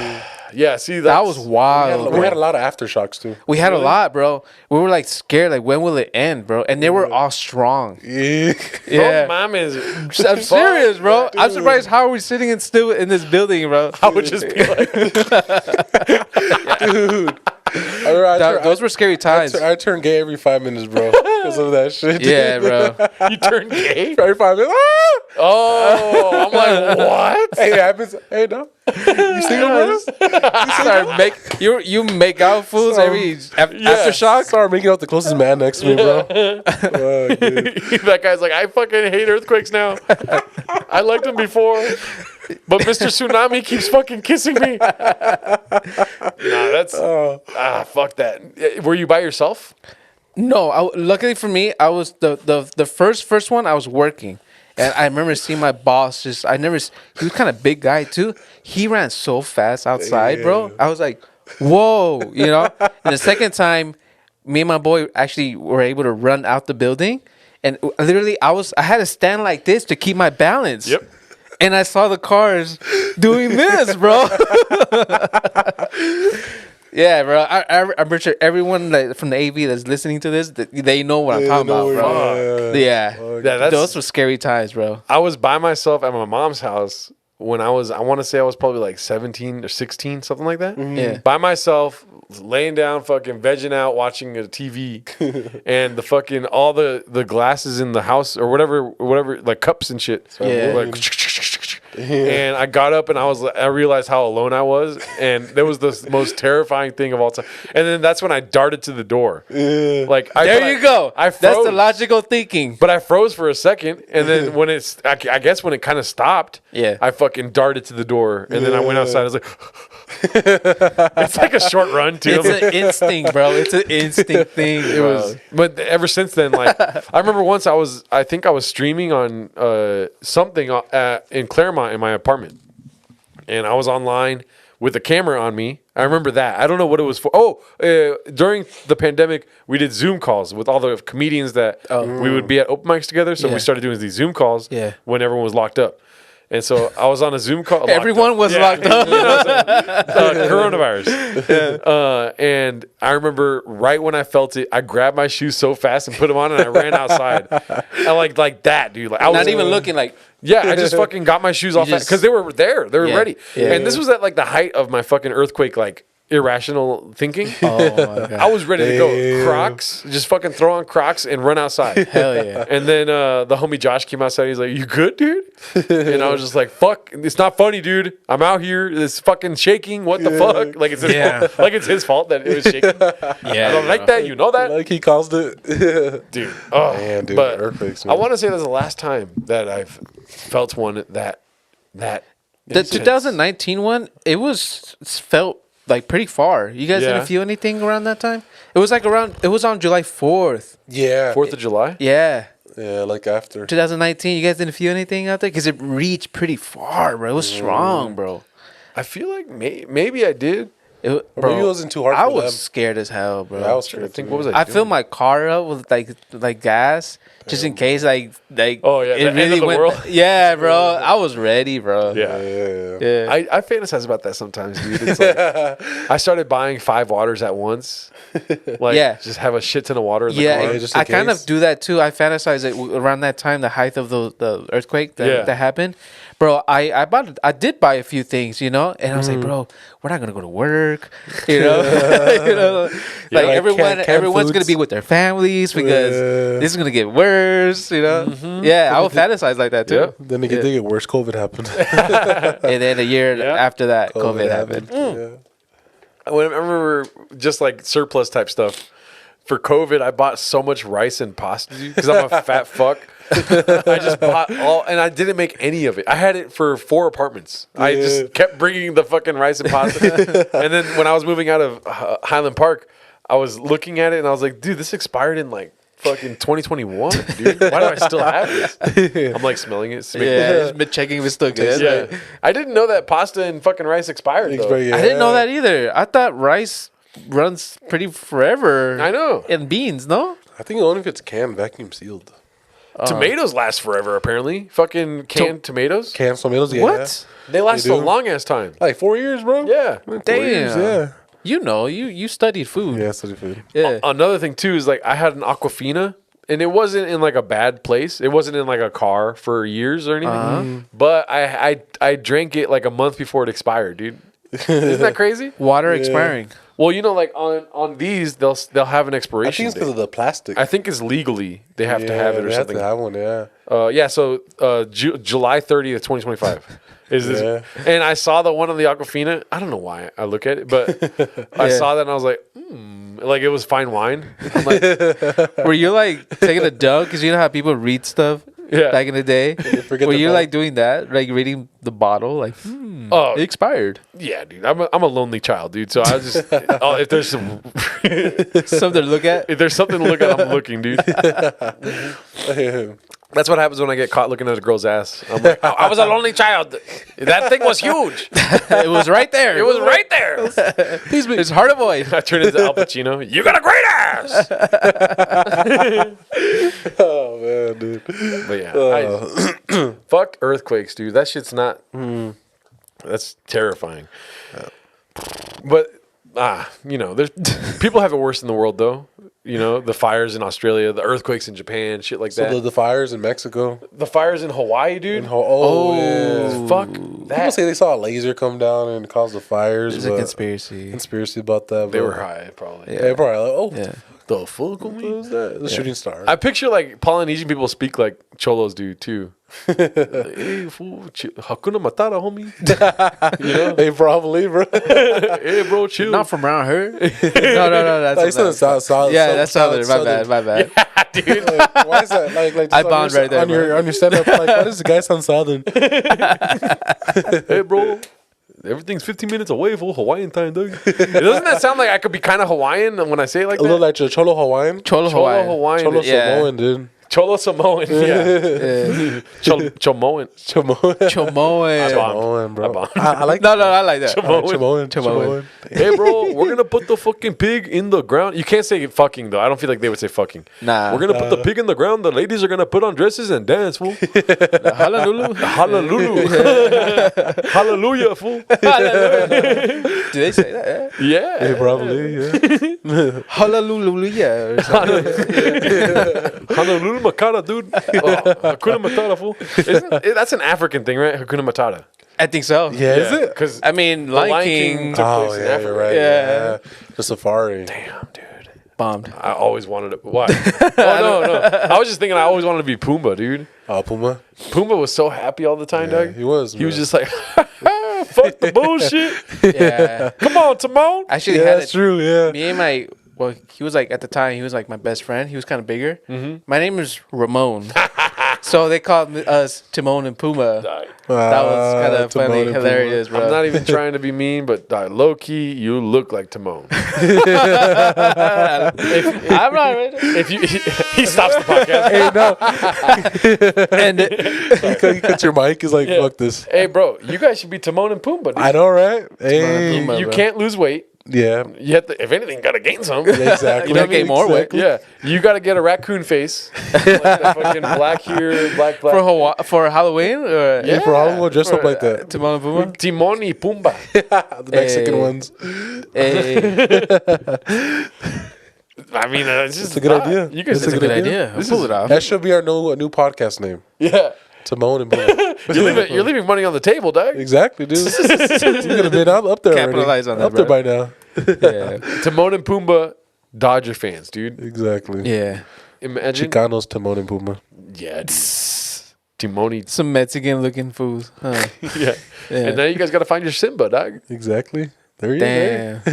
Yeah, see, That was wild. We had a lot of aftershocks, too. We had a lot, bro. We were like scared, like when will it end, bro? And they were all strong. Yeah. Yeah. Mom is. I'm serious, bro. I'm surprised how are we sitting in still in this building, bro. I would just be like, Dude. Those were scary times. I turn gay every 5 minutes, bro. Because of that shit. Yeah, bro. you turn gay? Every 5 minutes. Ah! Oh, I'm like, what? Hey, it happens. Hey, no. You single, bro? You make out fools every aftershock. Start making out the closest man next to me, bro. Fuck, dude. That guy's like, I fucking hate earthquakes now. I liked them before, but Mr. Tsunami keeps fucking kissing me. Nah, that's fuck that. Were you by yourself? No, luckily for me, I was the first one. I was working, and I remember seeing my boss. He was kind of big guy too. He ran so fast outside, bro. I was like, whoa, you know. And the second time, me and my boy actually were able to run out the building, and literally I had to stand like this to keep my balance. Yep. And I saw the cars doing this, bro. Yeah, bro. I'm pretty sure everyone from the AV that's listening to this, they know what I'm talking about, bro. Yeah, those were scary times, bro. I was by myself at my mom's house when I want to say I was probably like 17 or 16, something like that. Mm-hmm. Yeah. By myself, laying down, fucking vegging out, watching a TV, and the fucking all the glasses in the house or whatever, like cups and shit. Yeah. Like, and I got up and I realized how alone I was, and that was the most terrifying thing of all time. And then that's when I darted to the door. Like There you go. I froze. That's the logical thinking. But I froze for a second, and then when I guess when it kind of stopped, Yeah. I fucking darted to the door, and then I went outside. I was like, it's like a short run too. It's an instinct, bro. It's an instinct thing. It was, but ever since then, like I remember once I think I was streaming on something in Claremont in my apartment, and I was online with a camera on me. I remember that. I don't know what it was for. During the pandemic, we did Zoom calls with all the comedians that we would be at open mics together. So we started doing these Zoom calls when everyone was locked up. And so I was on a Zoom call. Everyone was locked up. You know what I'm saying? Coronavirus. And I remember right when I felt it, I grabbed my shoes so fast and put them on, and I ran outside. And like that, dude. Like I was Not even looking like. Yeah, I just fucking got my shoes off because they were there. They were ready. Yeah. And this was at like the height of my fucking earthquake, like irrational thinking. Oh my God. I was ready to go. Crocs, just fucking throw on Crocs and run outside. Hell yeah. And then the homie Josh came outside. He's like, "You good, dude?" And I was just like, "Fuck, it's not funny, dude. I'm out here. It's fucking shaking. What the fuck? Like it's his fault. Like it's his fault that it was shaking. I don't like that. You know that, Like he caused it. dude. Oh, Man, dude, but earthquakes, I man. want to say that's the last time that I've felt one that. The 2019 one, it felt like pretty far. You guys didn't feel anything around that time? It was like it was on July 4th. Yeah. 4th of July. Yeah. Yeah, like after. 2019, you guys didn't feel anything out there? Because it reached pretty far, bro. It was strong, bro. I feel like maybe I did. It, Or maybe it wasn't too hard I for was them. scared as hell, bro. Yeah, I was I scared. think too. what was I? I doing? filled my car up with like gas just in case Oh, yeah, the end of the world. Yeah, bro. I was ready, bro. Yeah. Yeah. I fantasize about that sometimes, dude. It's like I started buying 5 waters at once. Like, Yeah. just have a shit ton of water in the Yeah, car. just in I kind case. of do that too. I fantasize it around that time, the height of the earthquake that happened, bro. I did buy a few things, and I was like, bro, we're not gonna go to work, you know, like like canned everyone's gonna foods. be with their families because this is gonna get worse, Yeah, I would fantasize like that too. Yeah. Then they get worse. COVID happened. And then a year after that, COVID happened. Yeah. I remember just like surplus type stuff. For COVID, I bought so much rice and pasta because I'm a fat fuck. I just bought all, and I didn't make any of it. I had it for 4 apartments. I just kept bringing the fucking rice and pasta. And then when I was moving out of Highland Park, I was looking at it and I was like, dude, this expired in like fucking 2021, dude. Why do I still have this? I'm like smelling it. Yeah, just been checking if it's still good. Yeah. I didn't know that pasta and fucking rice expired though. I didn't know that either. I thought rice runs pretty forever. I know. And beans, no? I think only if it's canned, vacuum sealed. Tomatoes last forever, apparently. Fucking canned tomatoes. Canned tomatoes, yeah. What? They last They a do. long ass time. Like 4 years, bro. Yeah. 4 Damn. years, yeah. You studied food. Yeah, study food. Yeah. Another thing too is like I had an Aquafina, and it wasn't in like a bad place. It wasn't in like a car for years or anything. But I drank it like a month before it expired, dude. Isn't that crazy? Water expiring. Well, like on these they'll have an I expiration think it's because date. of the plastic. I think it's legally they have to have it or they something. have to have one, yeah. So July 30th, 2025 is this. Yeah. And I saw the one on the Aquafina. I don't know why I look at it, but I saw that and I was like, like it was fine wine. I'm like, Were you like taking a dunk? Because you know how people read stuff back in the day? forget Were the you bottle. like doing that? Like reading the bottle? Like, oh, it expired. yeah, dude. I'm a lonely child, dude. So I just if there's Something to look at? if there's something to look at, I'm looking, dude. That's what happens when I get caught looking at a girl's ass. I'm like, I was a lonely child. That thing was huge. It was right there. It was right there. It's hard to avoid. I turned into Al Pacino. You got a great ass. Oh, man, dude. But yeah, fuck earthquakes, dude. That shit's not. That's terrifying. But there's people have it worse in the world though. The fires in Australia, the earthquakes in Japan, shit like that. So the fires in Mexico. The fires in Hawaii, dude. Yeah. Fuck People that. say they saw a laser come down and cause the fires. It's a but- conspiracy. Conspiracy about that. They but- were high, probably. Yeah, probably like, oh, Yeah. The fuck, what was that? The shooting star. I picture like Polynesian people speak like Cholos do too. Hey, fool, Hakuna Matata, homie. Hey, probably, bro. Hey, bro, chill. Not from around here. No. That's Like, it's south, yeah, that's southern. My bad. dude. Like, why is that? Like I just bombed right there, on your stand up. Like, why does the guy sound southern? Hey, bro. Everything's 15 minutes away, fool. Hawaiian time, dog. Doesn't that sound like I could be kind of Hawaiian when I say it like A little that? like Cholo Hawaiian. Cholo Cholo Hawaiian. Hawaiian. Cholo Yeah. Samoan, dude. Cholo Samoan. Yeah. Chomoan. Chamoan. Chomoan. Chamoan, bro. I bombed. I like No, I like that. Chamoan. Chamoan. Hey, bro, we're going to put the fucking pig in the ground. You can't say fucking, though. I don't feel like they would say fucking. Nah. We're going to put the pig in the ground. The ladies are going to put on dresses and dance, fool. Hallelujah. Hallelujah. Hallelujah, fool. Do they say that? Yeah. Yeah, probably, yeah. Hallelujah. or something. Hallelujah Matata, dude. Hakuna Matata, fool. That's an African thing, right? Hakuna Matata. I think so. Yeah, is it? Because I mean, Lion King took Oh, place in yeah, Africa. you're right. Yeah. Yeah. The safari. Damn, dude. bombed. I always wanted to. Why? Oh, no. I was just thinking I always wanted to be Pumbaa, dude. Oh, Puma. Pumbaa was so happy all the time, Yeah, dog. he was. He was man. just like, fuck the bullshit. Yeah. Come on, Timon. I actually Yeah, had that's it. true. Yeah. Me and my, well, he was like, at the time, he was like my best friend. He was kind of bigger. Mm-hmm. My name is Ramon. So they called us Timon and Puma. That was kind of Timon funny, and Puma. hilarious, bro. I'm not even trying to be mean, but low key, you look like Timon. I'm not ready. If you, he stops the podcast. Hey, no. And He cuts your mic. He's like, Yeah. fuck this. Hey, bro, you guys should be Timon and Pumbaa. Dude. I know, right? Hey. Puma. You bro. can't lose weight. Yeah. You have to, if anything, got to gain some. Yeah, exactly. You gotta gain more weight. Yeah, you got to get a raccoon face, like the fucking black here, black. For Halloween? Or, Yeah, for Halloween, dress up like that. Timon and Pumbaa? Timon y Pumbaa. The Mexican Hey. ones. I mean, it's just It's a good idea. You guys It's did a Good it. idea. I'll pull it off. That should be our new podcast name. Yeah, Timon and Pumbaa. you're leaving money on the table, dog. Exactly, dude. You're gonna be up there. Capitalize already. on that, Up there bro. by now. Yeah. Timon and Pumbaa, Dodger fans, dude. Exactly. Yeah. Imagine. Chicanos, Timon and Pumbaa. Yeah, Timoni. Some Mexican looking fools. Huh. Yeah. And now you guys got to find your Simba, dog. Exactly. There you Damn. go.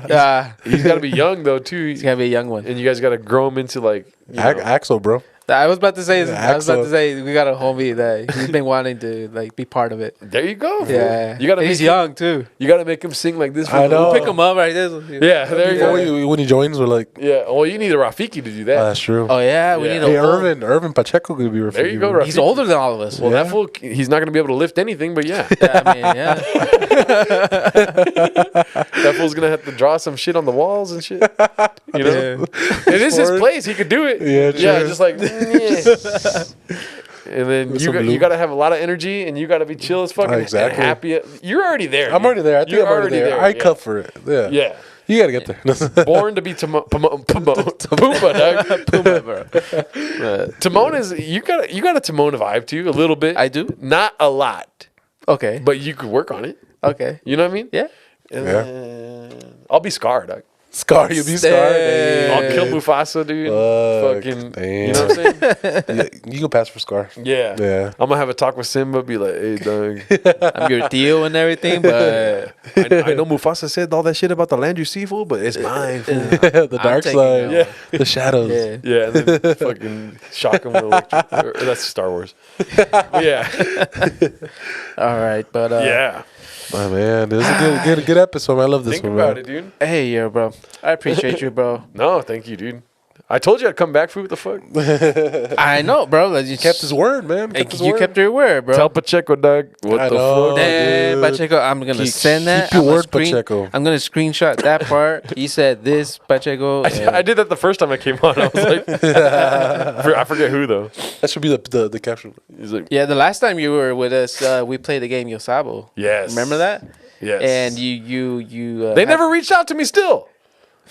Yeah. He's got to be young though too. He's gotta be a young one. And you guys got to grow him into like you know, Axel, bro. I was about to say. Axel. We got a homie that he's been wanting to like be part of it. There you go. Yeah. You got to. He's young too. You got to make him sing like this. I know. We'll pick him up right there. Yeah. There you go. When he joins, we're like, Yeah. Well, you need a Rafiki to do that. that's true. Oh yeah, we Yeah. need a Hey, whole- Irvin Pacheco could be referred. There you go, Rafiki. He's older than all of us. Well, that fool, he's not going to be able to lift anything, but yeah. Yeah, I mean, yeah. That fool's going to have to draw some shit on the walls and shit. You know? It is his Forward. place. He could do it. Yeah, Yeah, true. just like, and then With you some got, lube. you got to have a lot of energy and you got to be chill as fucking Exactly. and happy. You're already there. I'm dude. already there. I think You're I'm already there. I yeah. cut for it. Yeah. Yeah. You gotta get there. Born to be Pumbaa, dog. Puma, bro. Timon is you got a Timon vibe too, a little bit. I do. Not a lot, Okay. but you could work on it. Okay. You know what I mean? Yeah. And Yeah. then I'll be Scar, dog. Scar, you be scarred. Damn. I'll kill Mufasa, dude. Fucking, damn. you know what I'm saying? You can pass for Scar. Yeah. Yeah. I'm gonna have a talk with Simba, be like, hey, dog. I'm your Theo and everything, but I know Mufasa said all that shit about the land you see, fool, but it's mine. Fool. The dark taking side. it. Yeah. The shadows. yeah. Yeah, and then fucking shock him with electric. Or that's Star Wars. Yeah. All right, but Yeah. Oh man, this is a good episode. Man. I love this Think one. about man. it, dude. hey, yeah, bro. I appreciate you, bro. No, thank you, dude. I told you I'd come back, fool. What the fuck? I know, bro. Like, you Kept his word, man. Hey, Kept his you word. kept your word, bro. Tell Pacheco, dog. What I the know. fuck? Damn, dude. Pacheco, I'm gonna Keep- send that. keep your I'm gonna word, Pacheco. I'm gonna screenshot that part. He said this, Pacheco. I did that the first time I came on. I was like, I forget who though. That should be the caption. He's like, Yeah, the last time you were with us, we played the game Yosabo. yes. Remember that? Yes. And you. They never reached out to me still.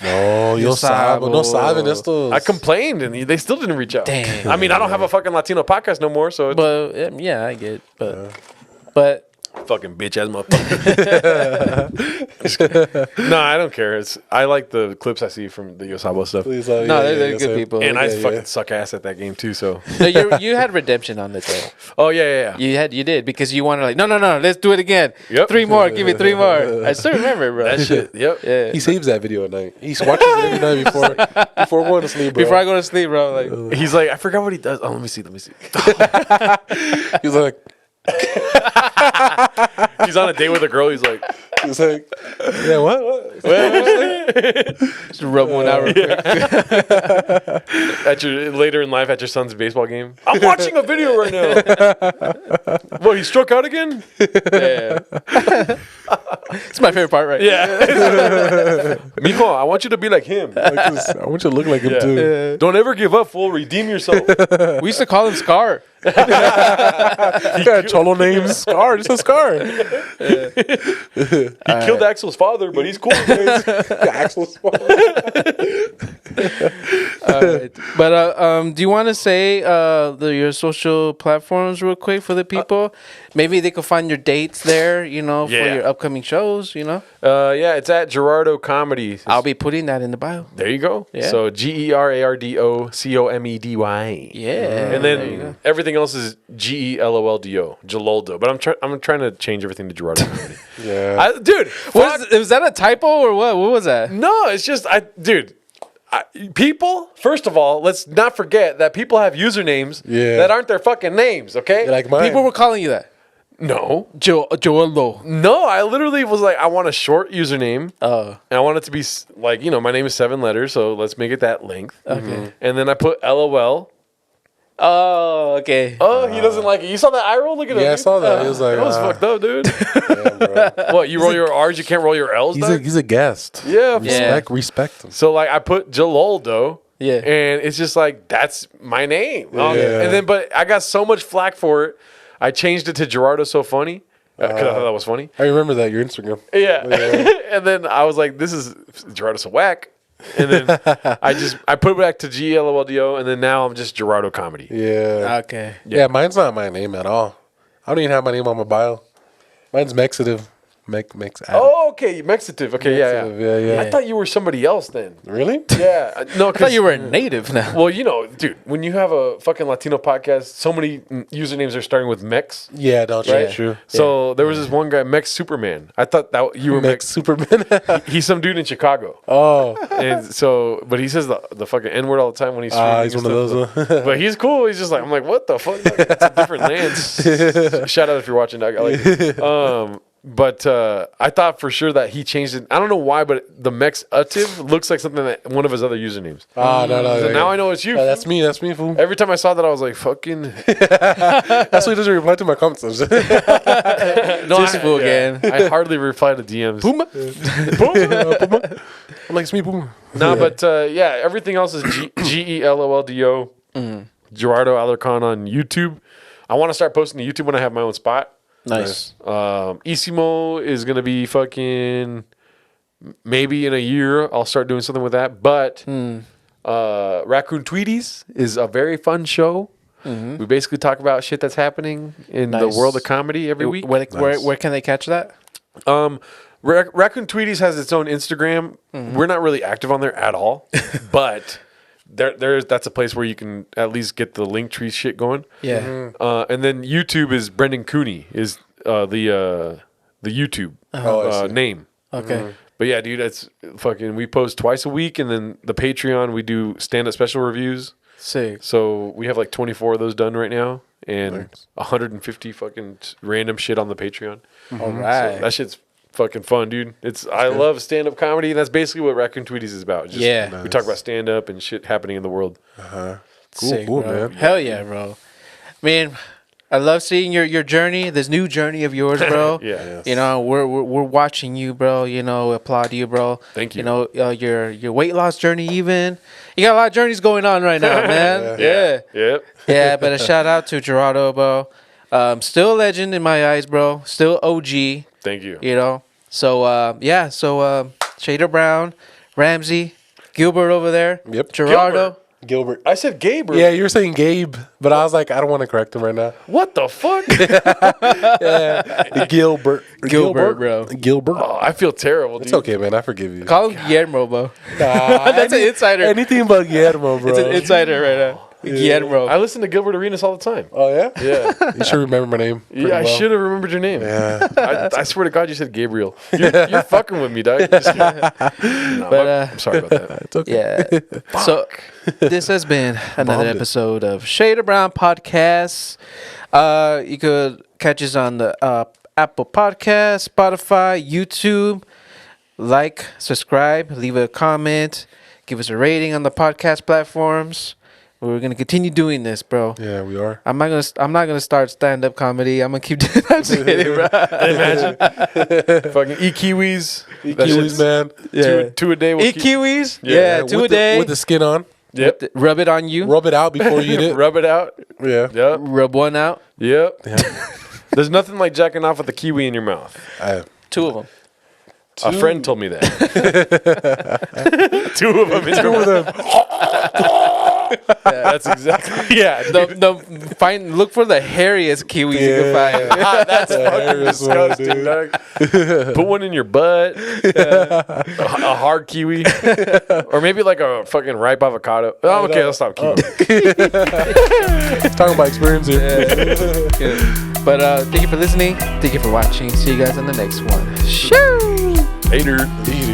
No, yo sabo. sabo. No saben estos. I complained and they still didn't reach out. Damn. I mean, I don't have a fucking Latino podcast no more, so it's But yeah, I get. But fucking bitch ass motherfucker. No, I don't care. I like the clips I see from the Yosabo stuff. Please, no, they're good people. And I Yeah, fucking yeah. suck ass at that game too, so. No, you had redemption on the day. Oh, yeah. You did because you wanted like no, let's do it again. Yep. 3 more, give me 3 more. I still remember, bro. That shit. Yep. Yeah. He saves that video at night. He watches it every night before going to sleep, bro. Before I go to sleep, bro. Like He's like, I forgot what he does. Oh, let me see. He's like, He's on a date with a girl. He's like, yeah, what? just rub one out real quick. at your later in life at your son's baseball game. I'm watching a video right now. What, he struck out again? Yeah. It's my favorite part, right? Yeah. Mijo, I want you to be like him. Like this. I want you to look like him Yeah. too. Don't ever give up, fool. Redeem yourself. We used to call him Scar. He got a cholo name Scar. Just a Scar. He killed Axel's father, but he's cool. Axel's All right. But do you want to say your social platforms real quick for the people? Maybe they could find your dates there, for Yeah. your upcoming shows, Yeah, it's at Gerardo Comedy. I'll be putting that in the bio. There you go. Yeah. So GERARDOCOMEDY. Yeah. And there you then go. everything else is GELOLDO, Geloldo. But I'm trying to change everything to Gerardo Comedy. Yeah. Dude, Was that a typo or what? What was that? no, it's just people. First of all, let's not forget that people have usernames Yeah. that aren't their fucking names. Okay. Like mine. People were calling you that. No, Joeldo. no. I literally was like, I want a short username. Oh. And I want it to be my name is 7 letters, so let's make it that length. Okay. And then I put LOL. Oh, okay. Oh, he doesn't like it. You saw that eye roll? Look at him. Yeah, I saw that. He was like, that was fucked up, dude. damn, bro. What, you roll your R's, you can't roll your L's, dog? He's a guest. Yeah. Respect him. So, like, I put Jaloldo. Yeah. And it's just like, that's my name. Yeah. And then, but I got so much flack for it. I changed it to Gerardo So Funny. Because I thought that was funny. I remember that, your Instagram. Yeah. And then I was like, this is Gerardo So Whack. And then I put it back to GLOLDO, and then now I'm just Gerardo Comedy. Yeah. Okay. Yeah, mine's not my name at all. I don't even have my name on my bio. Mine's Mexitive. Mex. Oh, okay. Mexitive. Okay, Yeah. I thought you were somebody else then. Really? Yeah. No, I thought you were a native now. Well, you know, dude, when you have a fucking Latino podcast, so many usernames are starting with Mex. Yeah, no, true, Right? true. So there was this one guy, Mex Superman. I thought that you were Mex Superman. He's some dude in Chicago. Oh. And so, but he says the fucking N word all the time when he's He's streaming one and of stuff. those. But he's cool. He's just like, I'm like, what the fuck? Like, it's a different land. Shout out if you're watching that. I like it. But I thought for sure that he changed it. I don't know why, but the Mex-ative looks like something that one of his other usernames. No. So now I know it's you. That's me, fool. Every time I saw that, I was like, fucking. That's why he doesn't reply to my comments. No, Just fool again. I hardly reply to DMs. Puma. I'm like, it's me, Puma. No, but yeah, everything else is GELOLDO. Gerardo Alarcon on YouTube. I want to start posting to YouTube when I have my own spot. Nice. Isimo is going to be fucking maybe in a year. I'll start doing something with that. But Raccoon Tweeties is a very fun show. We basically talk about shit that's happening in the world of comedy every week. Where can they catch that? Raccoon Tweeties has its own Instagram. We're not really active on there at all, but that's a place where you can at least get the link tree shit going. Yeah. And then YouTube is Brendan Cooney is the YouTube name. Okay. But yeah, dude, that's fucking. We post twice a week, and then the Patreon we do stand-up special reviews. Sick. So we have like 24 of those done right now, and 150 fucking random shit on the Patreon. All right. So that shit's fucking fun, dude. I love stand-up comedy, and that's basically what Raccoon Tweeties is about. Just, we talk about stand-up and shit happening in the world. Sick, Cool, bro. man. Hell yeah, bro. Man, I love seeing your journey, this new journey of yours, bro. Yeah. You know, we're watching you, bro. You know, applaud you, bro. Thank you. You know, your weight loss journey, even. You got a lot of journeys going on right now, man. Yep. Yeah, but a shout out to Gerardo, bro. Still a legend in my eyes, bro. Still OG. Thank you. You know, so Shader Brown, Ramsey, Gilbert over there. Yep. Gerardo. Gilbert. I said Gabriel. Yeah, you were saying Gabe, but I was like, I don't want to correct him right now. What the fuck? Gilbert, bro. Gilbert. Oh, I feel terrible, dude. It's okay, man. I forgive you. Call him Guillermo, bro. That's an insider. Anything but Guillermo, bro. It's an insider right now. Guillermo. I listen to Gilbert Arenas all the time. Oh yeah. Yeah. You should remember my name. Yeah, I should have remembered your name. Yeah. I swear to God, you said Gabriel. You're fucking with me, dog. Just kidding. I'm sorry about that. It's okay. Yeah. So this has been another episode of Shader Brown Podcast. You could catch us on the Apple Podcast, Spotify, YouTube. Like, subscribe, leave a comment, give us a rating on the podcast platforms. We're gonna continue doing this, bro. Yeah, we are. I'm not gonna start stand up comedy. I'm gonna keep doing that. I'm just kidding, bro. Imagine. Fucking e-kiwis. Kiwis, man. Yeah. Two a day. We'll E-kiwis? Yeah, two a day. With the skin on. Yep. Rub it on you. Rub it out before you eat it. Rub it out. Yeah. Yep. Rub one out. Yep. There's nothing like jacking off with a kiwi in your mouth. Two of them. A friend told me that. Two of them. Two of them. That's exactly. Yeah. Look for the hairiest kiwis you can find. That's fucking disgusting, dog. Put one in your butt. A hard kiwi. Or maybe like a fucking ripe avocado. Oh, okay, let's stop kiwi. Talking about experience here. Yeah. But thank you for listening. Thank you for watching. See you guys on the next one. Shoo! Later. Eat it.